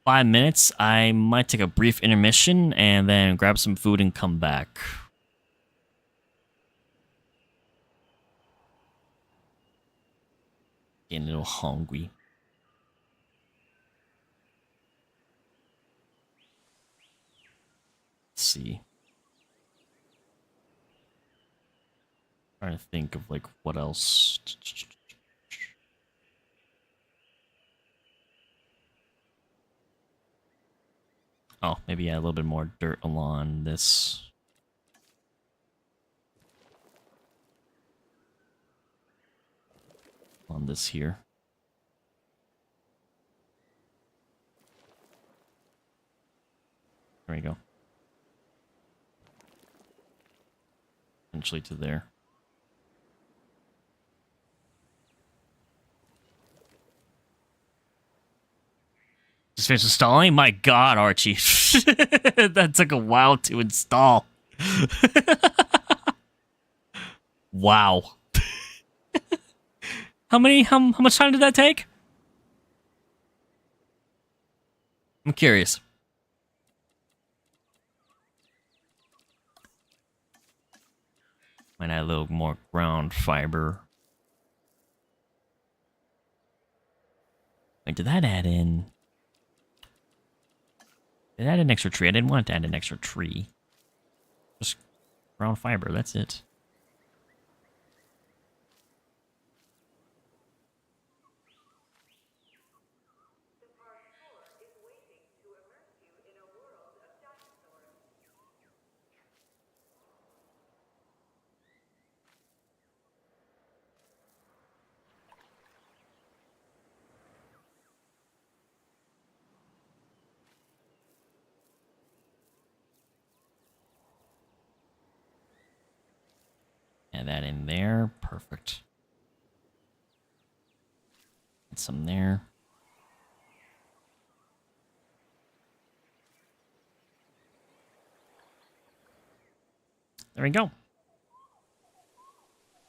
5 minutes, I might take a brief intermission and then grab some food and come back. Getting a little hungry. Let's see. Trying to think of like what else. Oh, maybe add a little bit more dirt along this. On this here. There we go. Eventually to there. Just finished installing? My God, Archie. That took a while to install. Wow. How much time did that take? I'm curious. Might add a little more ground fiber. Wait, did that add in? Did it add an extra tree? I didn't want to add an extra tree. Just ground fiber, that's it. Add that in there. Perfect. Get some there. There we go.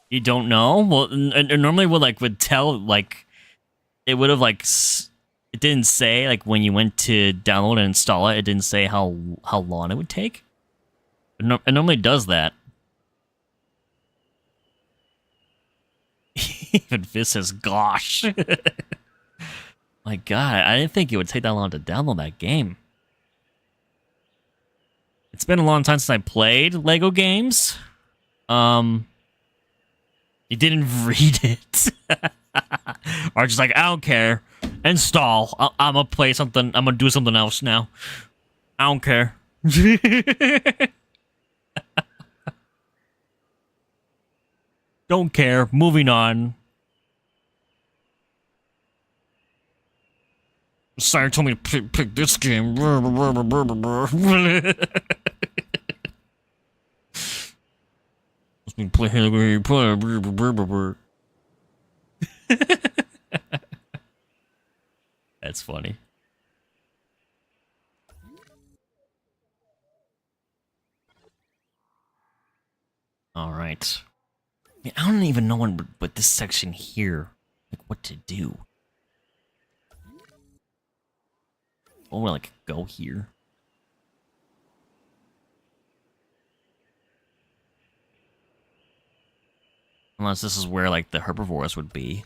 You don't know? Well, normally would tell, like, it would have, like, it didn't say, like, when you went to download and install it, it didn't say how long it would take. It normally does that. Even Fizz says, gosh. My god, I didn't think it would take that long to download that game. It's been a long time since I played Lego games. You didn't read it. Or just like, I don't care. Install. I'm gonna play something. I'm gonna do something else now. I don't care. Don't care. Moving on. Syhr told me to pick this game. Play Helipad. That's funny. All right. I don't even know what this section here, like, what to do. Oh, like, go here. Unless this is where, like, the herbivores would be.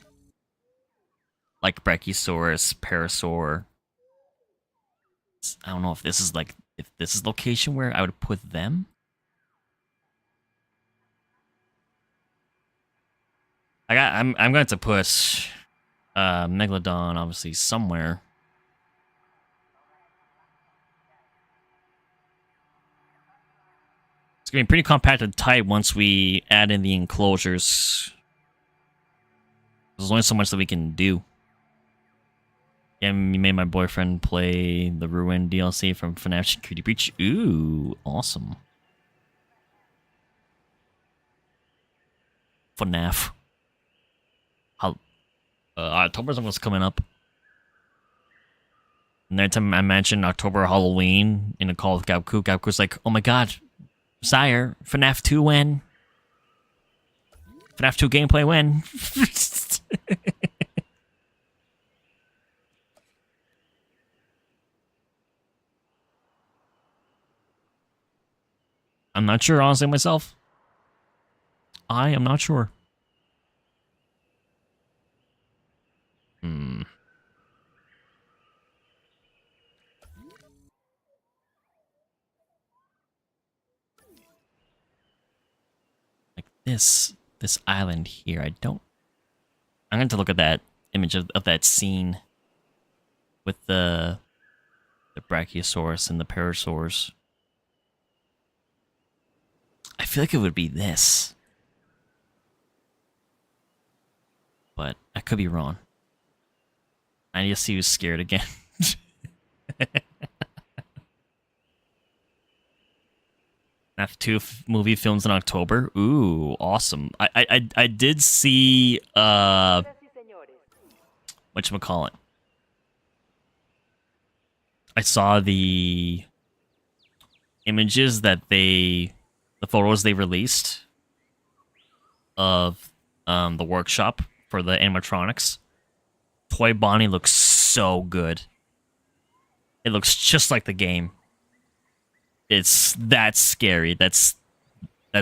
Like Brachiosaurus, Parasaur. I don't know if this is, like, if this is location where I would put them. I'm going to put Megalodon, obviously, somewhere. It's going to be pretty compacted tight once we add in the enclosures. There's only so much that we can do. Yeah, you made my boyfriend play the Ruin DLC from FNAF Security Breach. Ooh, awesome. FNAF. October's almost coming up. And every time I mention October Halloween in a call with Gabku, Gabku's like, oh my god, Syhr, FNAF 2 when? FNAF 2 gameplay when? I'm not sure, honestly, myself. I am not sure. Like this island here, I'm going to look at that image of that scene with the Brachiosaurus and the Parasaurs. I feel like it would be this. But I could be wrong. I need to see who's scared again. F2 movie films in October. Ooh, awesome. I did see whatchamacallit. I saw the images that the photos they released of the workshop for the animatronics. Toy Bonnie looks so good. It looks just like the game. It's that scary. That's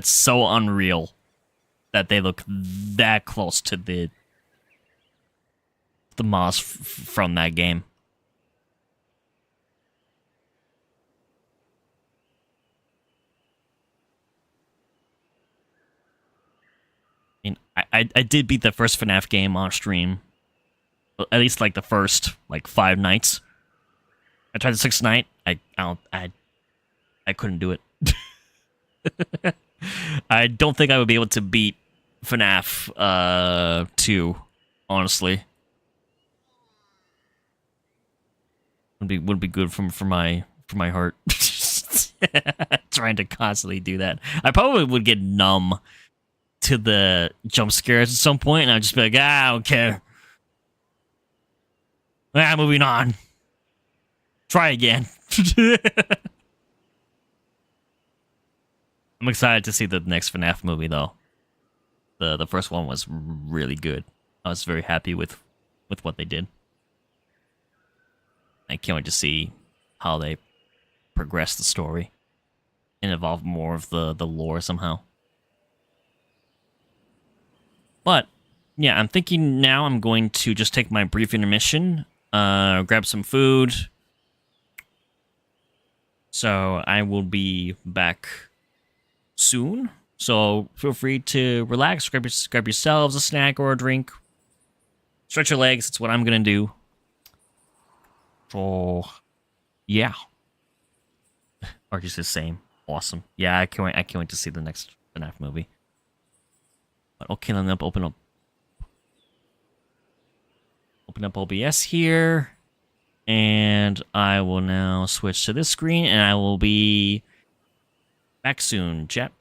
so unreal. that they look that close to the moss from that game. I mean, I did beat the first FNAF game on stream. At least like the first like 5 nights. I tried the 6th night. I couldn't do it. I don't think I would be able to beat FNAF 2, honestly. Would be good for my heart. Trying to constantly do that. I probably would get numb to the jump scares at some point, and I'd just be like, I don't care. Moving on. Try again. I'm excited to see the next FNAF movie, though. The first one was really good. I was very happy with what they did. I can't wait to see how they progress the story and evolve more of the lore somehow. But, yeah, I'm thinking now I'm going to just take my brief intermission, grab some food. So I will be back soon. So feel free to relax, grab yourselves a snack or a drink. Stretch your legs, that's what I'm going to do. So, yeah. Or just the same. Awesome. Yeah, I can't wait to see the next FNAF movie. But okay, let me open up OBS here. And I will now switch to this screen, and I will be back soon, chat.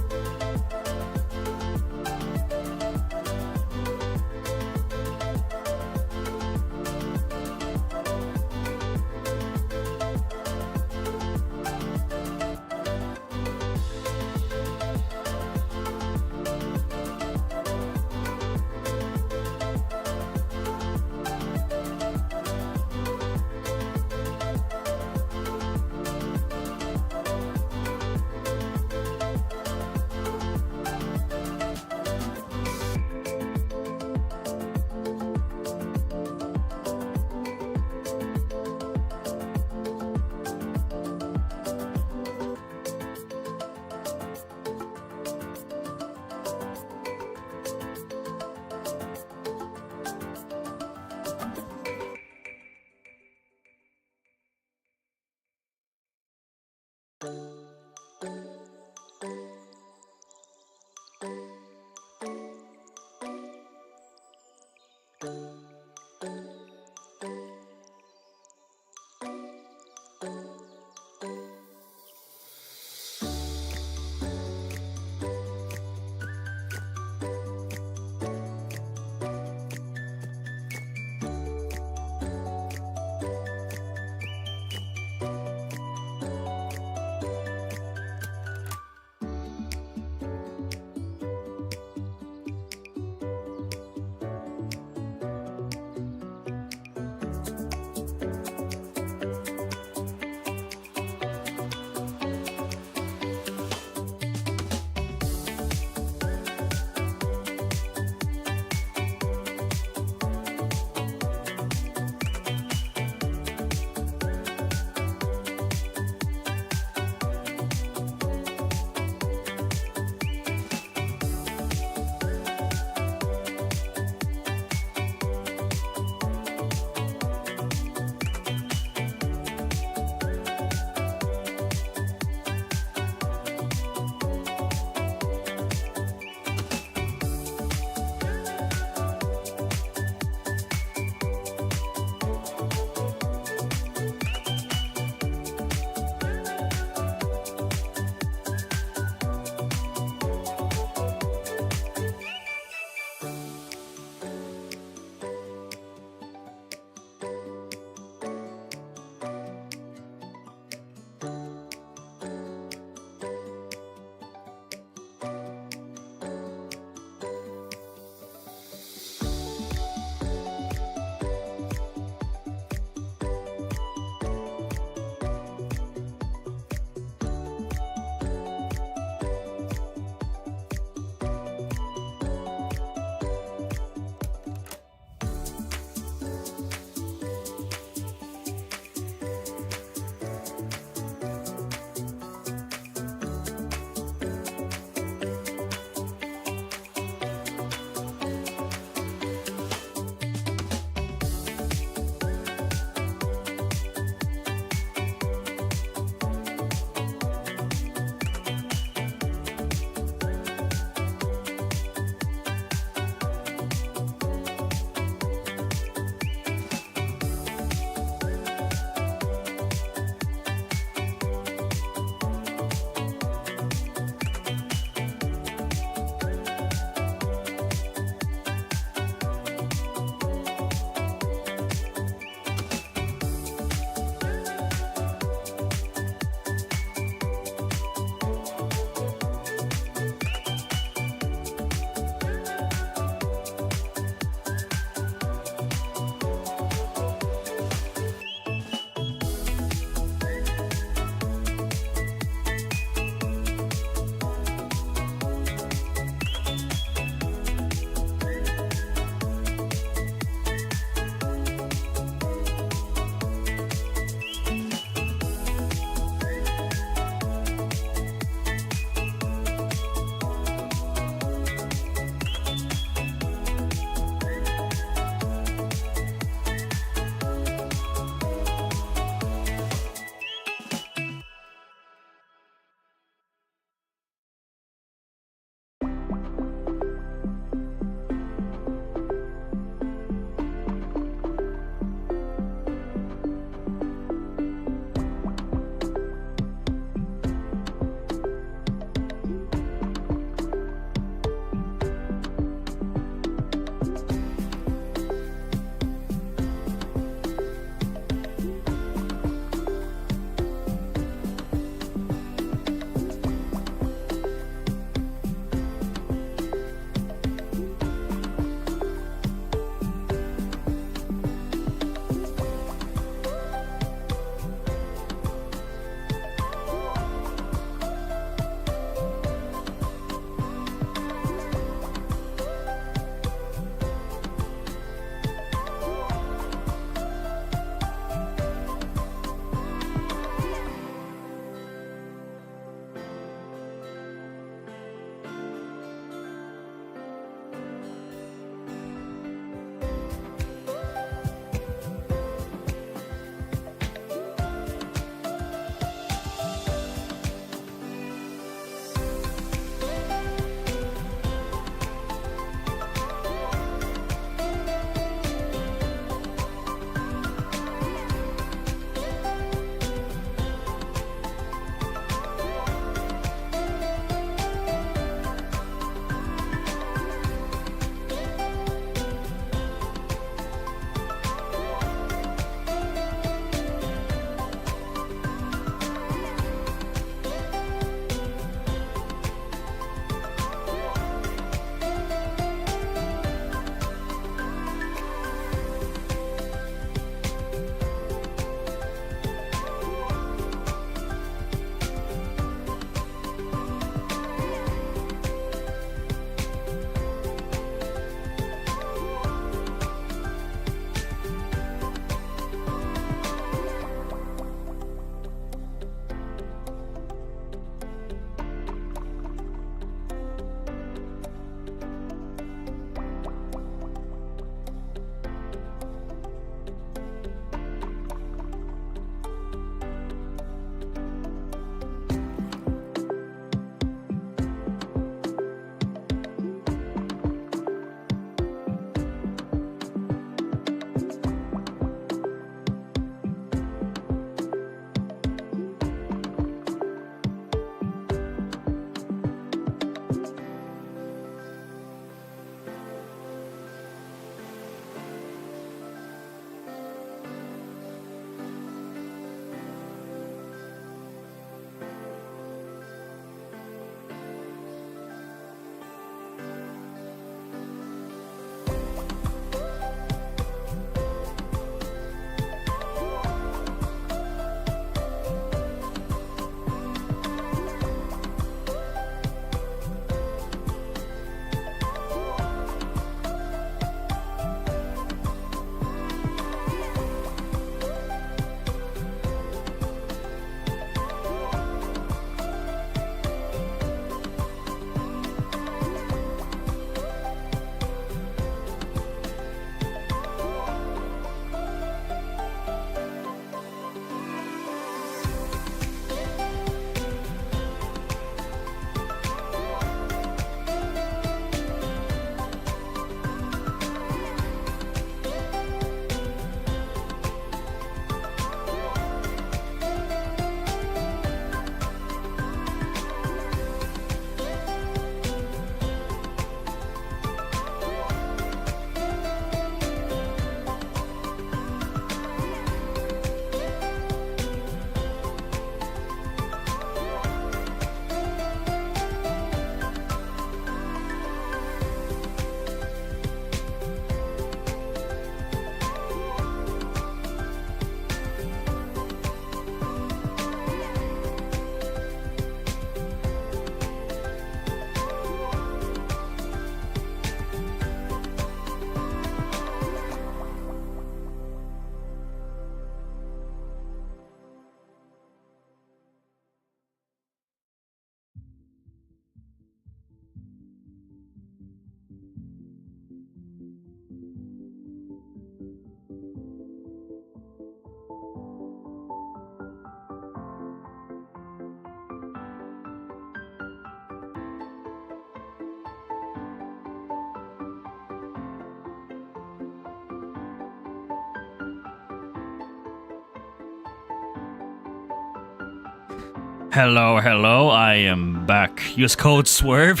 Hello, hello, I am back. Use code SWERVE.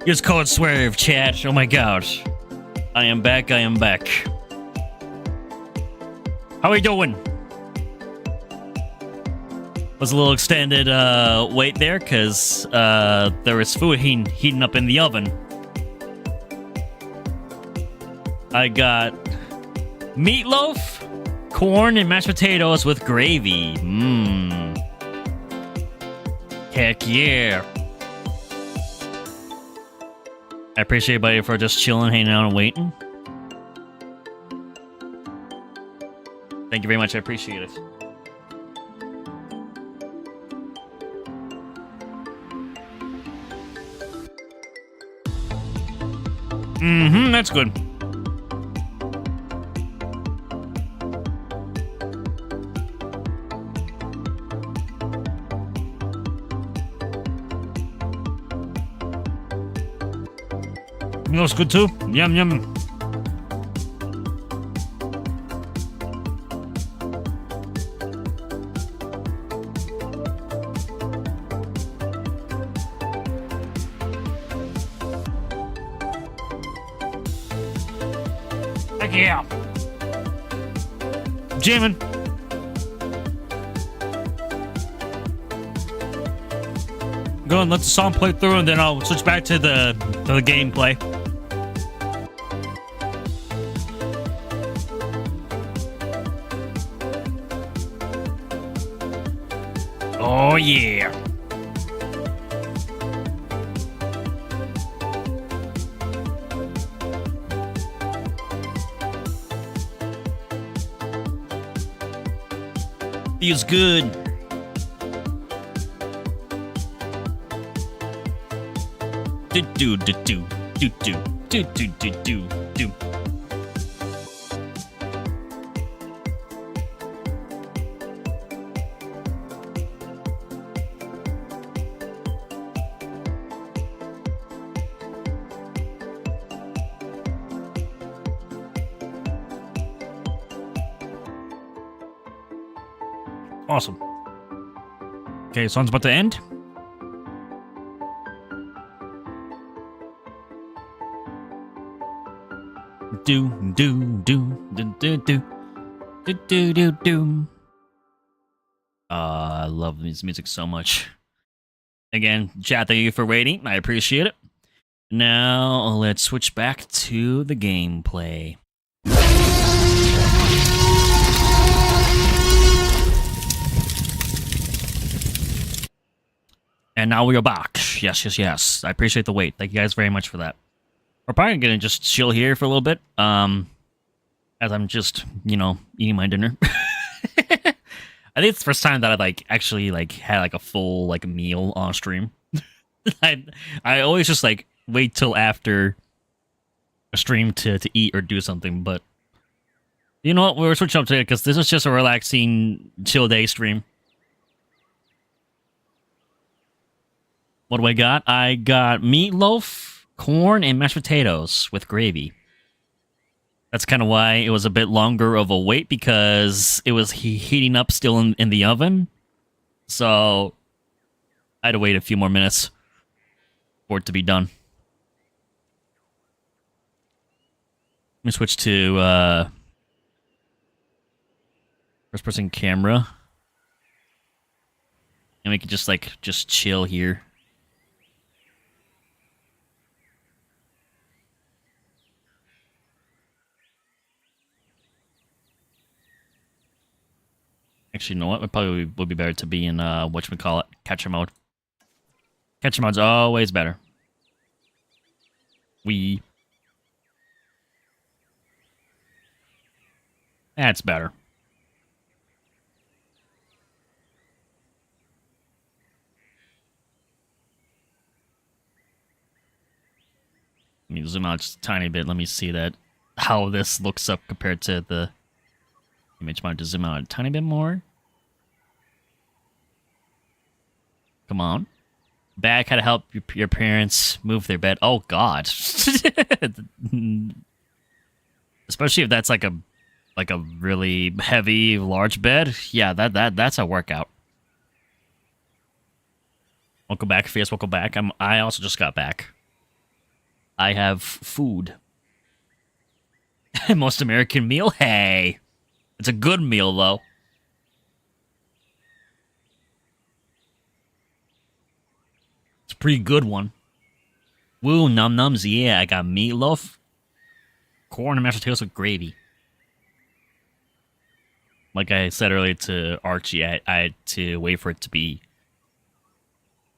Use code SWERVE, chat. Oh my god. I am back, I am back. How are we doing? Was a little extended wait there, because there was food heating up in the oven. I got meatloaf, corn, and mashed potatoes with gravy. Mmm. Heck yeah. I appreciate everybody for just chilling, hanging out, and waiting. Thank you very much, I appreciate it. Mm-hmm, that's good. That's good too. Yum, yum. Heck yeah. Jamming. Go and let the song play through, and then I'll switch back to the gameplay. Oh yeah. Feels good. Do do do do do do do do do do do. Awesome. Okay, song's about to end. Do do do do do do do do do do. I love this music so much. Again, chat, thank you for waiting. I appreciate it. Now let's switch back to the gameplay. And now we are back. Yes, yes, yes. I appreciate the wait. Thank you guys very much for that. We're probably gonna just chill here for a little bit. As I'm just, eating my dinner. I think it's the first time that I actually had a full meal on stream. I always just wait till after a stream to eat or do something, but you know what? We're switching up today because this is just a relaxing chill day stream. What do I got? I got meatloaf, corn, and mashed potatoes with gravy. That's kind of why it was a bit longer of a wait, because it was heating up still in the oven. So I had to wait a few more minutes for it to be done. Let me switch to first person camera. And we can just chill here. Actually, you know what? It probably would be better to be in, whatchamacallit, catcher mode. Catcher mode's always better. That's better. Let me zoom out just a tiny bit. Let me see how this looks up compared to the image. Might to zoom out a tiny bit more. Come on. Back, how to help your parents move their bed. Oh, God. Especially if that's like a really heavy, large bed, yeah, that's a workout. Welcome back, Fierce. Welcome back. I also just got back. I have food. Most American meal? Hey. It's a good meal, though. It's a pretty good one. Woo, num nums. Yeah, I got meatloaf, corn, and mashed potatoes with gravy. Like I said earlier to Archie, I had to wait for it to be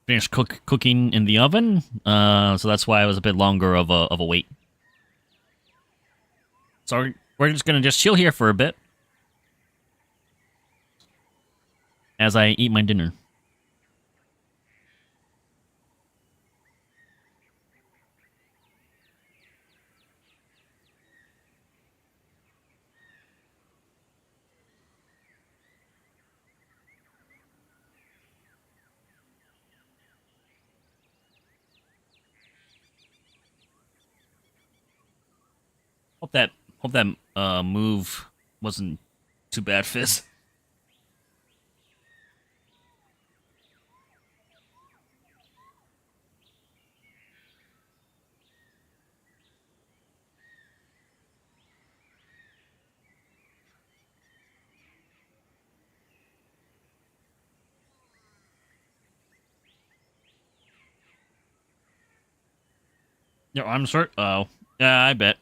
finished cooking in the oven. So that's why it was a bit longer of a wait. So we're just gonna chill here for a bit as I eat my dinner. Hope that move wasn't too bad, Fizz. Your arms hurt? Oh, yeah, I bet.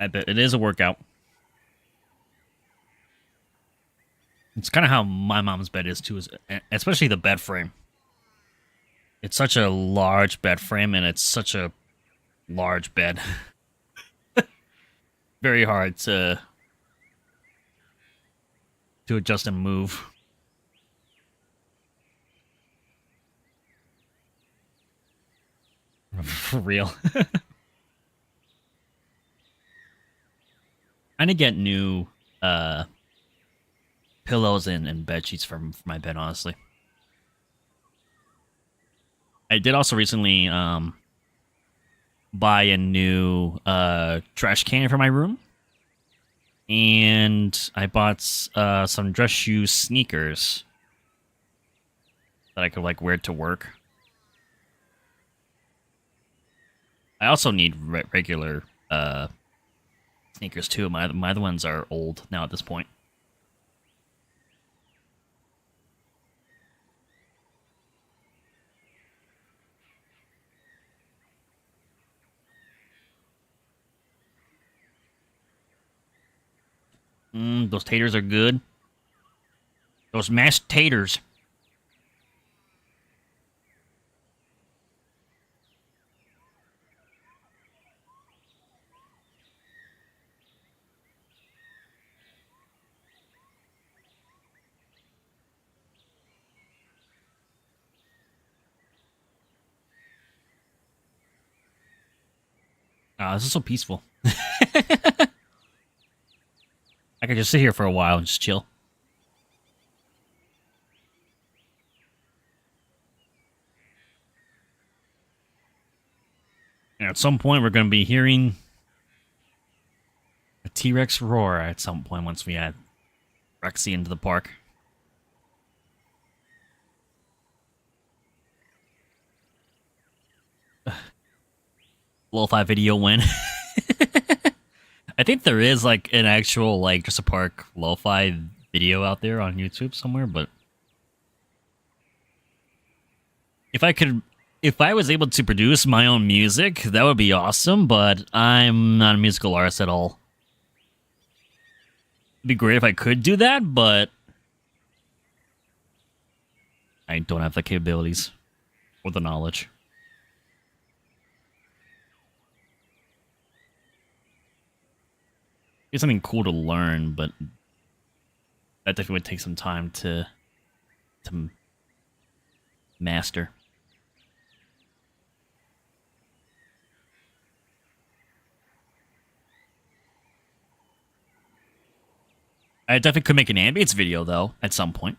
I bet it is a workout. It's kind of how my mom's bed is too, especially the bed frame. It's such a large bed frame, and it's such a large bed. Very hard to adjust and move. For real. I need to get new pillows and bed sheets for my bed, honestly. I did also recently buy a new trash can for my room. And I bought some dress shoe sneakers that I could like wear to work. I also need regular sneakers too. My other ones are old now at this point. Those taters are good. Those mashed taters. This is so peaceful. I could just sit here for a while and just chill. And at some point, we're going to be hearing a T-Rex roar at some point once we add Rexy into the park. Lo-fi video win. I think there is like an actual like Jurassic Park lo-fi video out there on YouTube somewhere, but if I was able to produce my own music, that would be awesome, but I'm not a musical artist at all. It'd be great if I could do that, but I don't have the capabilities or the knowledge. It's something cool to learn, but that definitely would take some time to master. I definitely could make an ambience video, though, at some point.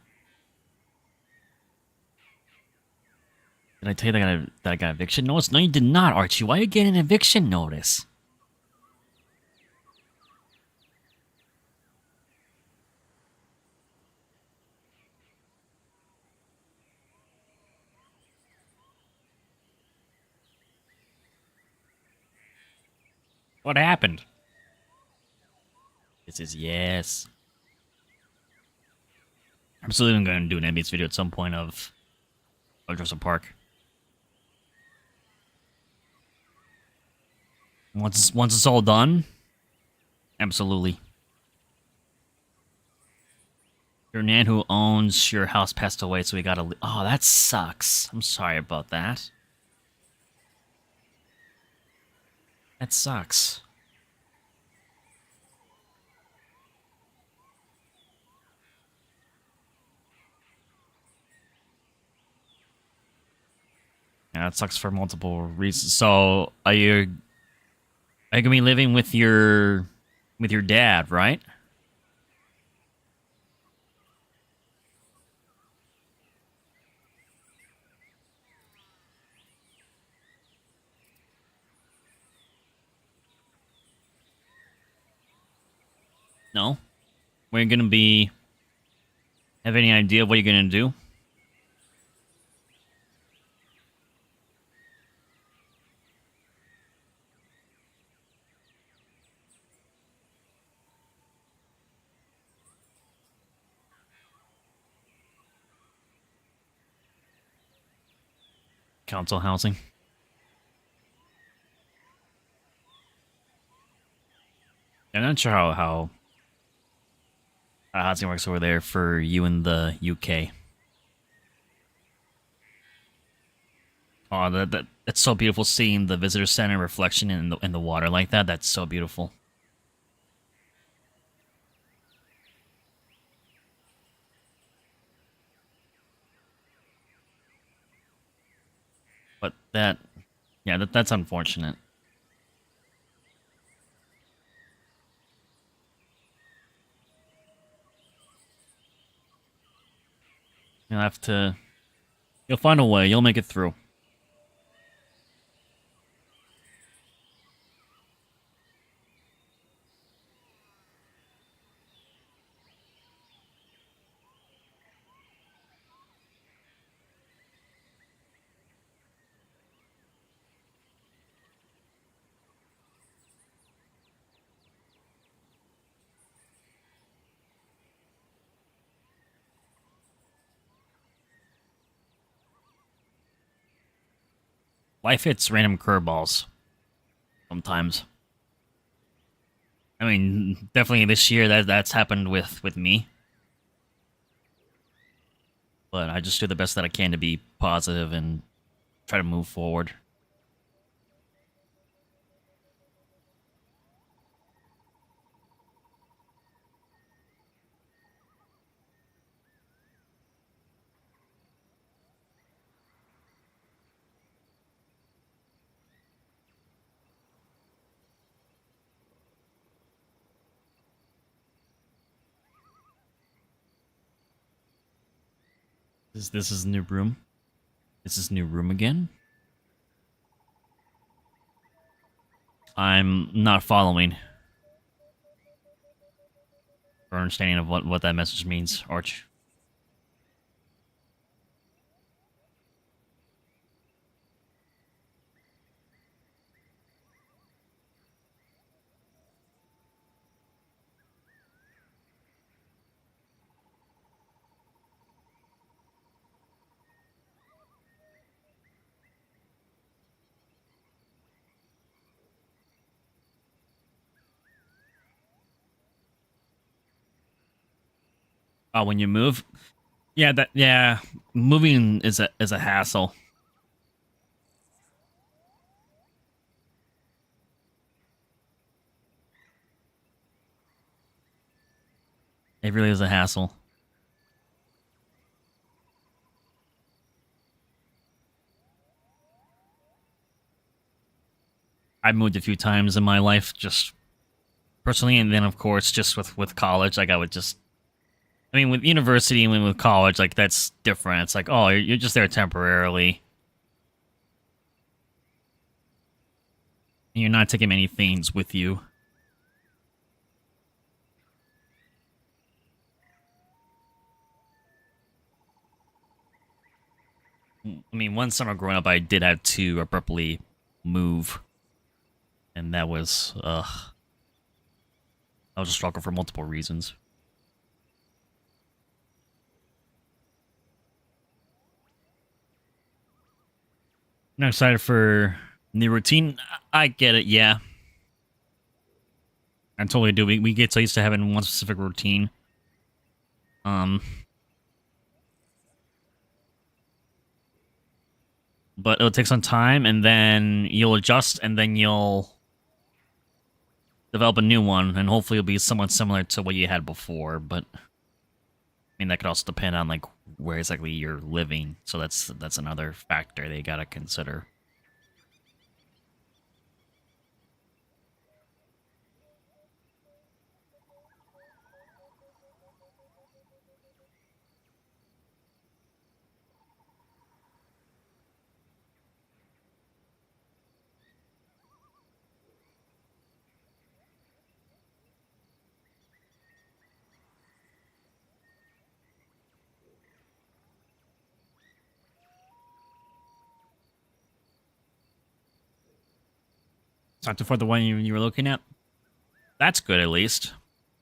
Did I tell you that I got eviction notice? No, you did not, Archie. Why are you getting an eviction notice? What happened? This is yes. I'm still even going to do an ambience video at some point of Jurassic Park. Once it's all done, absolutely. Your nan who owns your house passed away, so we gotta. Oh, that sucks. I'm sorry about that. That sucks. Yeah, that sucks for multiple reasons. So, are you gonna be living with your dad, right? No. We're gonna be. Have any idea of what you're gonna do? Council housing. I'm not sure how housing works over there for you in the UK. Oh, that's so beautiful seeing the visitor center reflection in the water like that. That's so beautiful. But yeah, that's unfortunate. You'll have to. You'll find a way. You'll make it through. Life hits random curveballs sometimes. I mean, definitely this year that's happened with me. But I just do the best that I can to be positive and try to move forward. This is new room. This is new room again. I'm not following. Or understanding of what that message means, Arch. Oh, when you move, yeah, moving is a hassle. It really is a hassle. I've moved a few times in my life, just personally, and then of course just with college, like I would just. I mean, with university and with college, like that's different. It's like, oh, you're just there temporarily. You're not taking many things with you. I mean, one summer growing up, I did have to abruptly move, and that was a struggle for multiple reasons. I'm excited for new routine. I get it, yeah. I totally do. We get so used to having one specific routine. But it'll take some time, and then you'll adjust, and then you'll develop a new one, and hopefully it'll be somewhat similar to what you had before. But I mean, that could also depend on like where exactly you're living. So that's another factor they gotta consider. Not too far the one you were looking at. That's good, at least.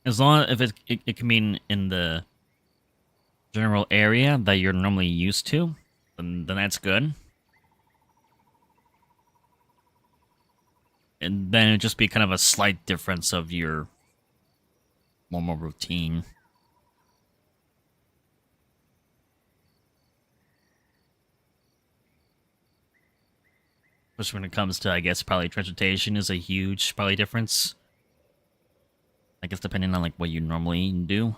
As long as if it can be in the general area that you're normally used to, then that's good. And then it'd just be kind of a slight difference of your normal routine. Especially when it comes to, I guess, probably transportation is a huge probably difference. I guess depending on like what you normally do.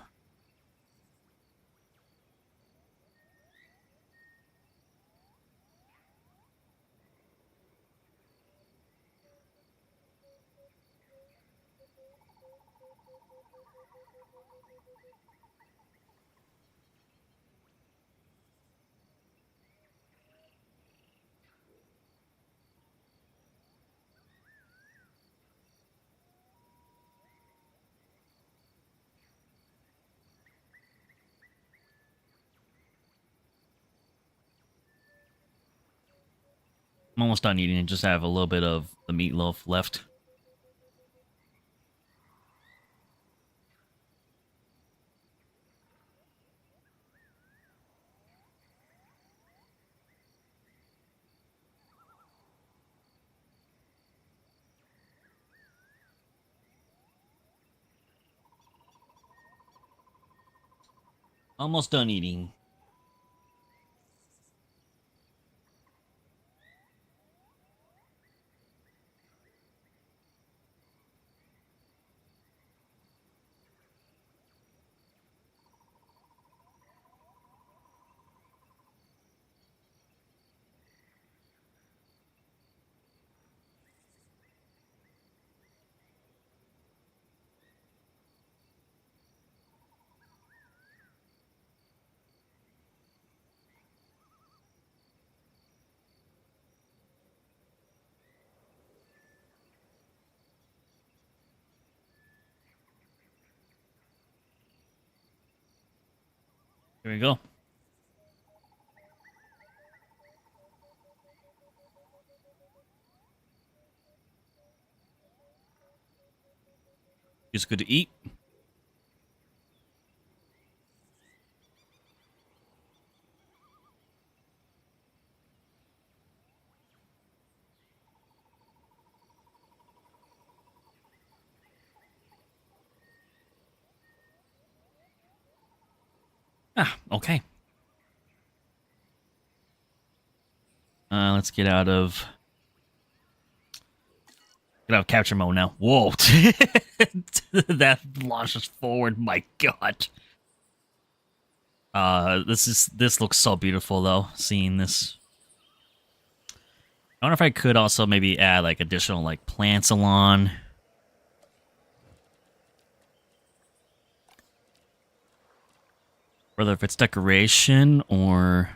I'm almost done eating and just have a little bit of the meatloaf left. Almost done eating. Here we go. It's good to eat. Ah, okay. Let's get out of capture mode now. Whoa. That launches forward. My God. This looks so beautiful though, seeing this. I wonder if I could also maybe add like additional like plants along. Whether if it's decoration or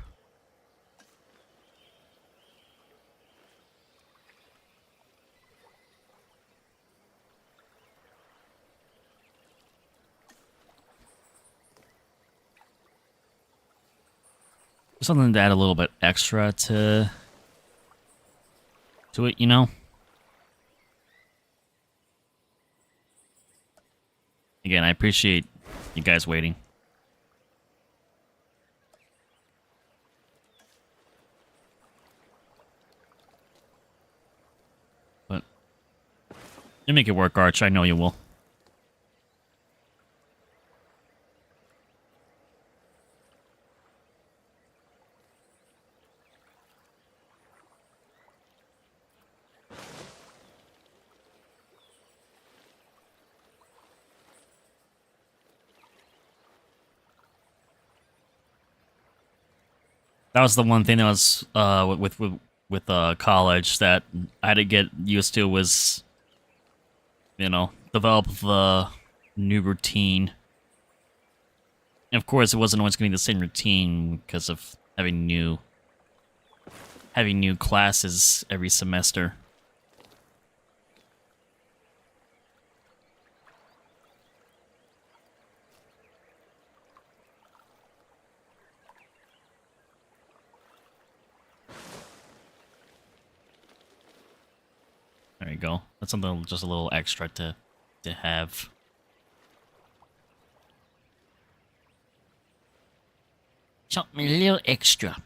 Something to add a little bit extra to it, you know? Again, I appreciate you guys waiting. But you make it work, Arch. I know you will. That was the one thing that was with college that I had to get used to was, you know, develop the new routine. And of course, it wasn't always going to be the same routine because of having new classes every semester. There you go. That's something just a little extra to have. Something a little extra.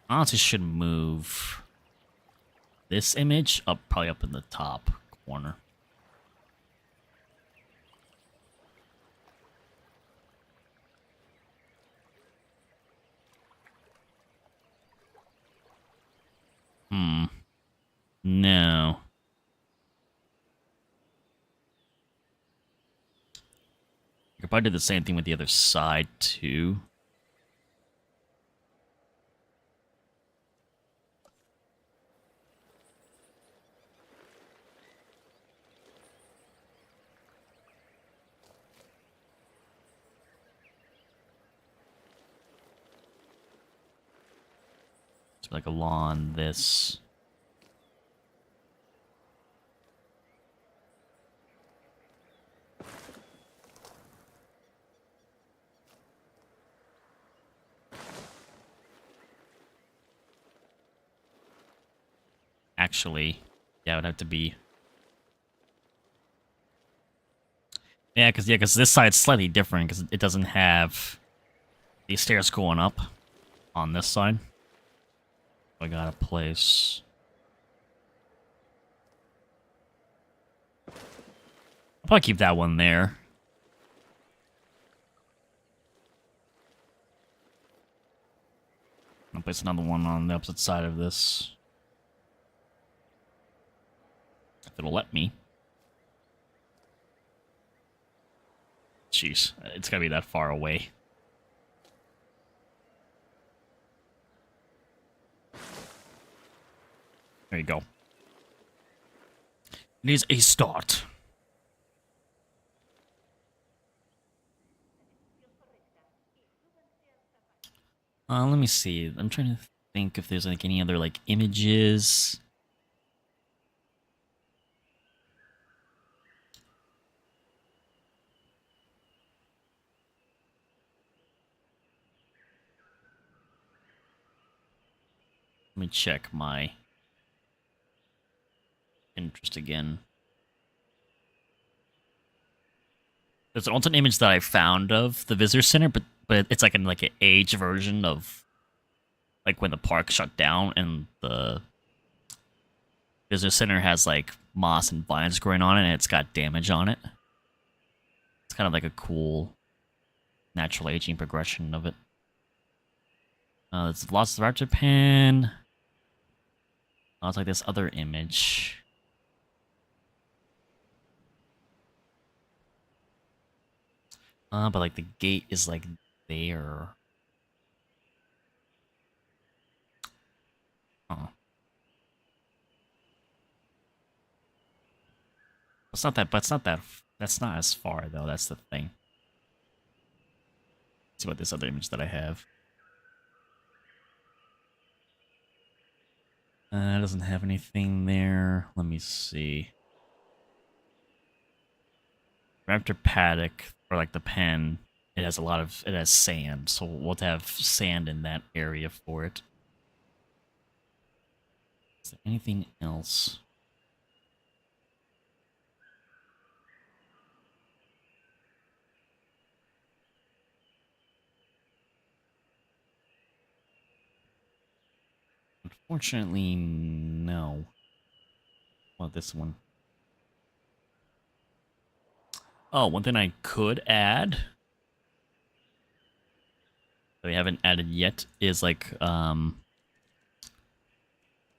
Honestly, should move this image up, probably up in the top corner. No. I could probably do the same thing with the other side, too. So like along this. Actually, yeah, it would have to be. Yeah, because this side's slightly different because it doesn't have these stairs going up on this side. I got a place. I'll probably keep that one there. I'll place another one on the opposite side of this. If it'll let me. Jeez, it's gotta be that far away. There you go. It is a start. Let me see. I'm trying to think if there's like any other like images. Let me check my interest again. There's an alternate image that I found of the visitor center, but it's like an age version of like when the park shut down and the visitor center has like moss and vines growing on it and it's got damage on it. It's kind of like a cool natural aging progression of it. There's lots of Raptor Japan. Oh, it's like this other image. But like the gate is like there. Oh. It's not that, but it's not that, that's not as far though, that's the thing. Let's see about this other image that I have. It doesn't have anything there. Let me see. Raptor Paddock, or like the pen, It has a lot of, it has sand, so we'll have to have sand in that area for it. Is there anything else? Unfortunately, no. Well, this one. Oh, one thing I could add that we haven't added yet is like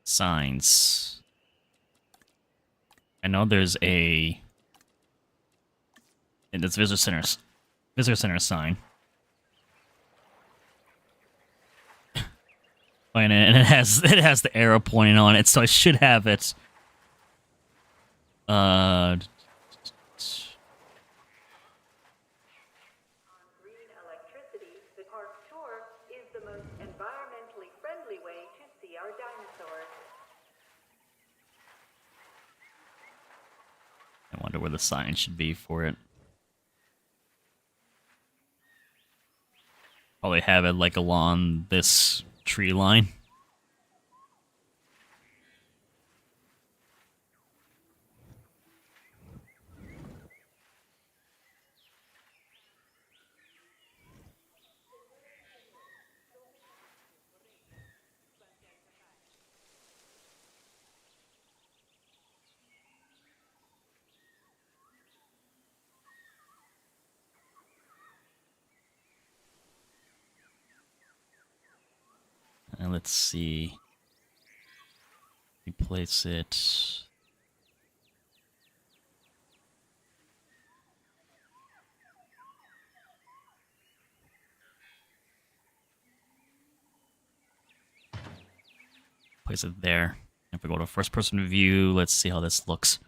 signs. I know there's a and it's visitor center sign. And it has the arrow pointing on it, so I should have it. I wonder where the sign should be for it. Probably have it like along this tree line. Let's see. Replace it. Place it there. If we go to first person view, let's see how this looks.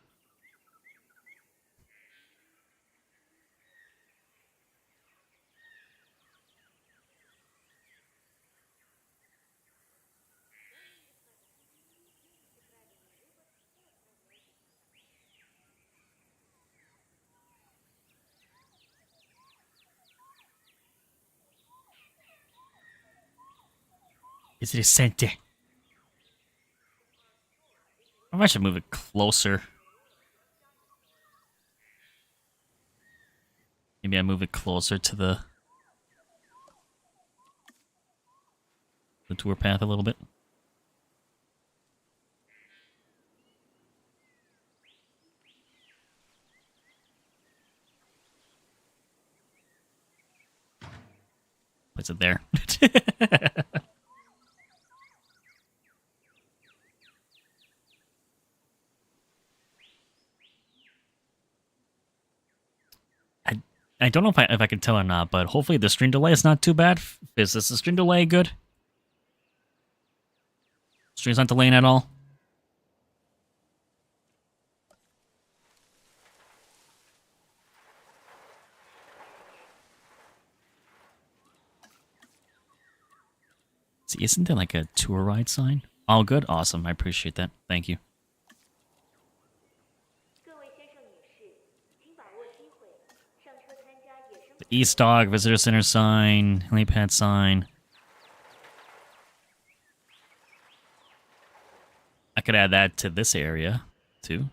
Is it decente? I should move it closer. Maybe I move it closer to the tour path a little bit. Place it there. I don't know if I can tell or not, but hopefully the stream delay is not too bad. Is the stream delay good? Stream's not delaying at all? See, isn't there like a tour ride sign? All good? Awesome. I appreciate that. Thank you. The East Dog Visitor Center sign, Helipad sign. I could add that to this area, too.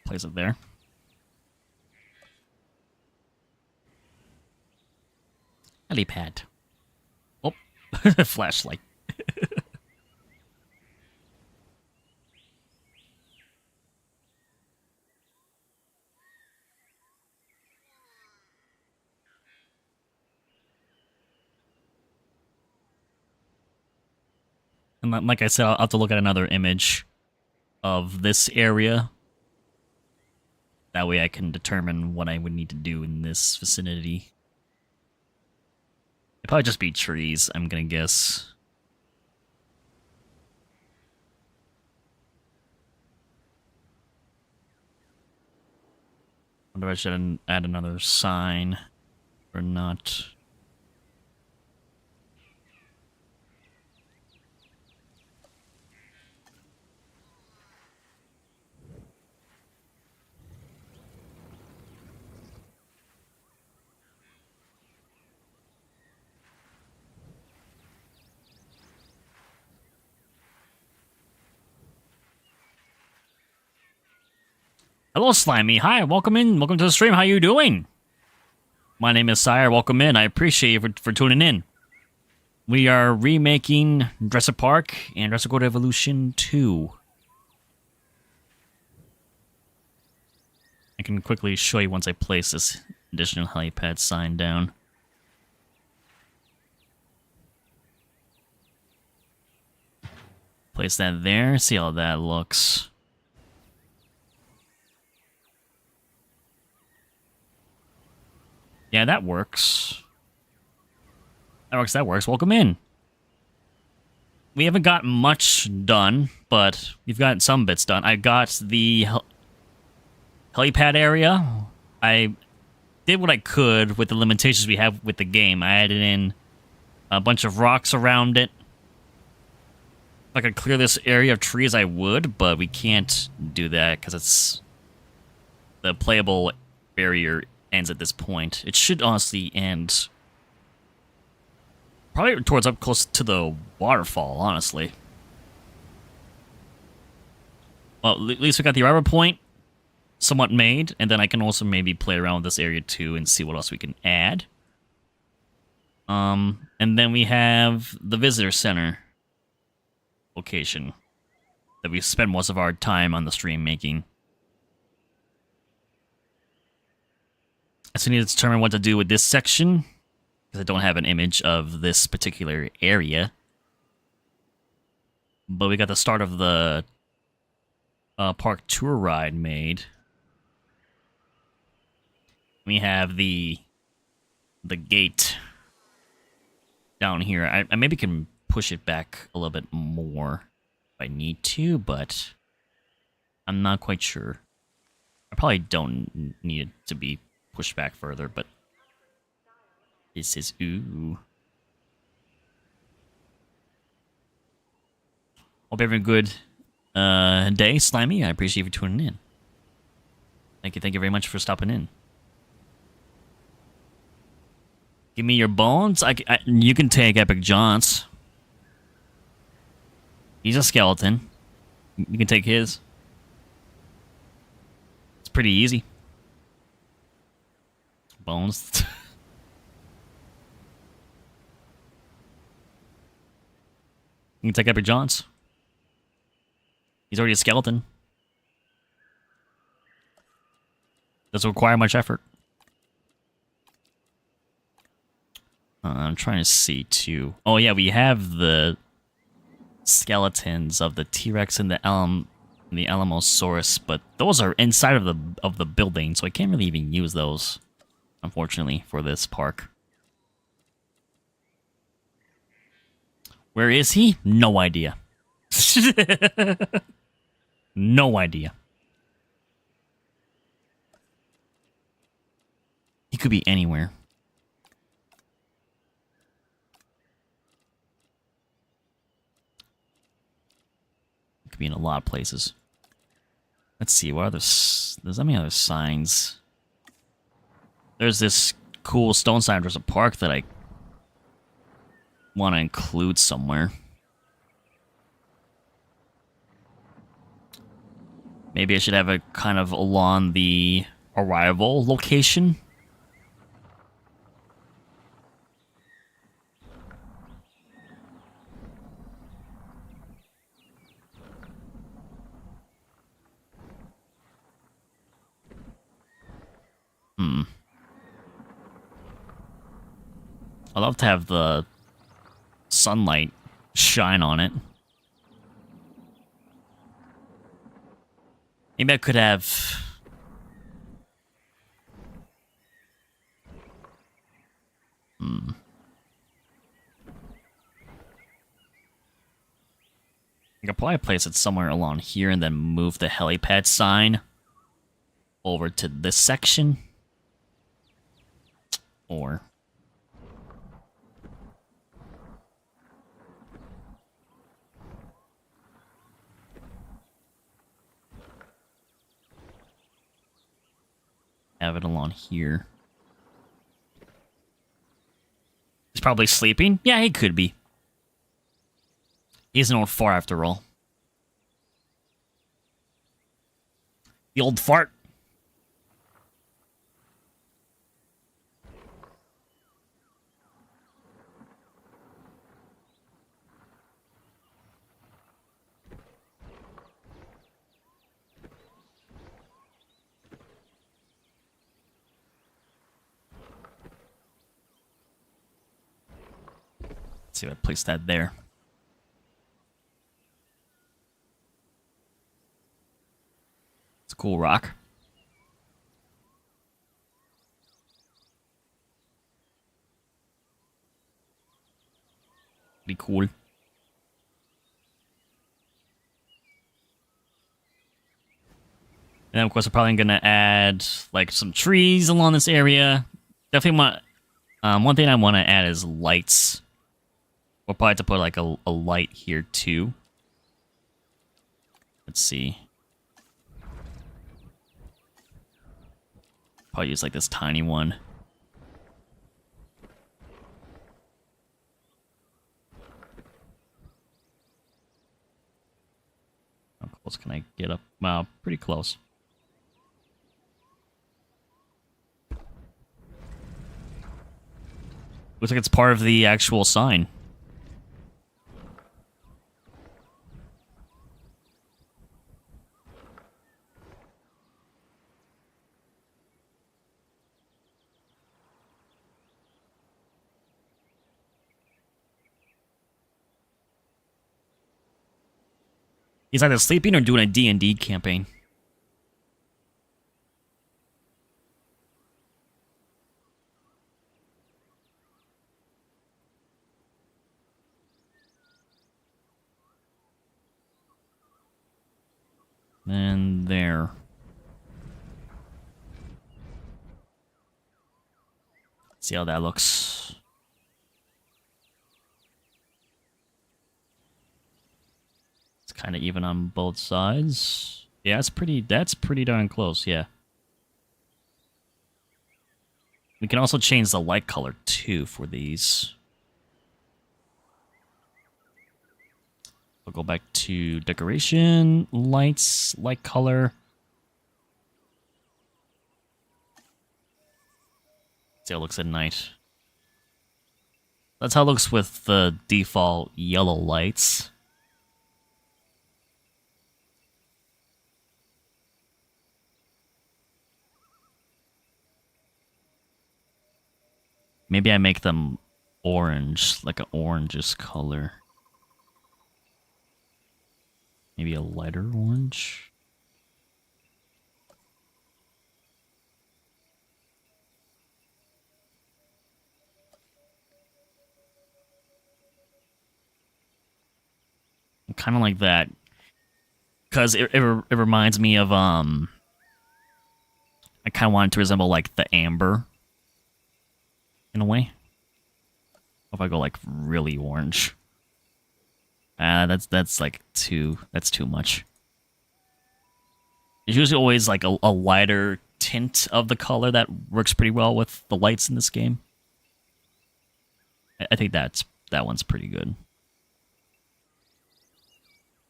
Place it there. Helipad. Oh, flashlight. And like I said, I'll have to look at another image of this area That way I can determine what I would need to do in this vicinity. It'd probably just be trees, I'm gonna guess. Wonder if I should add another sign or not. Hello, Slimy. Hi, welcome in. Welcome to the stream. How you doing? My name is Syhr. Welcome in. I appreciate you for tuning in. We are remaking Jurassic Park and Jurassic World Evolution 2. I can quickly show you once I place this additional helipad sign down. Place that there. See how that looks. Yeah, that works. That works. Welcome in. We haven't got much done, but we've got some bits done. I got the helipad area. I did what I could with the limitations we have with the game. I added in a bunch of rocks around it. If I could clear this area of trees, I would, but we can't do that because it's the playable barrier ends at this point. It should honestly end probably towards up close to the waterfall, honestly. Well, at least we got the arrival point somewhat made, and then I can also maybe play around with this area too and see what else we can add. And then we have the visitor center location that we spend most of our time on the stream making. So we need to determine what to do with this section, because I don't have an image of this particular area. But we got the start of the park tour ride made. We have the gate down here. I maybe can push it back a little bit more if I need to, but I'm not quite sure. I probably don't need it to be pushed back further, but this is ooh. Hope you're having a good day, Slimy. I appreciate you tuning in. Thank you very much for stopping in. Give me your bones. You can take Epic John's. He's a skeleton. You can take his. It's pretty easy. Bones. You can take Epic John's. He's already a skeleton. Doesn't require much effort. I'm trying to see too. Oh yeah, we have the skeletons of the T-Rex and the Alamosaurus, but those are inside of the building, so I can't really even use those, unfortunately, for this park. Where is he? No idea. No idea. He could be anywhere. He could be in a lot of places. Let's see, what other... There's any other signs? There's this cool stone sign. There's a park that I want to include somewhere. Maybe I should have it kind of along the arrival location. I'd love to have the sunlight shine on it. Maybe I could have could probably place it somewhere along here and then move the helipad sign over to this section. Or... have it along here. He's probably sleeping. Yeah, he could be. He isn't old fart after all. The old fart. Let's see if I place that there. It's a cool rock. Pretty cool. And then, of course, I'm probably going to add, like, some trees along this area. Definitely want... one thing I want to add is lights. We'll probably have to put, like, a light here, too. Let's see. Probably use, like, this tiny one. How close can I get up? Wow, pretty close. Looks like it's part of the actual sign. He's either sleeping or doing a D&D campaign. And there. See how that looks. It's kind of even on both sides. Yeah, that's pretty darn close, yeah. We can also change the light color too for these. We'll go back to decoration, lights, light color. See how it looks at night. That's how it looks with the default yellow lights. Maybe I make them orange, like an orangish color. Maybe a lighter orange. Kind of like that, because it reminds me of I kind of want it to resemble like the amber in a way. If I go like really orange, that's like too much. There's usually always like a lighter tint of the color that works pretty well with the lights in this game. I think that one's pretty good.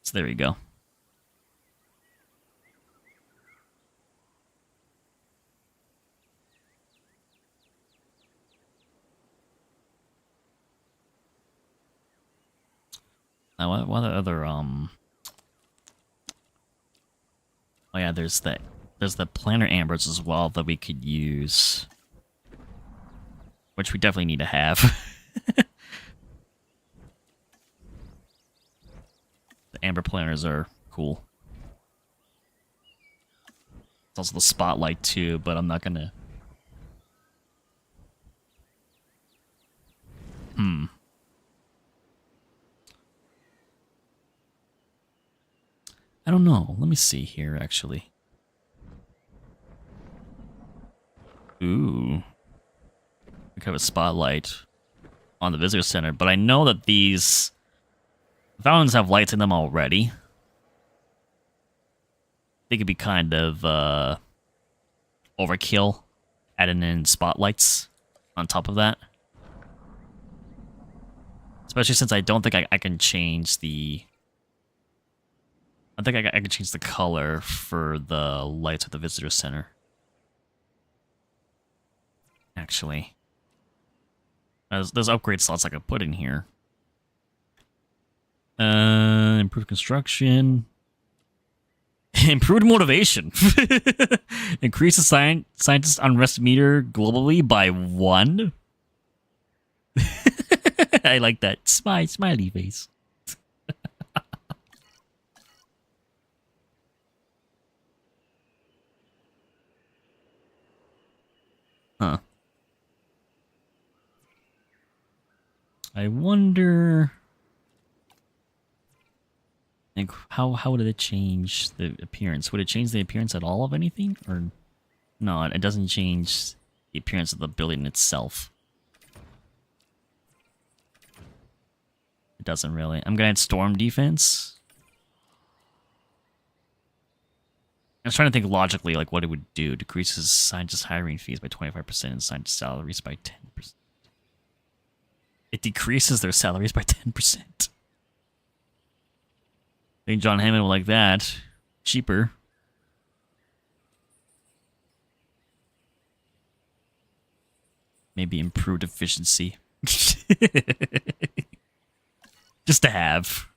So there you go. Now, what other oh yeah, there's the planner ambers as well that we could use, which we definitely need to have. The amber planners are cool. It's also the spotlight too, but I'm not gonna. see here, actually. Ooh. We have a spotlight on the visitor center, but I know that these fountains have lights in them already. They could be kind of overkill, adding in spotlights on top of that. Especially since I don't think I can change the... I think I can change the color for the lights at the visitor center. Actually. There's upgrade slots I could put in here. Improved construction. Improved motivation. Increases scientist unrest meter globally by 1. I like that. Smiley face. Huh. I wonder... Like, how did it change the appearance? Would it change the appearance at all of anything? Or no, it doesn't change the appearance of the building itself. It doesn't really. I'm gonna add storm defense. I was trying to think logically, like what it would do. Decreases scientist hiring fees by 25% and scientist salaries by 10%. It decreases their salaries by 10%. I think John Hammond will like that. Cheaper. Maybe improved efficiency. Just to have.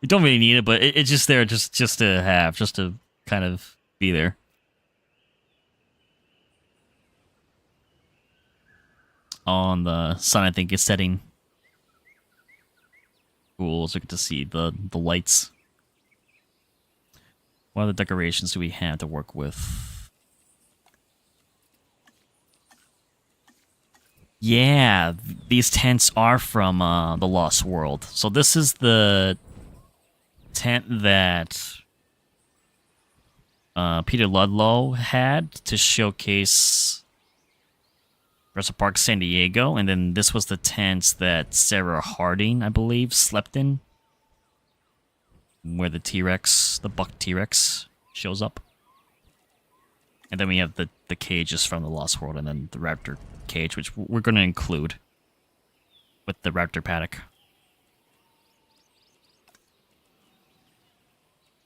You don't really need it, but it's just there just to have. Just to kind of be there. On the sun, I think, is setting. Cool, so we get to see the lights. What other decorations do we have to work with? Yeah, these tents are from the Lost World. So this is the tent that Peter Ludlow had to showcase Jurassic Park San Diego, and then this was the tent that Sarah Harding, I believe, slept in. Where the T-Rex, the buck T-Rex, shows up. And then we have the cages from the Lost World, and then the raptor cage, which we're going to include with the raptor paddock.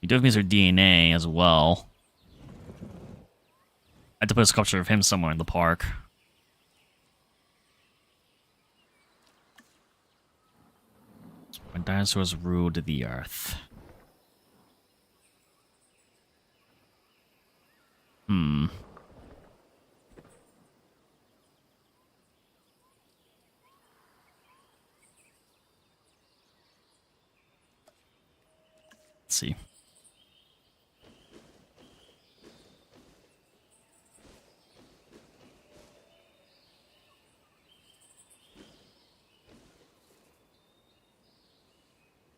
He definitely has her DNA as well. I had to put a sculpture of him somewhere in the park. When dinosaurs ruled the earth. Let's see.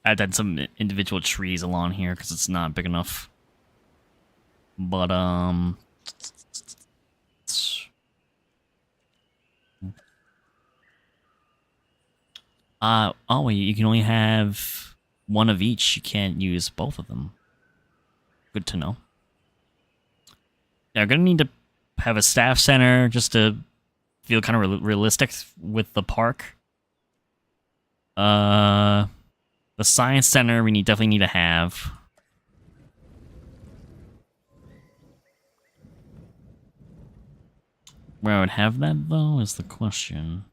I've had some individual trees along here because it's not big enough. But, oh, you can only have one of each. You can't use both of them. Good to know. Yeah, I'm gonna need to have a staff center just to feel kind of realistic with the park. The science center we definitely need to have. Where I would have that, though, is the question.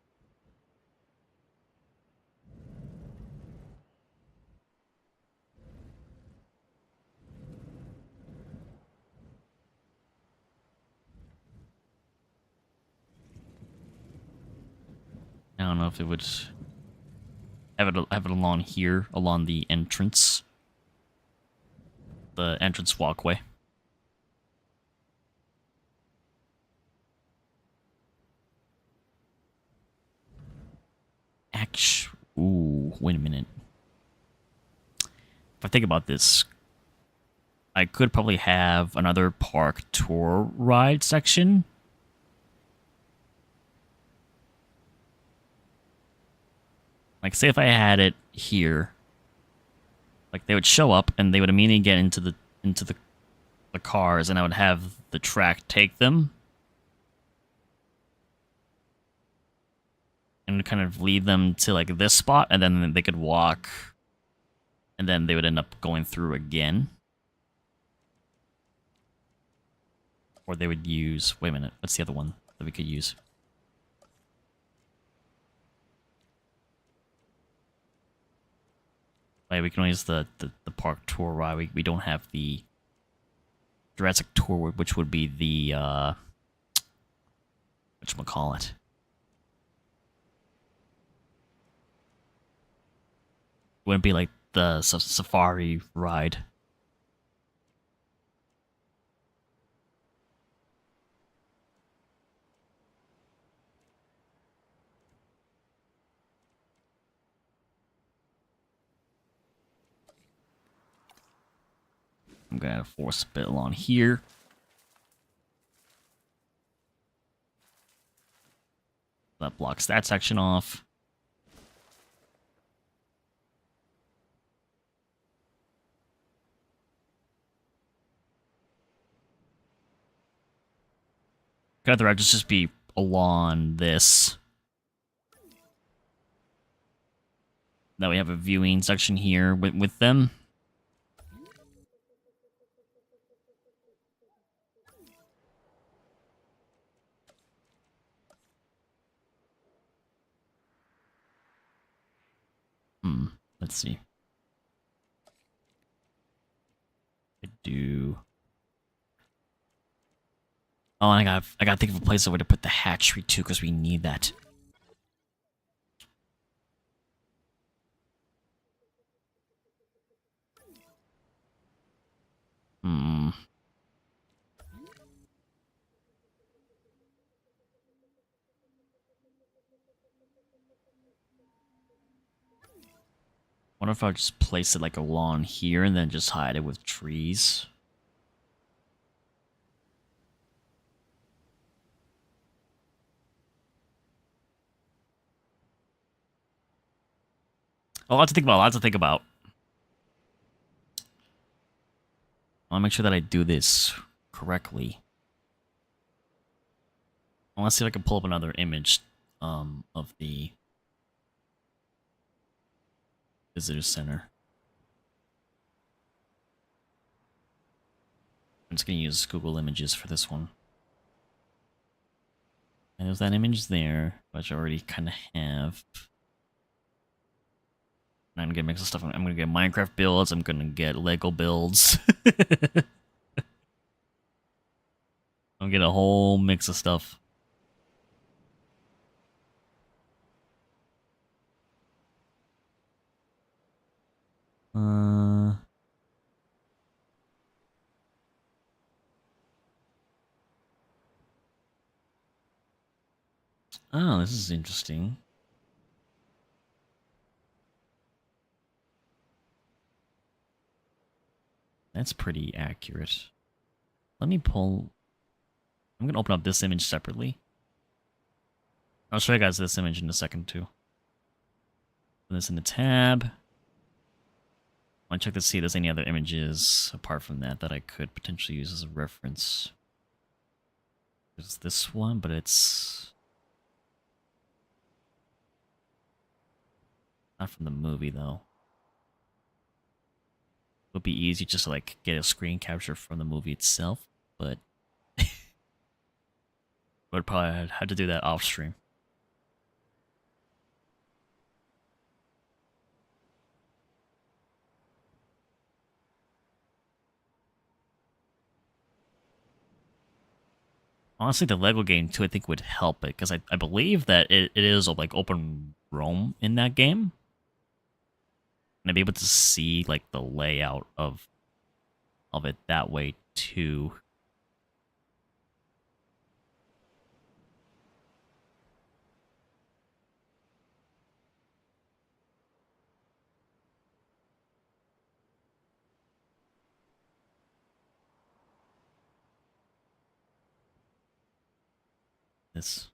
I don't know if it would have it along here, along the entrance. The entrance walkway. Ooh, wait a minute. If I think about this I could probably have another park tour ride section. Like, say if I had it here, like they would show up and they would immediately get into the cars, and I would have the track take them and kind of lead them to like this spot, and then they could walk, and then they would end up going through again. Or they would use. Wait a minute. What's the other one that we could use? Right, we can only use the park tour ride. We don't have the Jurassic tour, which would be the whatchamacallit. Wouldn't be like the safari ride. I'm gonna add a force bit along here. That blocks that section off. Could the route just be along this. Now we have a viewing section here with them. Let's see. I do. Oh, I gotta think of a place where to put the hatchery too, because we need that. Hmm. Wonder if I just place it like along here and then just hide it with trees. A lot to think about. Lots to think about. I want to make sure that I do this correctly. I want to see if I can pull up another image of the visitor center. I'm just going to use Google Images for this one. And there's that image there, which I already kind of have. And I'm going to get a mix of stuff. I'm going to get Minecraft builds. I'm going to get Lego builds. I'm going to get a whole mix of stuff. Oh, this is interesting. That's pretty accurate. Let me pull... I'm going to open up this image separately. I'll show you guys this image in a second, too. Put this in the tab. I want to check to see if there's any other images apart from that that I could potentially use as a reference. There's this one, but it's... not from the movie, though. It would be easy just to, like, get a screen capture from the movie itself, but... would probably have to do that off stream. Honestly, the Lego game too, I think would help it, because I believe that it is like open roam in that game. And I'd be able to see like the layout of it that way too. this.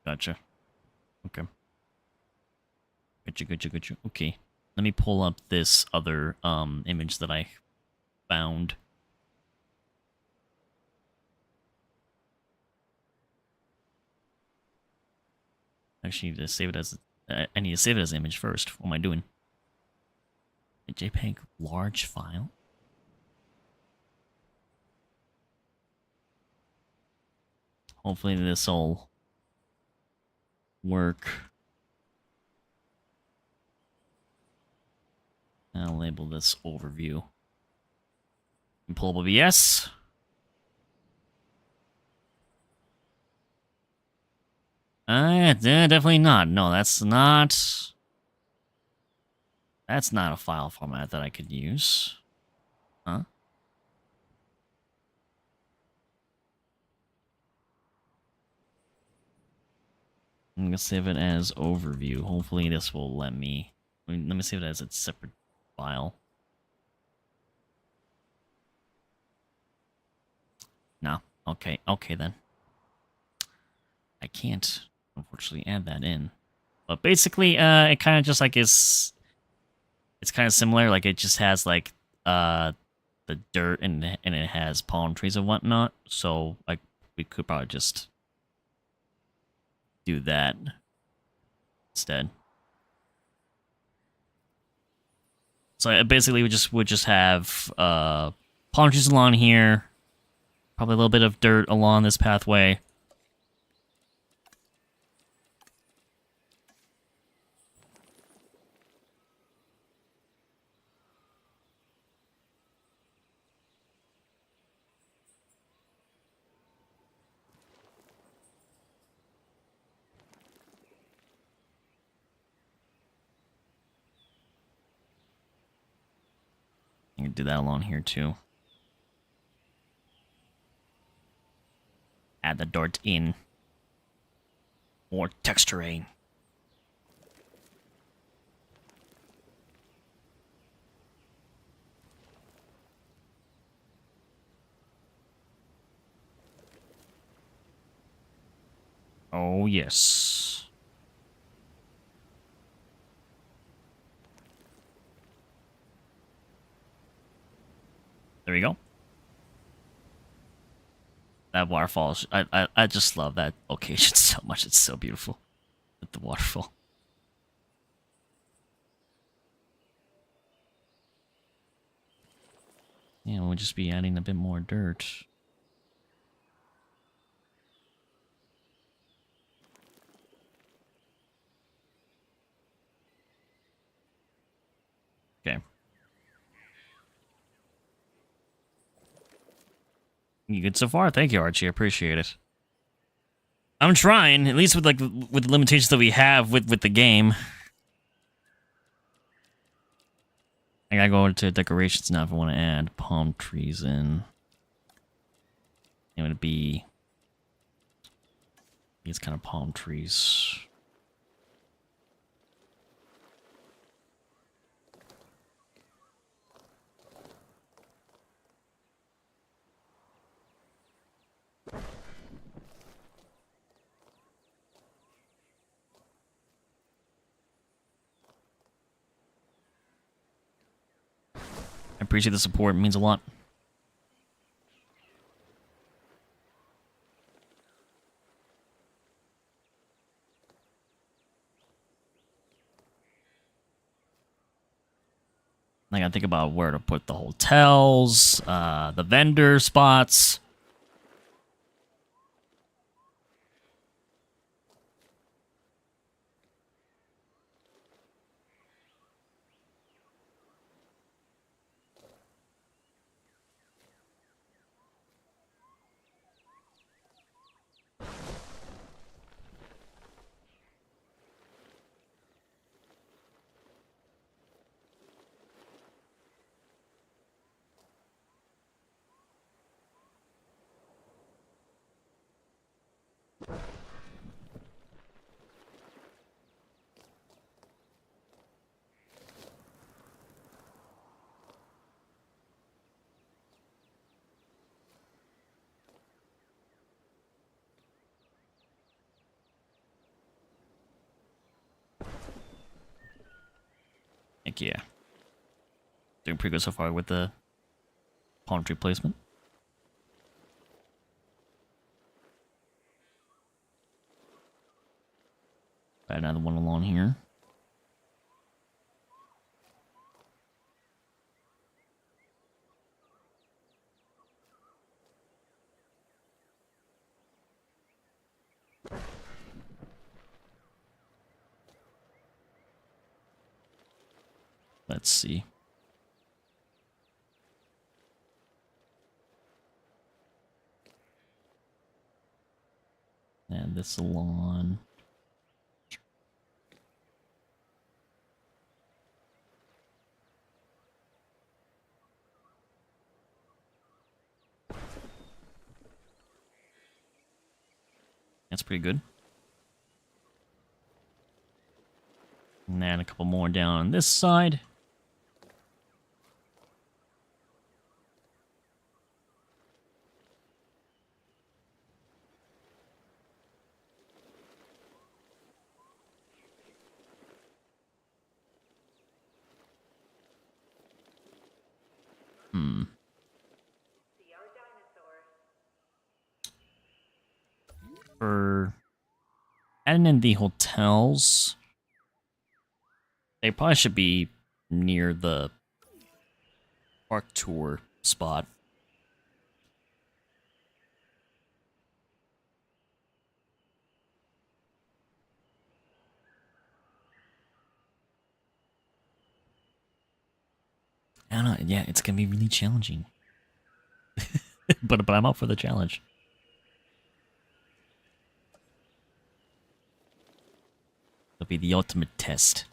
Gotcha. Okay. Gotcha. Okay. Let me pull up this other image that I found. Actually, to save it as I need to save it as an image first. What am I doing? A JPEG large file. Hopefully this will work. I'll label this overview. Pull up OBS. Definitely not. No, that's not. That's not a file format that I could use. Huh? I'm gonna save it as overview. Hopefully this will let me. Let me save it as a separate file. No. Okay. Okay then. I can't unfortunately add that in. But basically, it kind of just like is. It's kind of similar. Like it just has like the dirt and it has palm trees and whatnot. So like we could probably just do that instead. So basically, we would just have palm trees along here, probably a little bit of dirt along this pathway. You can do that along here too. Add the dirt in. More texturing. Oh, yes. There we go. That waterfall, I just love that location so much. It's so beautiful with the waterfall. Yeah, we'll just be adding a bit more dirt. Okay. You good so far? Thank you, Archie. I appreciate it. I'm trying, at least with with the limitations that we have with the game. I gotta go into decorations now if I want to add palm trees in. It would be these kind of palm trees. I appreciate the support. It means a lot. I gotta think about where to put the hotels, the vendor spots. Heck yeah. Doing pretty good so far with the palm tree placement. Got another one along here. Let's see. And this lawn. That's pretty good. And then a couple more down on this side. For adding in the hotels, they probably should be near the park tour spot. I don't know. Yeah, it's gonna be really challenging. but I'm up for the challenge. It'll be the ultimate test.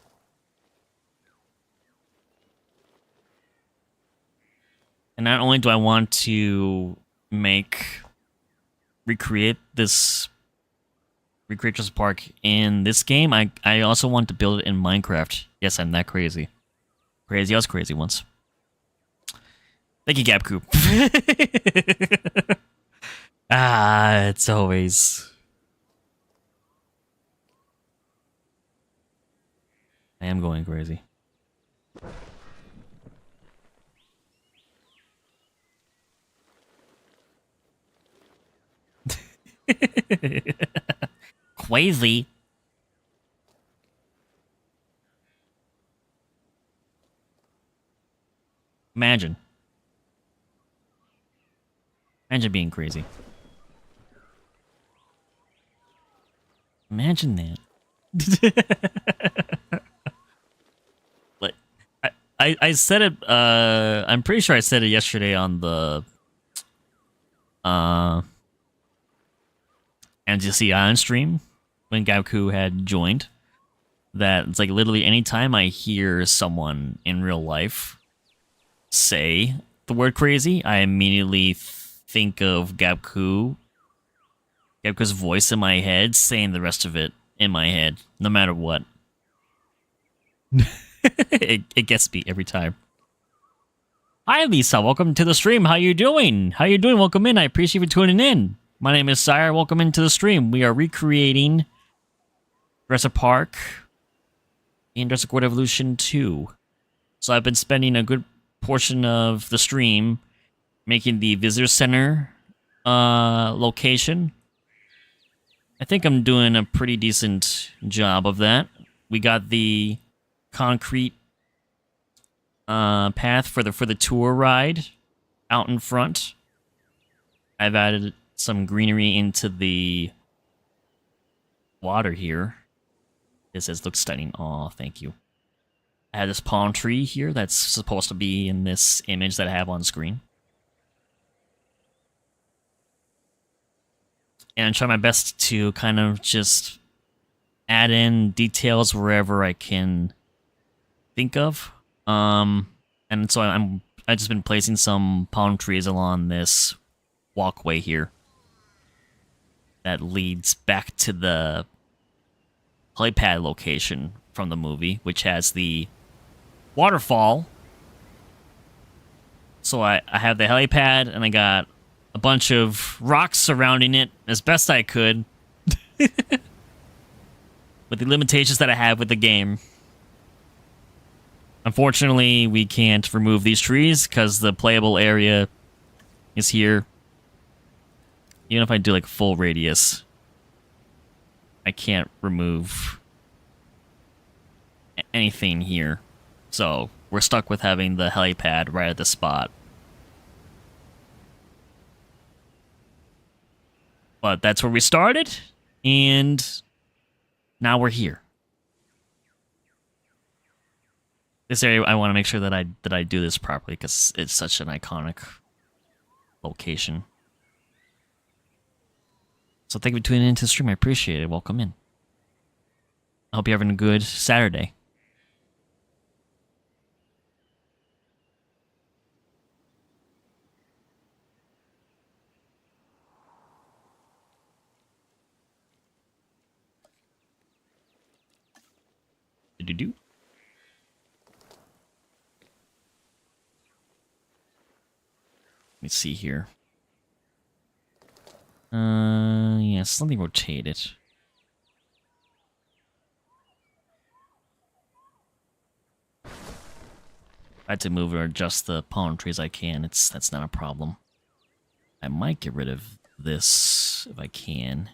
And not only do I want to recreate Jurassic Park in this game, I also want to build it in Minecraft. Yes, I'm that crazy. Crazy, I was crazy once. Thank you, Gabku. It's always... I am going crazy. Crazy. Imagine being crazy. Imagine that. Like, I said it, I'm pretty sure I said it yesterday on the, NGC Island stream, when Gauku had joined, that it's like literally anytime I hear someone in real life say the word crazy, I immediately think of Gabku's voice in my head saying the rest of it in my head, no matter what. it gets me every time. Hi Lisa, welcome to the stream. How you doing? Welcome in. I appreciate you tuning in. My name is Syhr. Welcome into the stream. We are recreating Jurassic Park in Jurassic World Evolution 2. So I've been spending a good portion of the stream making the visitor center location. I think I'm doing a pretty decent job of that. We got the concrete path for the tour ride out in front. I've added some greenery into the water here. It says looks stunning. Aw, thank you. I have this palm tree here that's supposed to be in this image that I have on screen. And try my best to kind of just add in details wherever I can think of. And so I've just been placing some palm trees along this walkway here that leads back to the Helipad location from the movie, which has the waterfall. So I have the helipad, and I got a bunch of rocks surrounding it as best I could. With the limitations that I have with the game. Unfortunately, we can't remove these trees because the playable area is here. Even if I do like full radius, I can't remove anything here. So we're stuck with having the helipad right at the spot. But that's where we started, and now we're here. This area, I want to make sure that I do this properly because it's such an iconic location. So thank you for tuning into the stream. I appreciate it. Welcome in. I hope you're having a good Saturday. Do-do-do. Let me see here. Yeah, something rotated. I had to move or adjust the palm trees I can. That's not a problem. I might get rid of this if I can.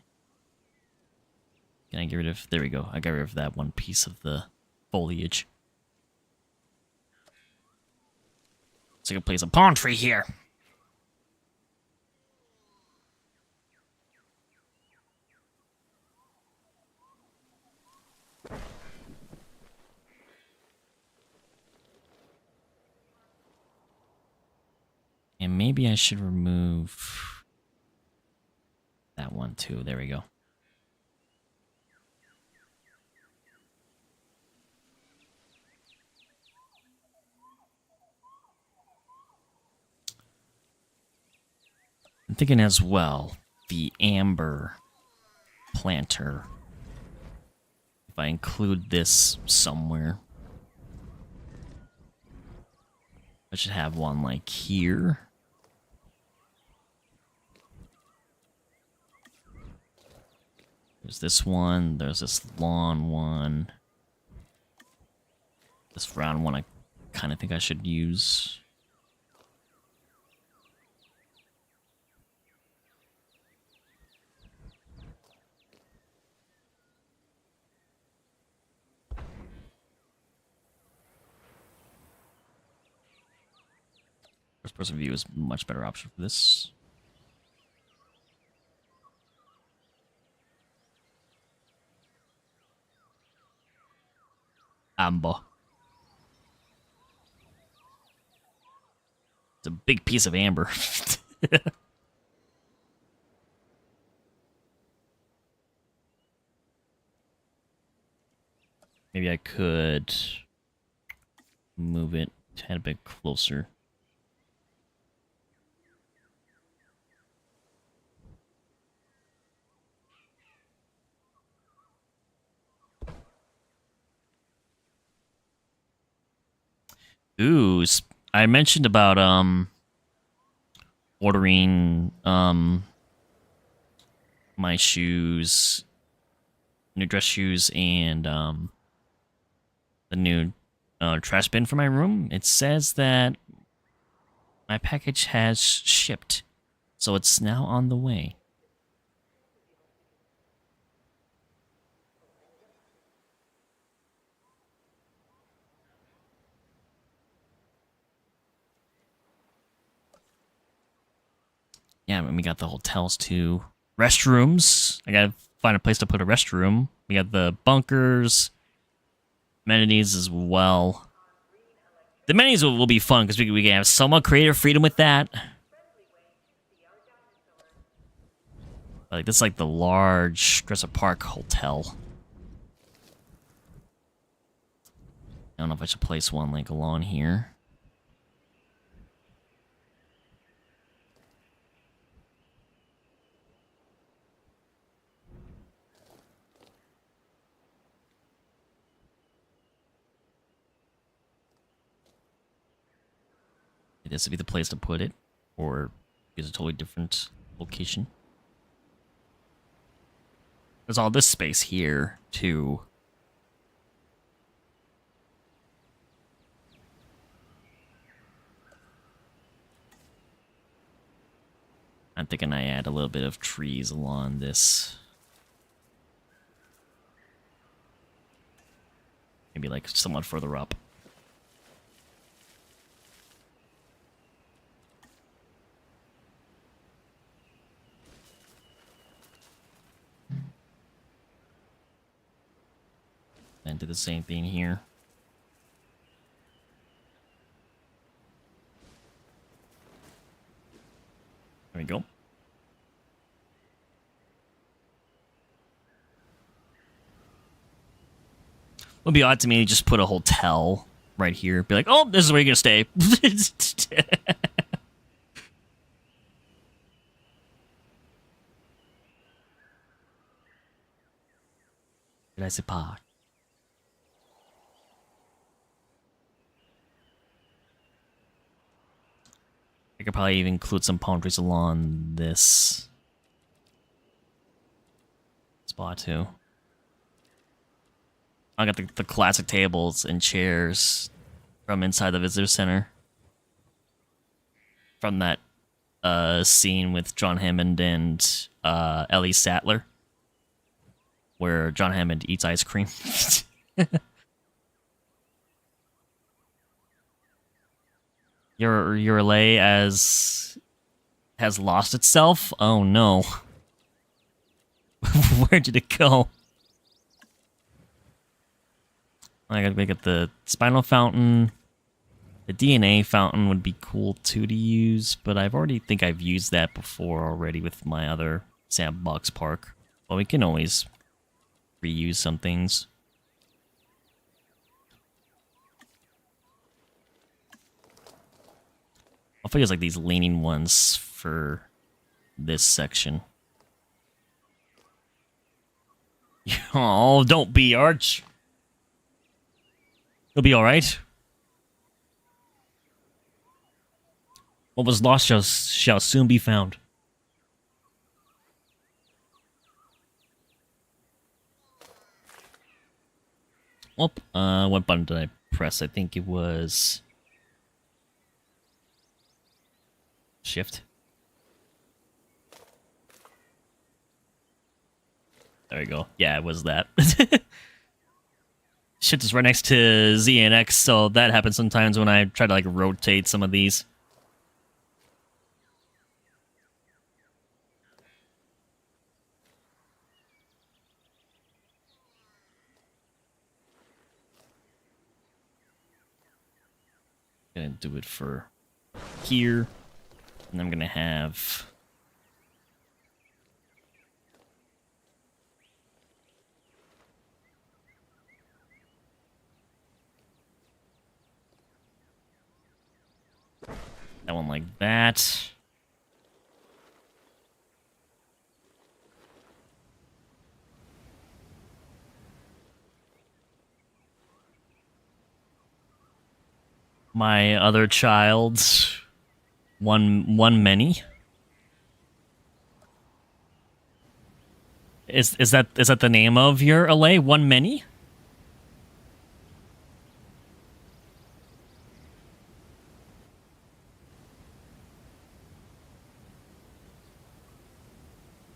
Can I get rid of... There we go. I got rid of that one piece of the foliage. So I can place a palm tree here. And maybe I should remove that one too. There we go. I'm thinking as well, the amber planter. If I include this somewhere, I should have one like here. There's this one, there's this lawn one. This round one I kind of think I should use. First person view is a much better option for this. Amber. It's a big piece of amber. Maybe I could move it a tad bit closer. Ooh, I mentioned about ordering my shoes, new dress shoes, and the new trash bin for my room. It says that my package has shipped, so it's now on the way. Yeah, and we got the hotels too. Restrooms. I gotta find a place to put a restroom. We got the bunkers. Amenities as well. The amenities will be fun because we can have somewhat creative freedom with that. Like this is like the large Jurassic Park hotel. I don't know if I should place one like along here. This would be the place to put it, or use a totally different location. There's all this space here, too. I'm thinking I add a little bit of trees along this. Maybe like somewhat further up. And do the same thing here. There we go. It would be odd to me to just put a hotel right here. Be like, oh, this is where you're gonna stay. Jurassic Park. I could probably even include some palm trees along this spot too. I got the classic tables and chairs from inside the visitor center. From that scene with John Hammond and Ellie Sattler. Where John Hammond eats ice cream. Your LA has lost itself? Oh no. Where did it go? I gotta make it the spinal fountain. The DNA fountain would be cool too to use, but I've used that before already with my other Sandbox Park. But we can always reuse some things. I'll figure like these leaning ones for this section. Oh, don't be, Arch. You'll be alright. What was lost shall soon be found. Oh, what button did I press? I think it was Shift. There we go. Yeah, it was that. Shift is right next to Z and X, so that happens sometimes when I try to like rotate some of these. Gonna do it for here, and I'm gonna have that one like that. My other child's one many. Is that the name of your LA? One many?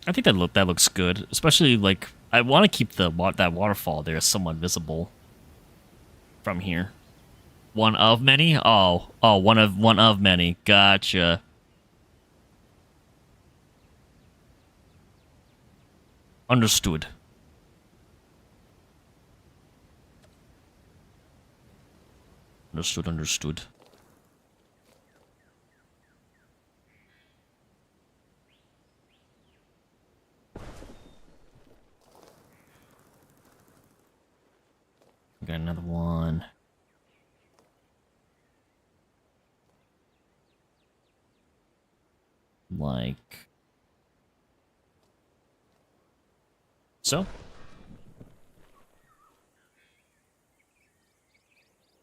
I think that looks good, especially like I want to keep that waterfall there somewhat visible from here. One of many? Oh, one of many. Gotcha. Understood. Understood. Got another one. Like so.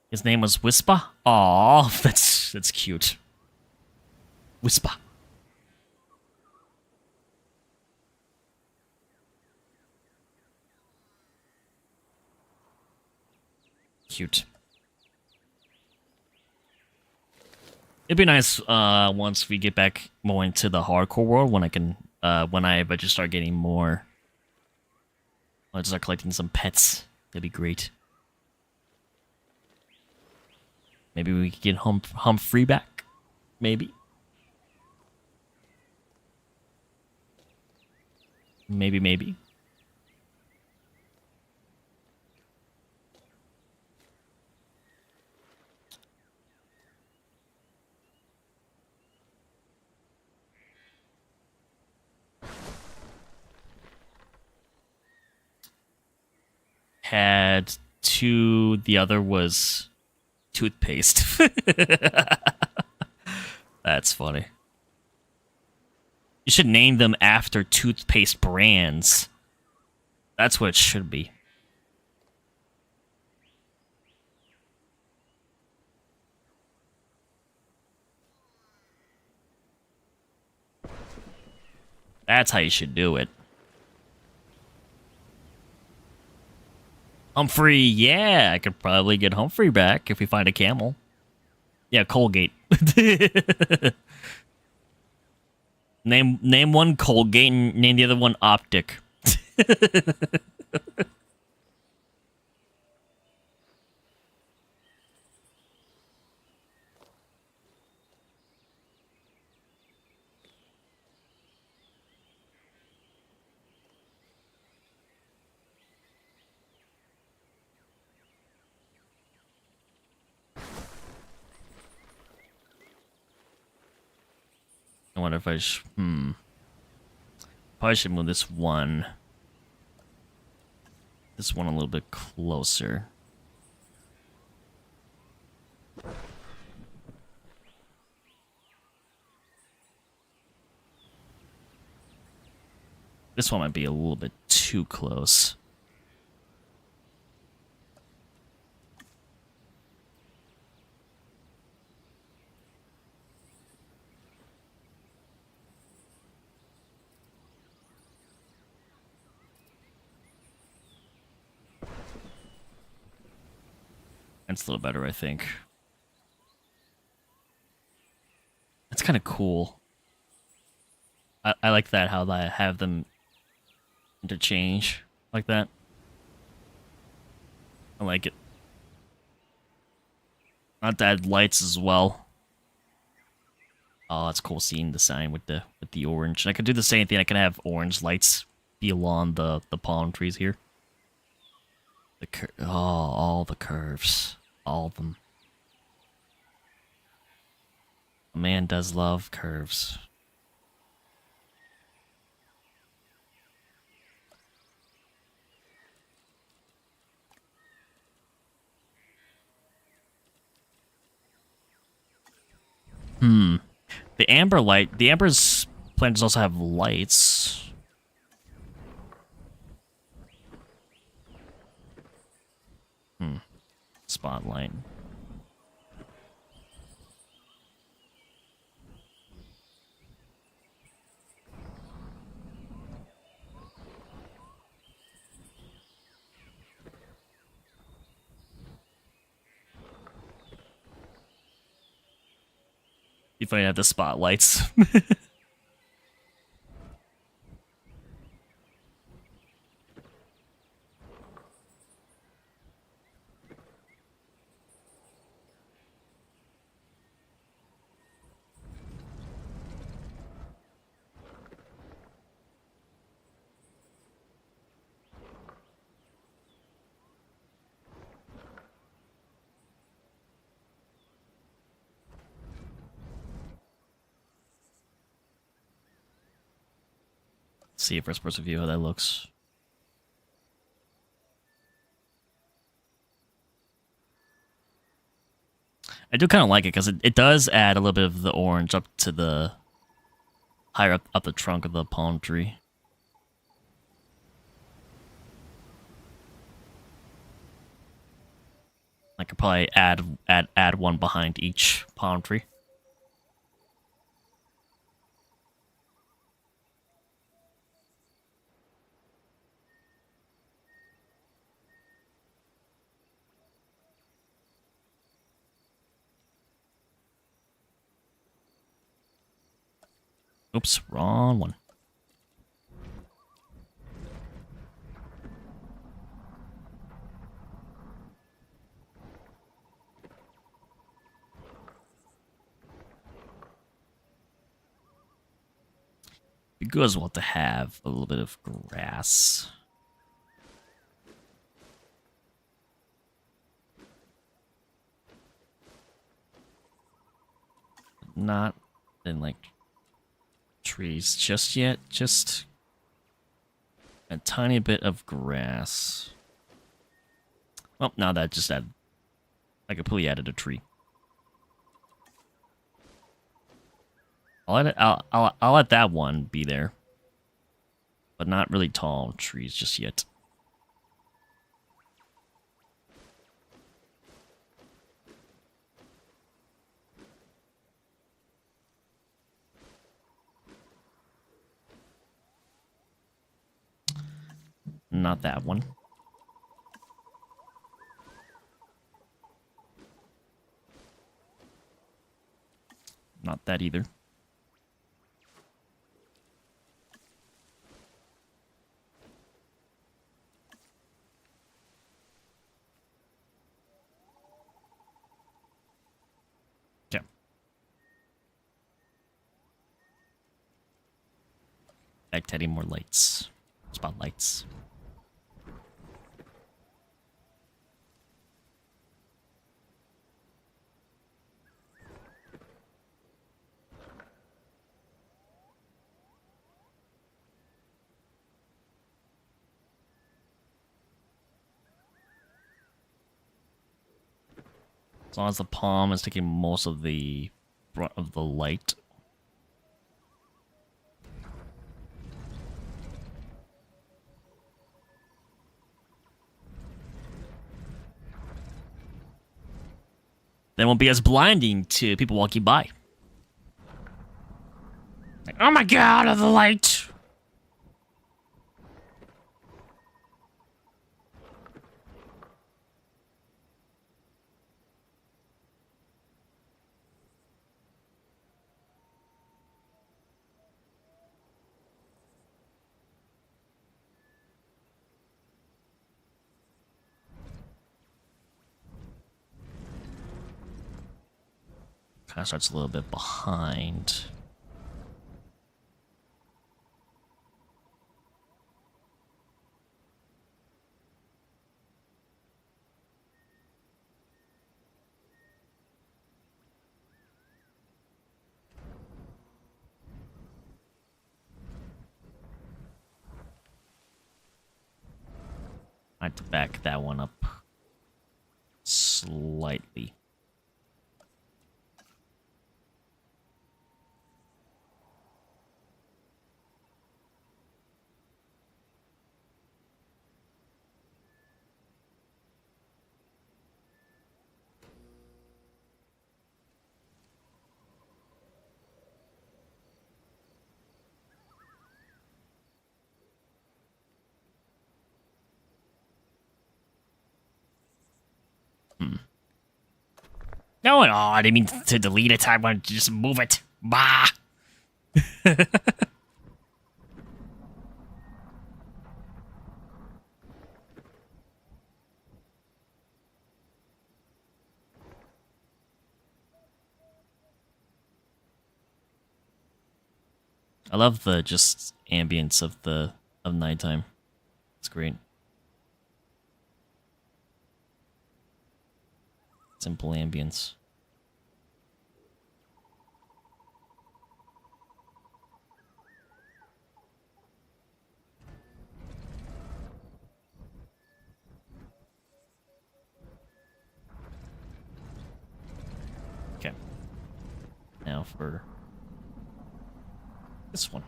His name was Whisper? Aw, that's cute. Whisper. Cute. It'd be nice once we get back more into the hardcore world when I can when I but just start getting more. When I start collecting some pets. That'd be great. Maybe we could get Humphrey back. Maybe. Maybe. Had two, the other was toothpaste. That's funny. You should name them after toothpaste brands. That's what it should be. That's how you should do it. Humphrey, yeah, I could probably get Humphrey back if we find a camel. Yeah, Colgate. Name one Colgate and name the other one Optic. I wonder if I should... Probably should move this one. This one a little bit closer. This one might be a little bit too close. That's a little better, I think. That's kind of cool. I like that, how I have them interchange like that. I like it. Not to add lights as well. Oh, it's cool seeing the sign with the orange. And I could do the same thing. I can have orange lights be along the palm trees here. All the curves. All of them. A man does love curves. The amber's planters also have lights. Spotlight. If I have the spotlights. See a first person view how that looks. I do kind of like it because it does add a little bit of the orange up to the higher up the trunk of the palm tree. I could probably add one behind each palm tree. Oops, wrong one. Be good as well to have a little bit of grass. Not in like trees just yet, just a tiny bit of grass. Oh, now that just added, I completely added a tree. I'll let that one be there, but not really tall trees just yet. Not that one. Not that either. Okay. Back to adding more lights. Spotlights. As long as the palm is taking most of the brunt of the light. They won't be as blinding to people walking by. Like, oh my god, of the light! Kind of starts a little bit behind. I have to back that one up slightly. No, I didn't mean to delete it. I wanted to just move it. Bah! I love the just ambience of nighttime. It's great. Simple ambience. Okay. Now for this one.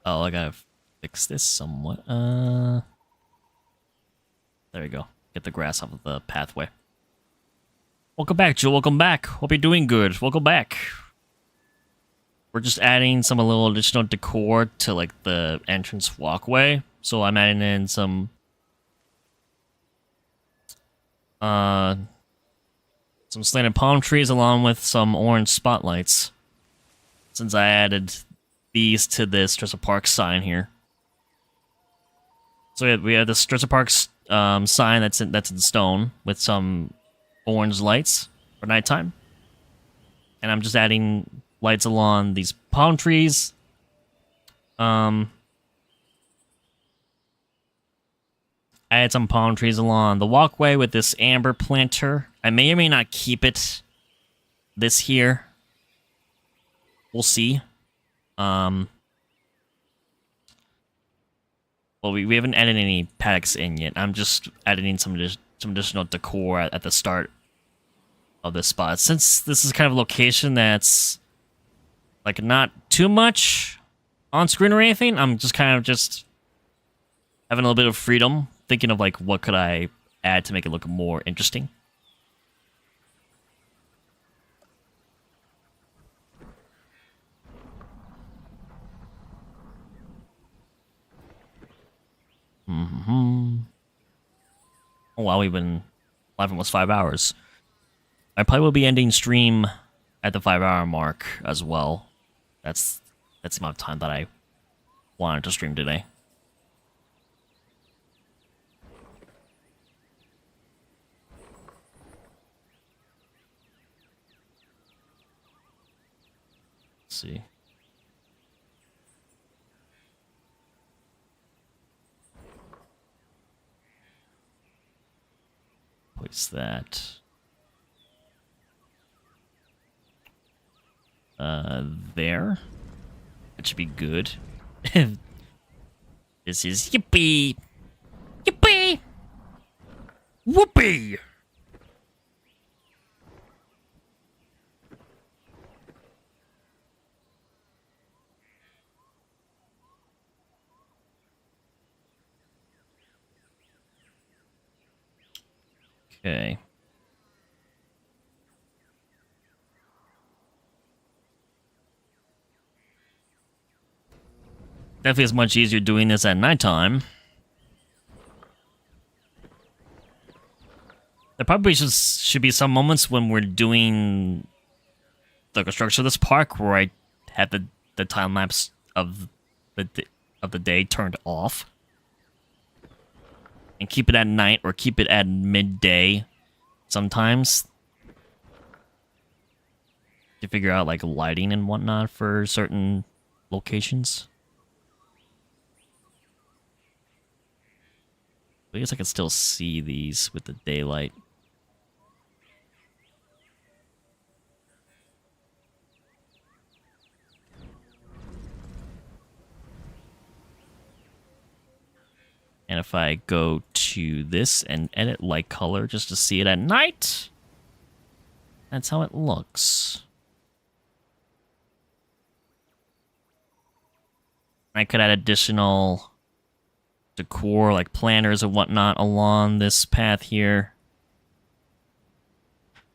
Oh, I gotta fix this somewhat. There we go. Get the grass off of the pathway. Welcome back, Jewel. Welcome back. Hope you're doing good. Welcome back. We're just adding some a little additional decor to like the entrance walkway. So I'm adding in some slanted palm trees along with some orange spotlights. Since I added these to this Jurassic Park sign here. So we have this Jurassic Park sign that's in stone with some orange lights for nighttime. And I'm just adding lights along these palm trees. I added some palm trees along the walkway with this amber planter. I may or may not keep it this here. We'll see. Well, we haven't added any paddocks in yet. I'm just adding some additional decor at the start of this spot. Since this is kind of a location that's like not too much on screen or anything, I'm just kind of just having a little bit of freedom, thinking of like what could I add to make it look more interesting. Oh wow, we've been live almost 5 hours. I probably will be ending stream at the 5-hour mark as well. That's the amount of time that I wanted to stream today. Let's see. Place that there. That should be good. This is yippee, yippee, whoopee. Okay. Definitely is much easier doing this at nighttime. There probably should be some moments when we're doing the construction of this park where I have the time lapse of the day turned off. And keep it at night or keep it at midday sometimes. To figure out like lighting and whatnot for certain locations. I guess I can still see these with the daylight. And if I go to this and edit light color just to see it at night, that's how it looks. I could add additional decor like planters and whatnot along this path here.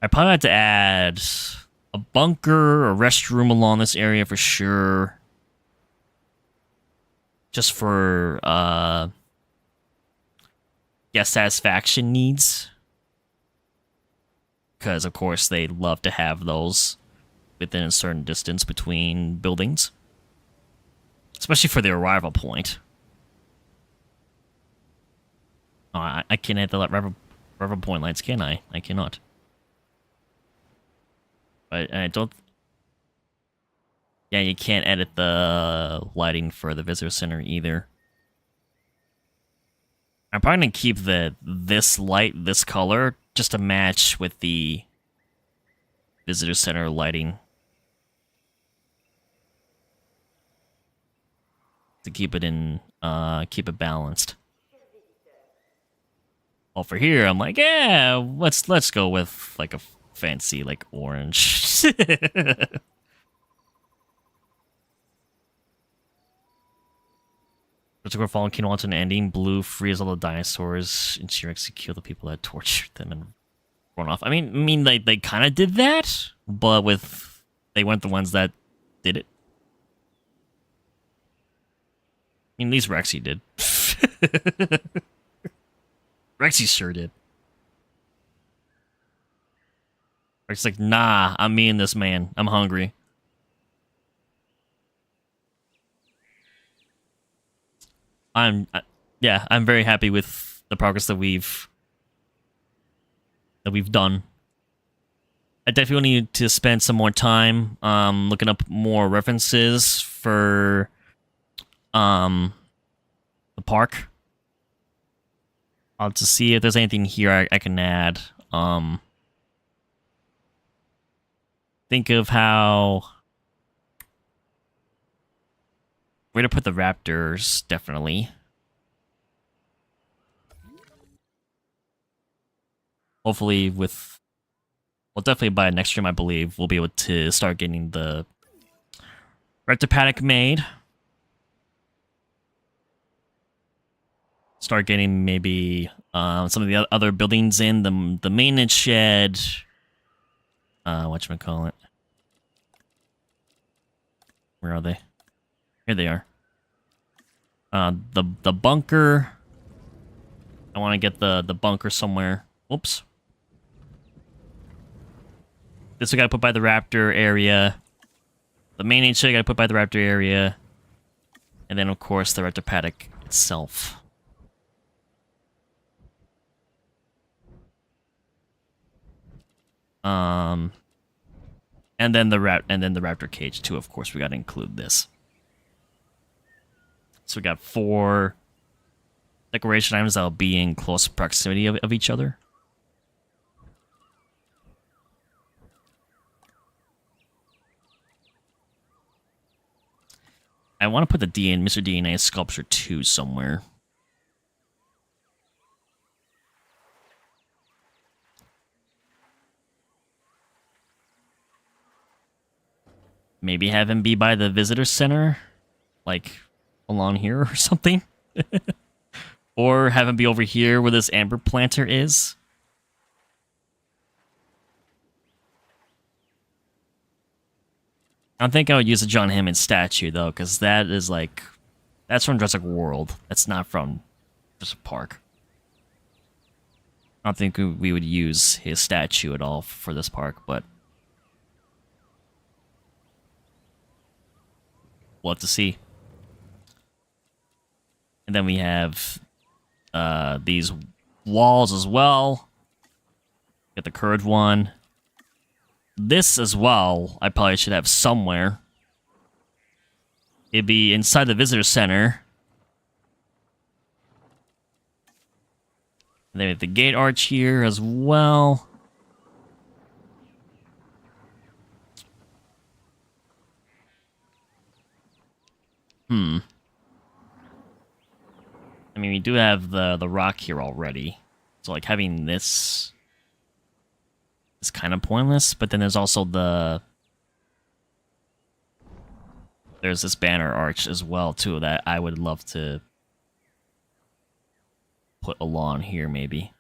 I probably have to add a bunker or restroom along this area for sure. Just for guest satisfaction needs. Because of course they love to have those within a certain distance between buildings. Especially for the arrival point. Oh, I can't add the arrival point lights, can I? I cannot. But I don't... Yeah, you can't edit the lighting for the visitor center either. I'm probably gonna keep this light, this color, just to match with the visitor center lighting. To keep it in, keep it balanced. Well, for here, I'm like, yeah, let's go with like a fancy like orange. Particular fallen king wants an ending. Blue frees all the dinosaurs, and Syhr execute the people that tortured them and run off. I mean, they kind of did that, but they weren't the ones that did it. I mean, at least Rexy did. Rexy sure did. Rexy's like, nah, I'm me and this man. I'm hungry. Yeah, I'm very happy with the progress that we've done. I definitely need to spend some more time looking up more references for the park. I'll just see if there's anything here I can add. Think of how where to put the raptors, definitely. Hopefully well, definitely by next stream, I believe, we'll be able to start getting the raptor paddock made. Start getting maybe some of the other buildings in, the maintenance shed. Whatchamacallit. Where are they? Here they are. The bunker. I want to get the bunker somewhere. Oops. This we gotta put by the raptor area. The main shed I gotta put by the raptor area. And then, of course, the raptor paddock itself. And then the raptor cage too. Of course, we got to include this. So we got 4 decoration items that'll be in close proximity of each other. I want to put the Mr. DNA sculpture 2 somewhere. Maybe have him be by the visitor center, like along here or something. Or have him be over here where this amber planter is. I don't think I would use a John Hammond statue, though, because that is like... That's from Jurassic World. That's not from Jurassic Park. I don't think we would use his statue at all for this park, but... we'll have to see. And then we have these walls as well. Get the curved one. This as well, I probably should have somewhere. It'd be inside the visitor center. And then we have the gate arch here as well. I mean, we do have the rock here already. So, like, having this is kind of pointless. But then there's also there's this banner arch as well, too, that I would love to put along here, maybe.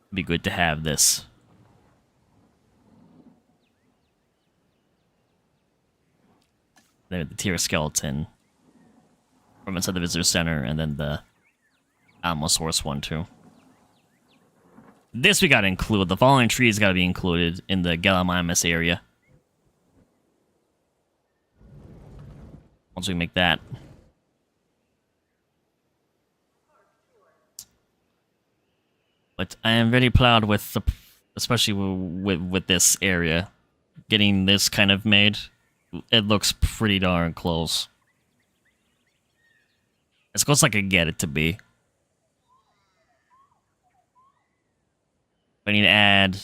It'd be good to have this. The Tyr skeleton from inside the visitor center, and then the Almosaurus one too. This we gotta include. The fallen trees gotta be included in the Gallimimus area. Once we make that. But I am very proud with especially with this area, getting this kind of made. It looks pretty darn close. As close as I could get it to be. If I need to add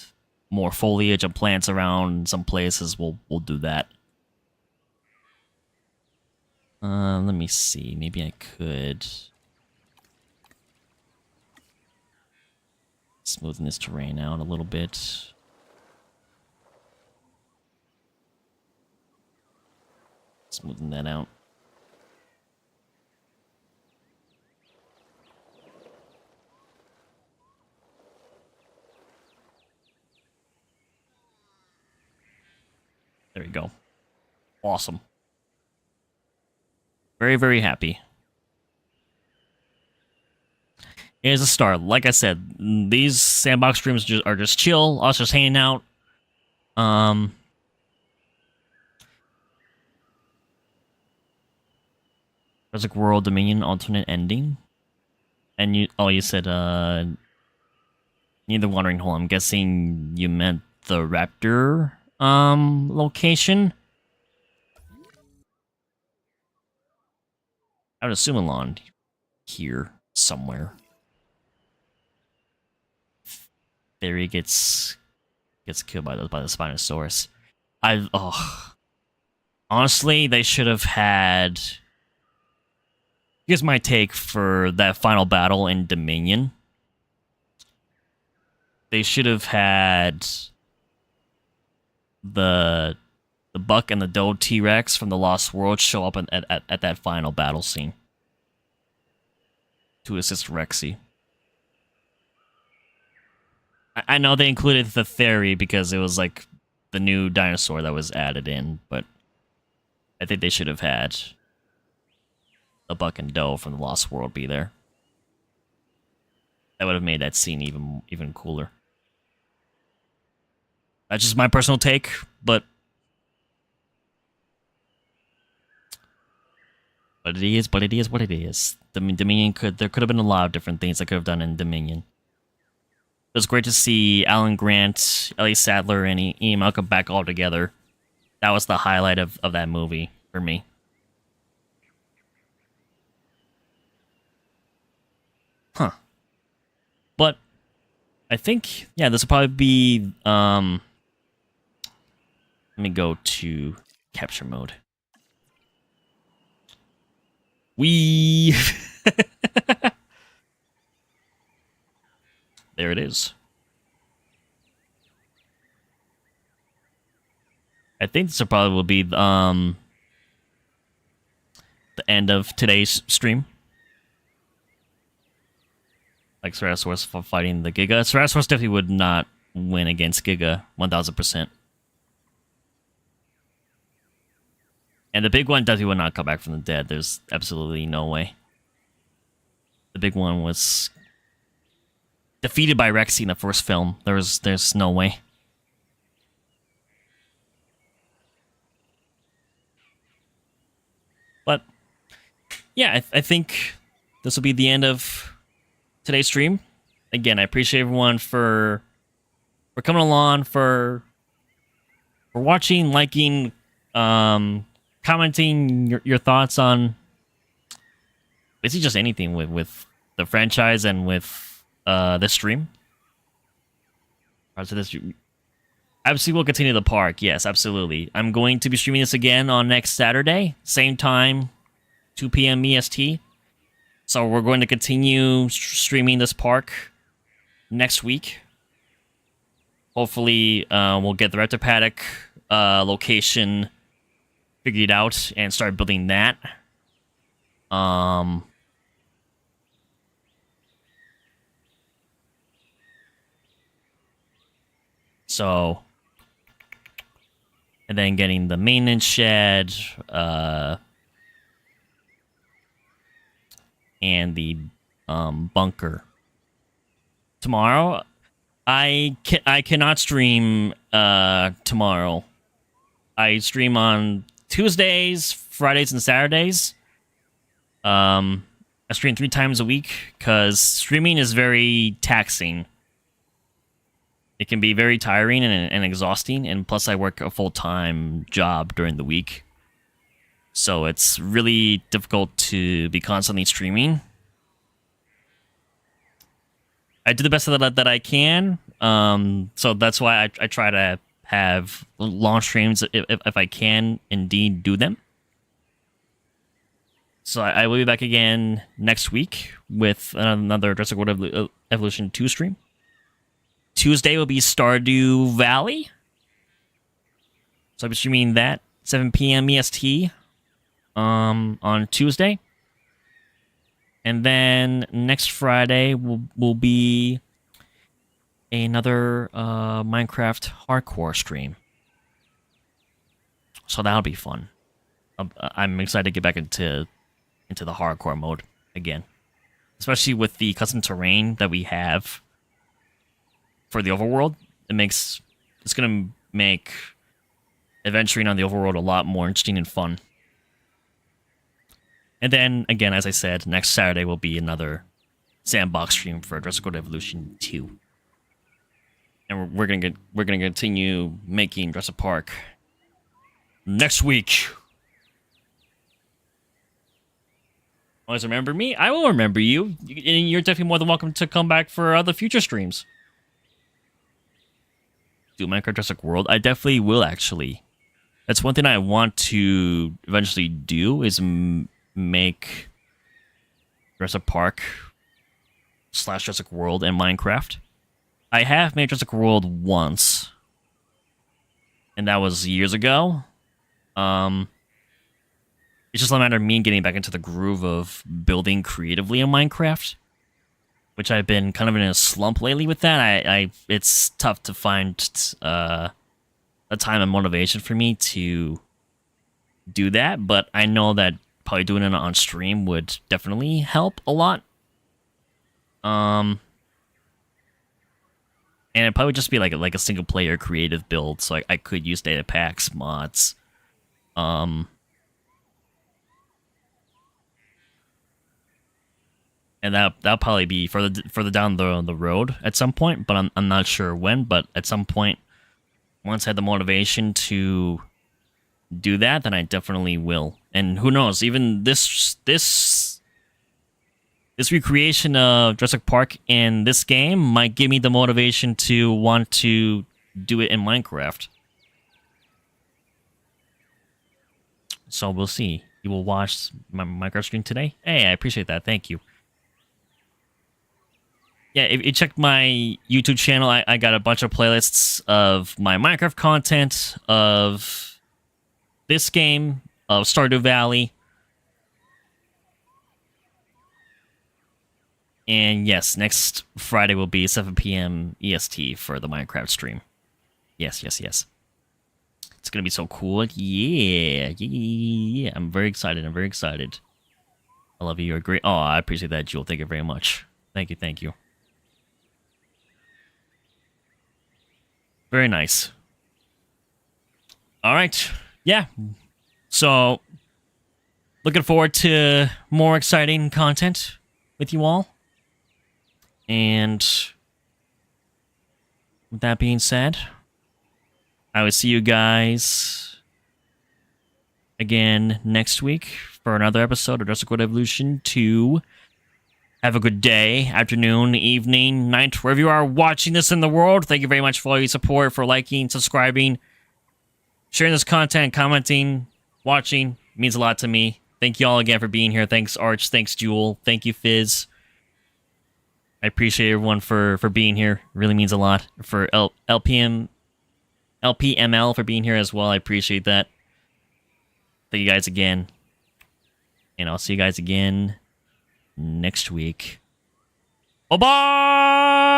more foliage and plants around some places, we'll do that. Let me see. Maybe I could smoothen this terrain out a little bit. Smoothing that out. There we go. Awesome. Very, very happy. Here's a start. Like I said, these sandbox streams are just chill. Us just hanging out. Jurassic World Dominion alternate ending. And you said near the watering hole. I'm guessing you meant the raptor location. I would assume along here somewhere. There he gets killed by the Spinosaurus. Honestly, they should have had. Here's my take for that final battle in Dominion. They should have had the buck and the doe T-Rex from the Lost World show up at that final battle scene to assist Rexy. I know they included the theory because it was like the new dinosaur that was added in, but I think they should have had the buck and doe from the Lost World be there. That would have made that scene even cooler. That's just my personal take, but it is what it is. Dominion there could have been a lot of different things I could have done in Dominion. It was great to see Alan Grant, Ellie Sattler, and Ian Malcolm back all together. That was the highlight of that movie for me. Huh. But I think, yeah, this will probably be, let me go to capture mode. There it is. I think this will probably be the end of today's stream. Like Ceratosaurus fighting the Giga. Ceratosaurus definitely would not win against Giga 1000%. And the big one definitely would not come back from the dead. There's absolutely no way. The big one was defeated by Rexy in the first film. There's no way. But yeah, I think this will be the end of today's stream. Again, I appreciate everyone for coming along, for watching, liking, commenting your thoughts on basically just anything with the franchise and with this stream. So this obviously we'll continue the park. Yes, absolutely. I'm going to be streaming this again on next Saturday, same time, 2 p.m. EST. So we're going to continue streaming this park next week. Hopefully, we'll get the Raptor Paddock location figured out and start building that. So, and then getting the maintenance shed, and the bunker. Tomorrow, I cannot stream tomorrow. I stream on Tuesdays, Fridays, and Saturdays. I stream 3 times a week because streaming is very taxing. It can be very tiring and exhausting, and plus I work a full-time job during the week. So it's really difficult to be constantly streaming. I do the best that I can, so that's why I try to have long streams if I can indeed do them. So I will be back again next week with another Jurassic World Evolution 2 stream. Tuesday will be Stardew Valley. So I'll be streaming that, 7 p.m. EST. on Tuesday. And then next Friday will be another Minecraft hardcore stream. So that'll be fun. I'm excited to get back into the hardcore mode again, especially with the custom terrain that we have for the overworld. It's gonna make adventuring on the overworld a lot more interesting and fun. And then again, as I said, next Saturday will be another Sandbox stream for Jurassic World Evolution 2. And we're gonna continue making Jurassic Park next week. Always remember me? I will remember you. And you're definitely more than welcome to come back for other future streams. Do Minecraft Jurassic World? I definitely will, actually. That's one thing I want to eventually do, is make Jurassic Park / Jurassic World and Minecraft. I have made Jurassic World once, and that was years ago. It's just a matter of me getting back into the groove of building creatively in Minecraft, which I've been kind of in a slump lately with that. It's tough to find a time and motivation for me to do that, but I know that probably doing it on stream would definitely help a lot. And it'd probably just be like a single player creative build, so I could use data packs, mods. And that'll probably be further down the road at some point, but I'm not sure when. But at some point, once I had the motivation to do that, then I definitely will. And who knows? Even this recreation of Jurassic Park in this game might give me the motivation to want to do it in Minecraft. So we'll see. You will watch my Minecraft stream today? Hey, I appreciate that. Thank you. Yeah, if you check my YouTube channel, I got a bunch of playlists of my Minecraft content, of this game, of Stardew Valley. And yes, next Friday will be 7 p.m. EST for the Minecraft stream. Yes. It's going to be so cool. Yeah. I'm very excited. I love you. You're great. Oh, I appreciate that, Jewel. Thank you very much. Thank you. Very nice. All right. Yeah. So, looking forward to more exciting content with you all. And with that being said, I will see you guys again next week for another episode of Jurassic World Evolution 2. Have a good day, afternoon, evening, night, wherever you are watching this in the world. Thank you very much for all your support, for liking, subscribing, sharing this content, commenting, watching. It means a lot to me. Thank you all again for being here. Thanks, Arch. Thanks, Jewel. Thank you, Fizz. I appreciate everyone for being here. It really means a lot. For LPML for being here as well. I appreciate that. Thank you guys again. And I'll see you guys again next week. Bye-bye!